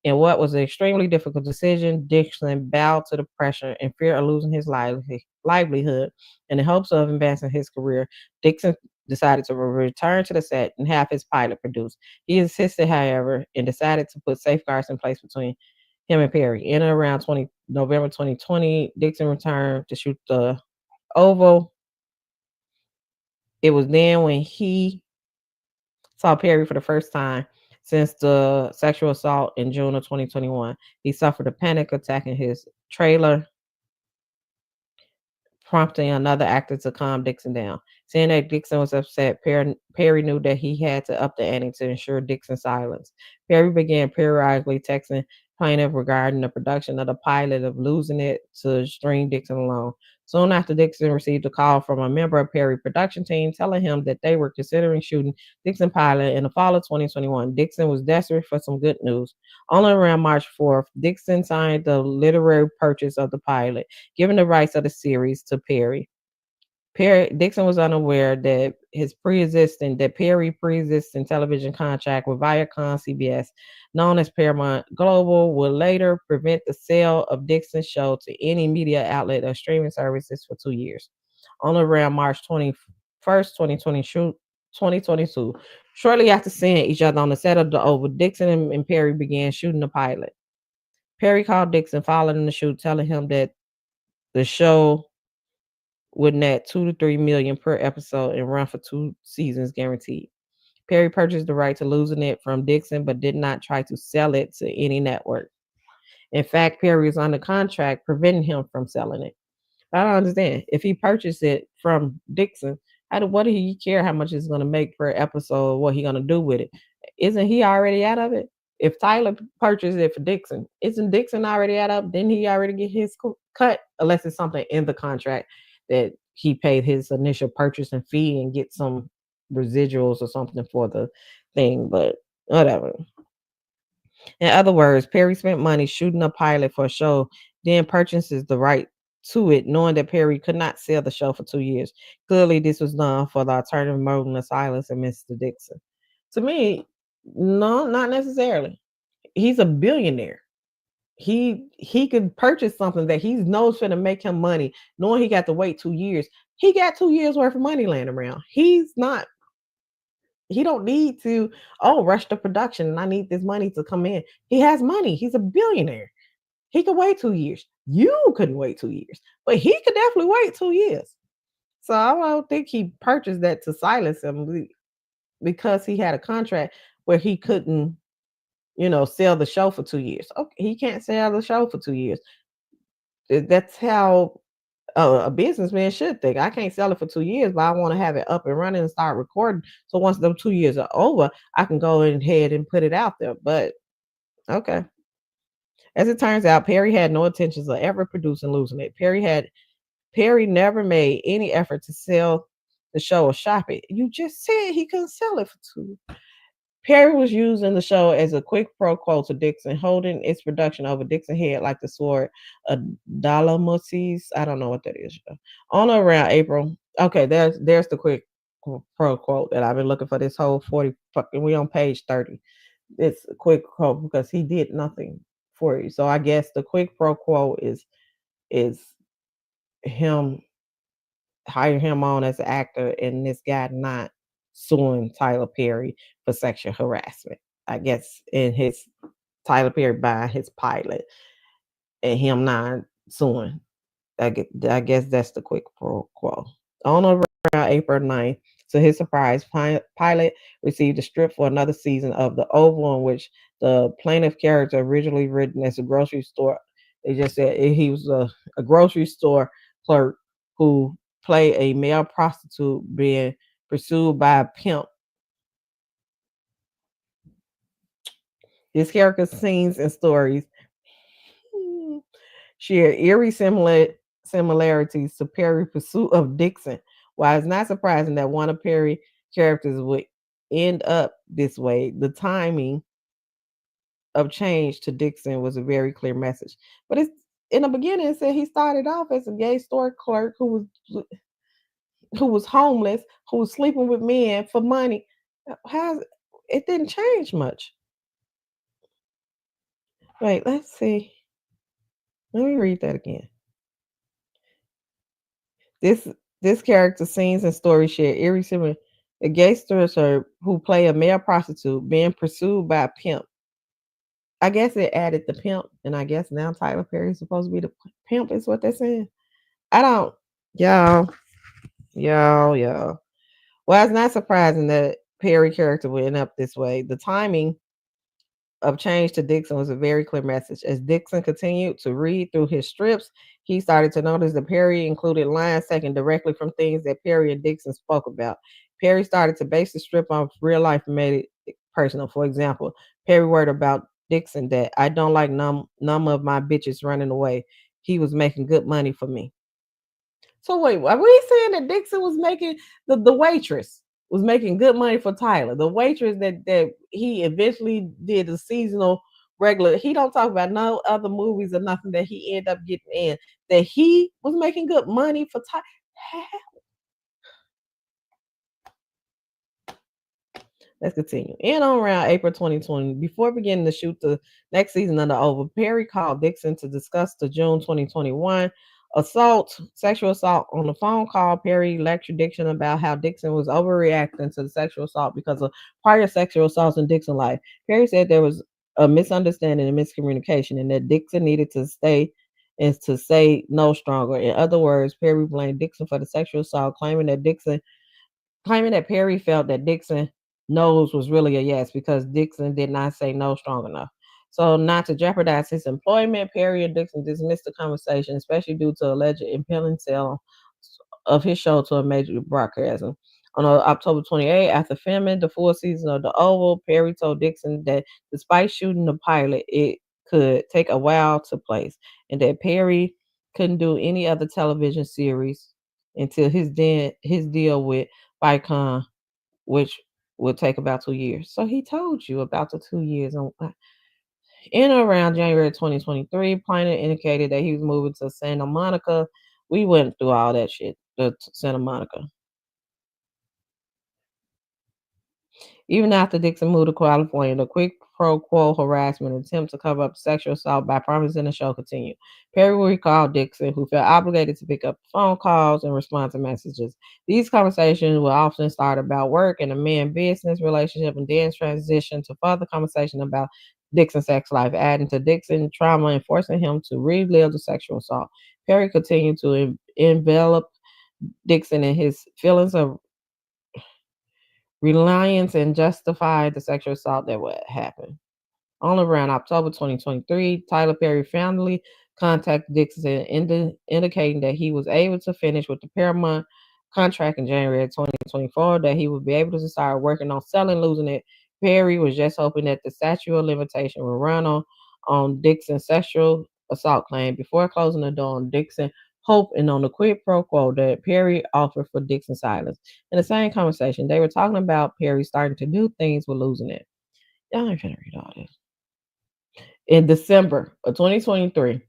In what was an extremely difficult decision, Dixon bowed to the pressure and fear of losing his livelihood. In the hopes of advancing his career, Dixon decided to return to the set and have his pilot produced. He insisted, however, and decided to put safeguards in place between him and Perry. In and around November 2020, Dixon returned to shoot the Oval. It was then when he saw Perry for the first time since the sexual assault in June of 2021. He suffered a panic attack in his trailer, prompting another actor to calm Dixon down. Seeing that Dixon was upset, Perry knew that he had to up the ante to ensure Dixon's silence. Perry began periodically texting plaintiff regarding the production of the pilot of Losing It to string Dixon along. Soon after, Dixon received a call from a member of Perry's production team telling him that they were considering shooting Dixon pilot in the fall of 2021. Dixon was desperate for some good news. Only around March 4th, Dixon signed the literary purchase of the pilot, giving the rights of the series to Perry. Dixon was unaware that Perry's pre-existing television contract with Viacom CBS, known as Paramount Global, would later prevent the sale of Dixon's show to any media outlet or streaming services for 2 years. Only around March 21st, 2022, shortly after seeing each other on the set of the Oval, Dixon and Perry began shooting the pilot. Perry called Dixon following the shoot, telling him that the show would net $2 to $3 million per episode and run for 2 seasons guaranteed. Perry purchased the right to Losing It from Dixon, but did not try to sell it to any network. In fact, Perry was under contract preventing him from selling it. I don't understand. If he purchased it from Dixon, what do he care how much it's going to make per episode? What he going to do with it? Isn't he already out of it? If Tyler purchased it for Dixon, isn't Dixon already out of it? Didn't he already get his cut? Unless it's something in the contract that he paid his initial purchase and fee and get some residuals or something for the thing, but whatever. In other words, Perry spent money shooting a pilot for a show, then purchases the right to it, knowing that Perry could not sell the show for 2 years. Clearly, this was done for the alternative motive of silence and Mr. Dixon. To me, no, not necessarily. He's a billionaire. He could purchase something that he knows going to make him money, knowing he got to wait 2 years. He got 2 years worth of money laying around. He don't need to, rush the production and I need this money to come in. He has money. He's a billionaire. He could wait 2 years. You couldn't wait 2 years, but he could definitely wait 2 years. So I don't think he purchased that to silence him because he had a contract where he couldn't, sell the show for 2 years. Okay, he can't sell the show for 2 years. That's how a businessman should think. I can't sell it for 2 years, but I want to have it up and running and start recording. So once those 2 years are over, I can go ahead and put it out there. But okay. As it turns out, Perry had no intentions of ever producing Losing It. Perry never made any effort to sell the show or shop it. You just said he couldn't sell it for 2. Perry was using the show as a quick pro quo to Dixon, holding its production over Dixon's head like the sword of Dalamosis. I don't know what that is. On or around April. Okay, there's the quick pro quote that I've been looking for this whole 40 fucking. We on page 30. It's a quick quote because he did nothing for you. So I guess the quick pro quo is him hire him on as an actor and this guy not suing Tyler Perry for sexual harassment. I guess in his Tyler Perry buying his pilot and him not suing. I guess that's the quick pro quo. On around April 9th, to his surprise, Pilot received a script for another season of The Oval, in which the plaintiff character, originally written as a grocery store, they just said he was a grocery store clerk who played a male prostitute being pursued by a pimp. His character's scenes and stories share eerie similarities to Perry's pursuit of Dixon. While it's not surprising that one of Perry's characters would end up this way, the timing of change to Dixon was a very clear message. But it's in the beginning, it said he started off as a gay store clerk who was homeless, who was sleeping with men for money. It didn't change much. Wait, let's see. Let me read that again. This character scenes and stories share eerie similar. A gay store who play a male prostitute being pursued by a pimp. I guess it added the pimp, and I guess now Tyler Perry is supposed to be the pimp, is what they're saying. Y'all. Well, it's not surprising that Perry character would end up this way. The timing of change to Dixon was a very clear message. As Dixon continued to read through his strips, he started to notice that Perry included lines taken directly from things that Perry and Dixon spoke about. Perry started to base the strip on real life and made it personal. For example, Perry wrote about Dixon that I don't like none of my bitches running away. He was making good money for me. So wait, are we saying that Dixon was making the waitress was making good money for Tyler? The waitress that he eventually did a seasonal regular. He don't talk about no other movies or nothing that he ended up getting in. That he was making good money for Tyler. Let's continue. And on around April 2020, before beginning to shoot the next season of The Oval, Perry called Dixon to discuss the June 2021 sexual assault. On the phone call, Perry lectured Dixon about how Dixon was overreacting to the sexual assault because of prior sexual assaults in Dixon's life. Perry said there was a misunderstanding and miscommunication, and that Dixon needed to say no stronger. In other words, Perry blamed Dixon for the sexual assault, claiming that Perry felt that Dixon no's was really a yes because Dixon did not say no strong enough. So not to jeopardize his employment, Perry and Dixon dismissed the conversation, especially due to alleged impending sale of his show to a major broadcaster. On October 28, after filming the full season of The Oval, Perry told Dixon that despite shooting the pilot, it could take a while to place, and that Perry couldn't do any other television series until his deal with Viacom, which would take about 2 years. So he told you about the 2 years. In around January 2023, Plaintiff indicated that he was moving to Santa Monica. We went through all that shit, to Santa Monica. Even after Dixon moved to California, the quick pro quo harassment attempt to cover up sexual assault by promising the show continued. Perry recalled Dixon, who felt obligated to pick up phone calls and respond to messages. These conversations will often start about work and a man business relationship, and then transition to further conversation about Dixon's sex life, adding to Dixon's trauma and forcing him to relive the sexual assault. Perry continued to envelop Dixon in his feelings of reliance and justify the sexual assault that would happen. On around October 2023, Tyler Perry family contacted Dixon indicating that he was able to finish with the Paramount contract in January 2024, that he would be able to start working on selling Losing It. Perry was just hoping that the statute of limitation would run on Dixon's sexual assault claim before closing the door on Dixon hope and on the quid pro quo that Perry offered for Dixon's silence. In the same conversation, they were talking about Perry starting to do things with Losing It. Y'all ain't finna read all this. In December of 2023,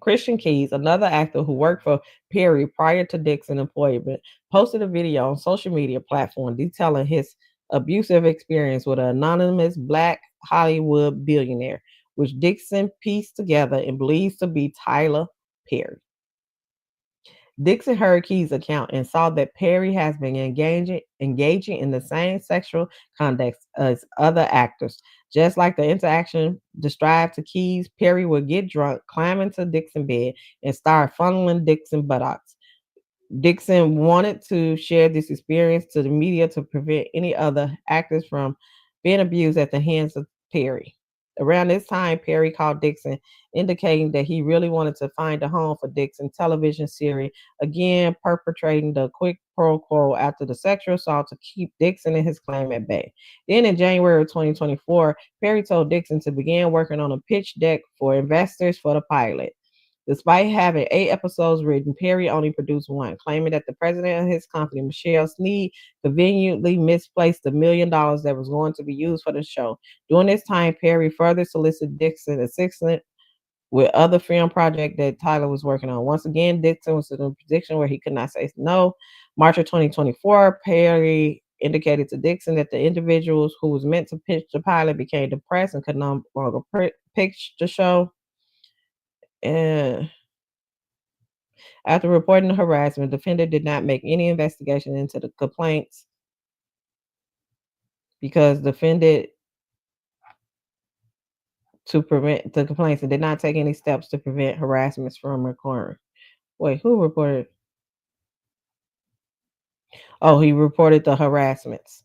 Christian Keys, another actor who worked for Perry prior to Dixon's employment, posted a video on social media platform detailing his abusive experience with an anonymous Black Hollywood billionaire, which Dixon pieced together and believes to be Tyler Perry. Dixon heard Key's account and saw that Perry has been engaging in the same sexual conduct as other actors. Just like the interaction described to Keys, Perry would get drunk, climb into Dixon's bed, and start funneling Dixon buttocks. Dixon wanted to share this experience to the media to prevent any other actors from being abused at the hands of Perry. Around this time, Perry called Dixon, indicating that he really wanted to find a home for Dixon's television series, again perpetrating the quid pro quo after the sexual assault to keep Dixon and his claim at bay. Then in January of 2024, Perry told Dixon to begin working on a pitch deck for investors for the pilot. Despite having 8 episodes written, Perry only produced 1, claiming that the president of his company, Michelle Sneed, conveniently misplaced the $1 million that was going to be used for the show. During this time, Perry further solicited Dixon assistance with other film projects that Tyler was working on. Once again, Dixon was in a position where he could not say no. March of 2024, Perry indicated to Dixon that the individuals who was meant to pitch the pilot became depressed and could no longer pitch the show. And after reporting the harassment, the defendant did not make any investigation into the complaints because defended to prevent the complaints and did not take any steps to prevent harassments from occurring. Wait, who reported? Oh, he reported the harassments.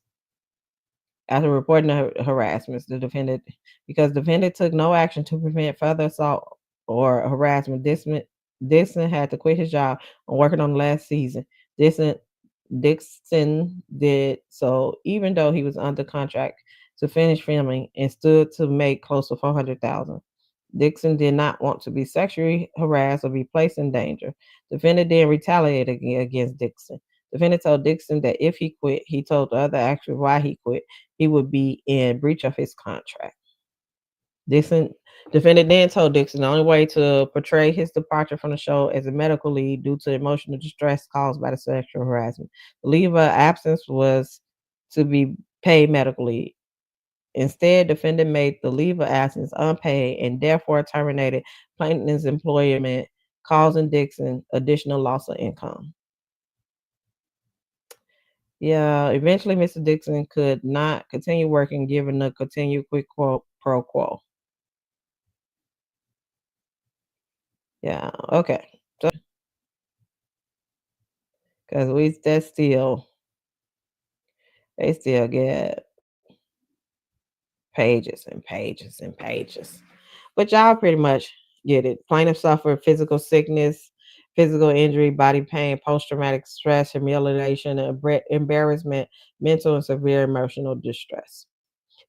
After reporting the harassments, the defendant, because the defendant took no action to prevent further assault or harassment, Dixon had to quit his job on working on the last season. Dixon did so even though he was under contract to finish filming and stood to make close to $400,000. Dixon did not want to be sexually harassed or be placed in danger. The defendant then retaliated against Dixon. The defendant told Dixon that if he quit, he told the other actors why he quit, he would be in breach of his contract. Defendant then told Dixon the only way to portray his departure from the show as a medical leave due to emotional distress caused by the sexual harassment. The leave of absence was to be paid medical leave. Instead, defendant made the leave of absence unpaid and therefore terminated plaintiff's employment, causing Dixon additional loss of income. Yeah, eventually Mr. Dixon could not continue working given the continued quid pro quo. Yeah, okay. So, because they still get pages and pages and pages. But y'all pretty much get it. Plaintiff suffered physical sickness, physical injury, body pain, post-traumatic stress, humiliation, embarrassment, mental and severe emotional distress.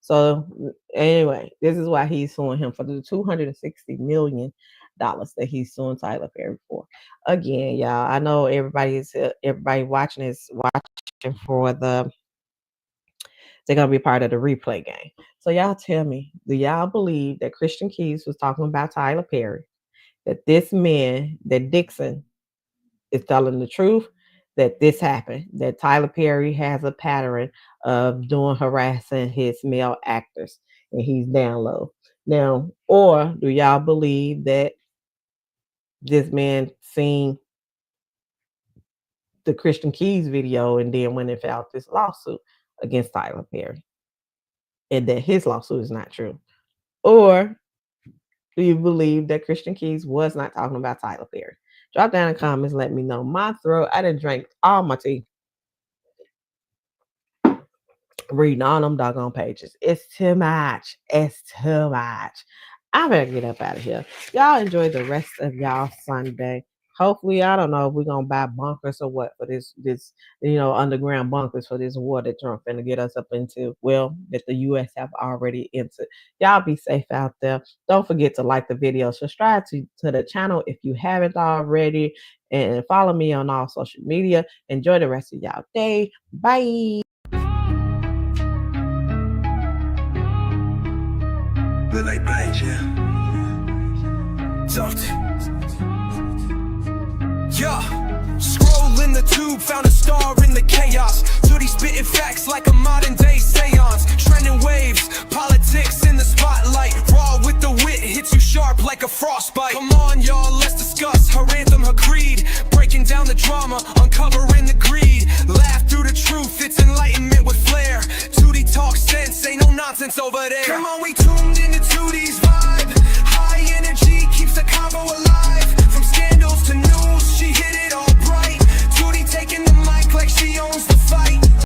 So anyway, this is why he's suing him for the $260 million that he's suing Tyler Perry for. Again, y'all, I know everybody watching is watching for they're gonna be part of the replay game. So y'all tell me, do y'all believe that Christian Keys was talking about Tyler Perry? That this man, that Dixon is telling the truth, that this happened, that Tyler Perry has a pattern of harassing his male actors and he's down low. Now, or do y'all believe that this man seen the Christian Keys video and then went and filed this lawsuit against Tyler Perry and that his lawsuit is not true? Or do you believe that Christian Keys was not talking about Tyler Perry? Drop down in the comments, let me know. My throat, I done drank all my tea reading all them doggone pages. It's too much. It's too much. I better get up out of here. Y'all enjoy the rest of y'all Sunday. Hopefully, I don't know if we're gonna buy bunkers or what for this underground bunkers for this war that Trump finna get us up into. Well, that the U.S. have already entered. Y'all be safe out there. Don't forget to like the video, subscribe to the channel if you haven't already, and follow me on all social media. Enjoy the rest of y'all day. Bye. Like Soft. Yeah, scroll in the tube, found a star in the chaos. Duty spitting facts like a modern day seance. Trending waves, politics in the spotlight. Raw with the wit, hits you sharp like a frostbite. Come on, y'all, let's discuss her anthem, her creed. Breaking down the drama, uncovering the greed. Laugh through the truth, it's enlightenment with flair. 2D talk sense, ain't no nonsense over there. Come on, we tuned into 2D's vibe. High energy keeps the convo alive. From scandals to news, she hit it all bright. 2D taking the mic like she owns the fight.